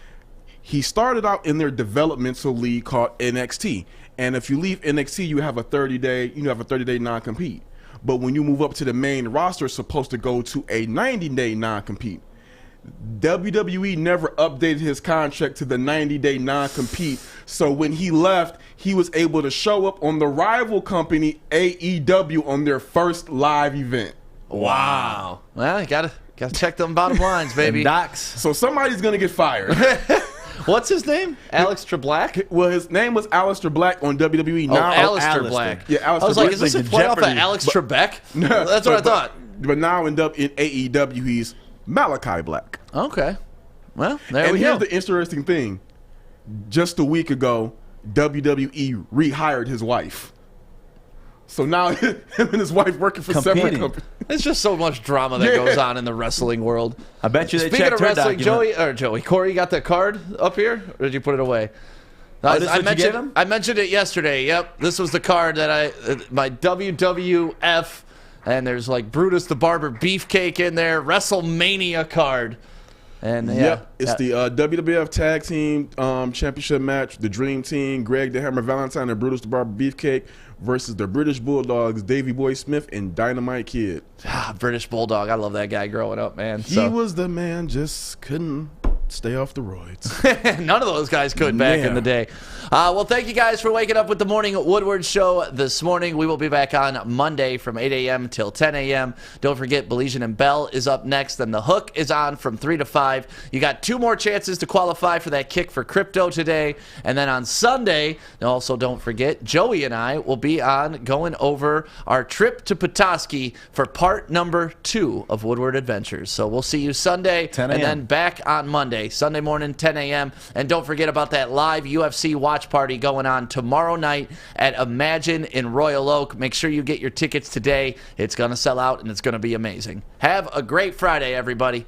he started out in their developmental league called NXT, and if you leave NXT, you have a 30-day non-compete. But when you move up to the main roster, it's supposed to go to a 90-day non-compete. WWE never updated his contract to the 90-day non-compete, so when he left, he was able to show up on the rival company AEW on their first live event. Wow. Well, you gotta check them bottom lines, baby. Docs. So somebody's gonna get fired. What's his name? Aleister Black? Well, his name was Aleister Black on WWE. Now, Aleister Black. Yeah, Aleister I was Black. like, is this a play off of Alex Trebek? No, that's what I thought. But now in AEW, he's Malachi Black. Okay. Well, there and we here's go. the interesting thing. Just a week ago, WWE rehired his wife. So now him and his wife working for separate companies. There's just so much drama that goes on in the wrestling world. I bet you they Speaking checked of her wrestling, document. Corey, you got the card up here? Or did you put it away? I mentioned it yesterday. Yep. This was the card that my WWF, and there's like Brutus the Barber Beefcake in there, WrestleMania card. And it's the WWF Tag Team Championship match. The Dream Team, Greg the Hammer Valentine and Brutus the Barber Beefcake versus the British Bulldogs, Davey Boy Smith and Dynamite Kid. British Bulldog. I love that guy growing up, man. He was the man, just couldn't stay off the roids. None of those guys could back in the day. Well, thank you guys for waking up with the Morning Woodward Show this morning. We will be back on Monday from 8 a.m. till 10 a.m. Don't forget, Baligian and Bell is up next. Then The Hook is on from 3 to 5. You got 2 more chances to qualify for that kick for crypto today. And then on Sunday, also don't forget, Joey and I will be on going over our trip to Petoskey for part number 2 of Woodward Adventures. So we'll see you Sunday 10 and a.m. then back on Monday. Sunday morning, 10 a.m. And don't forget about that live UFC watch party going on tomorrow night at Imagine in Royal Oak. Make sure you get your tickets today. It's going to sell out, and it's going to be amazing. Have a great Friday, everybody.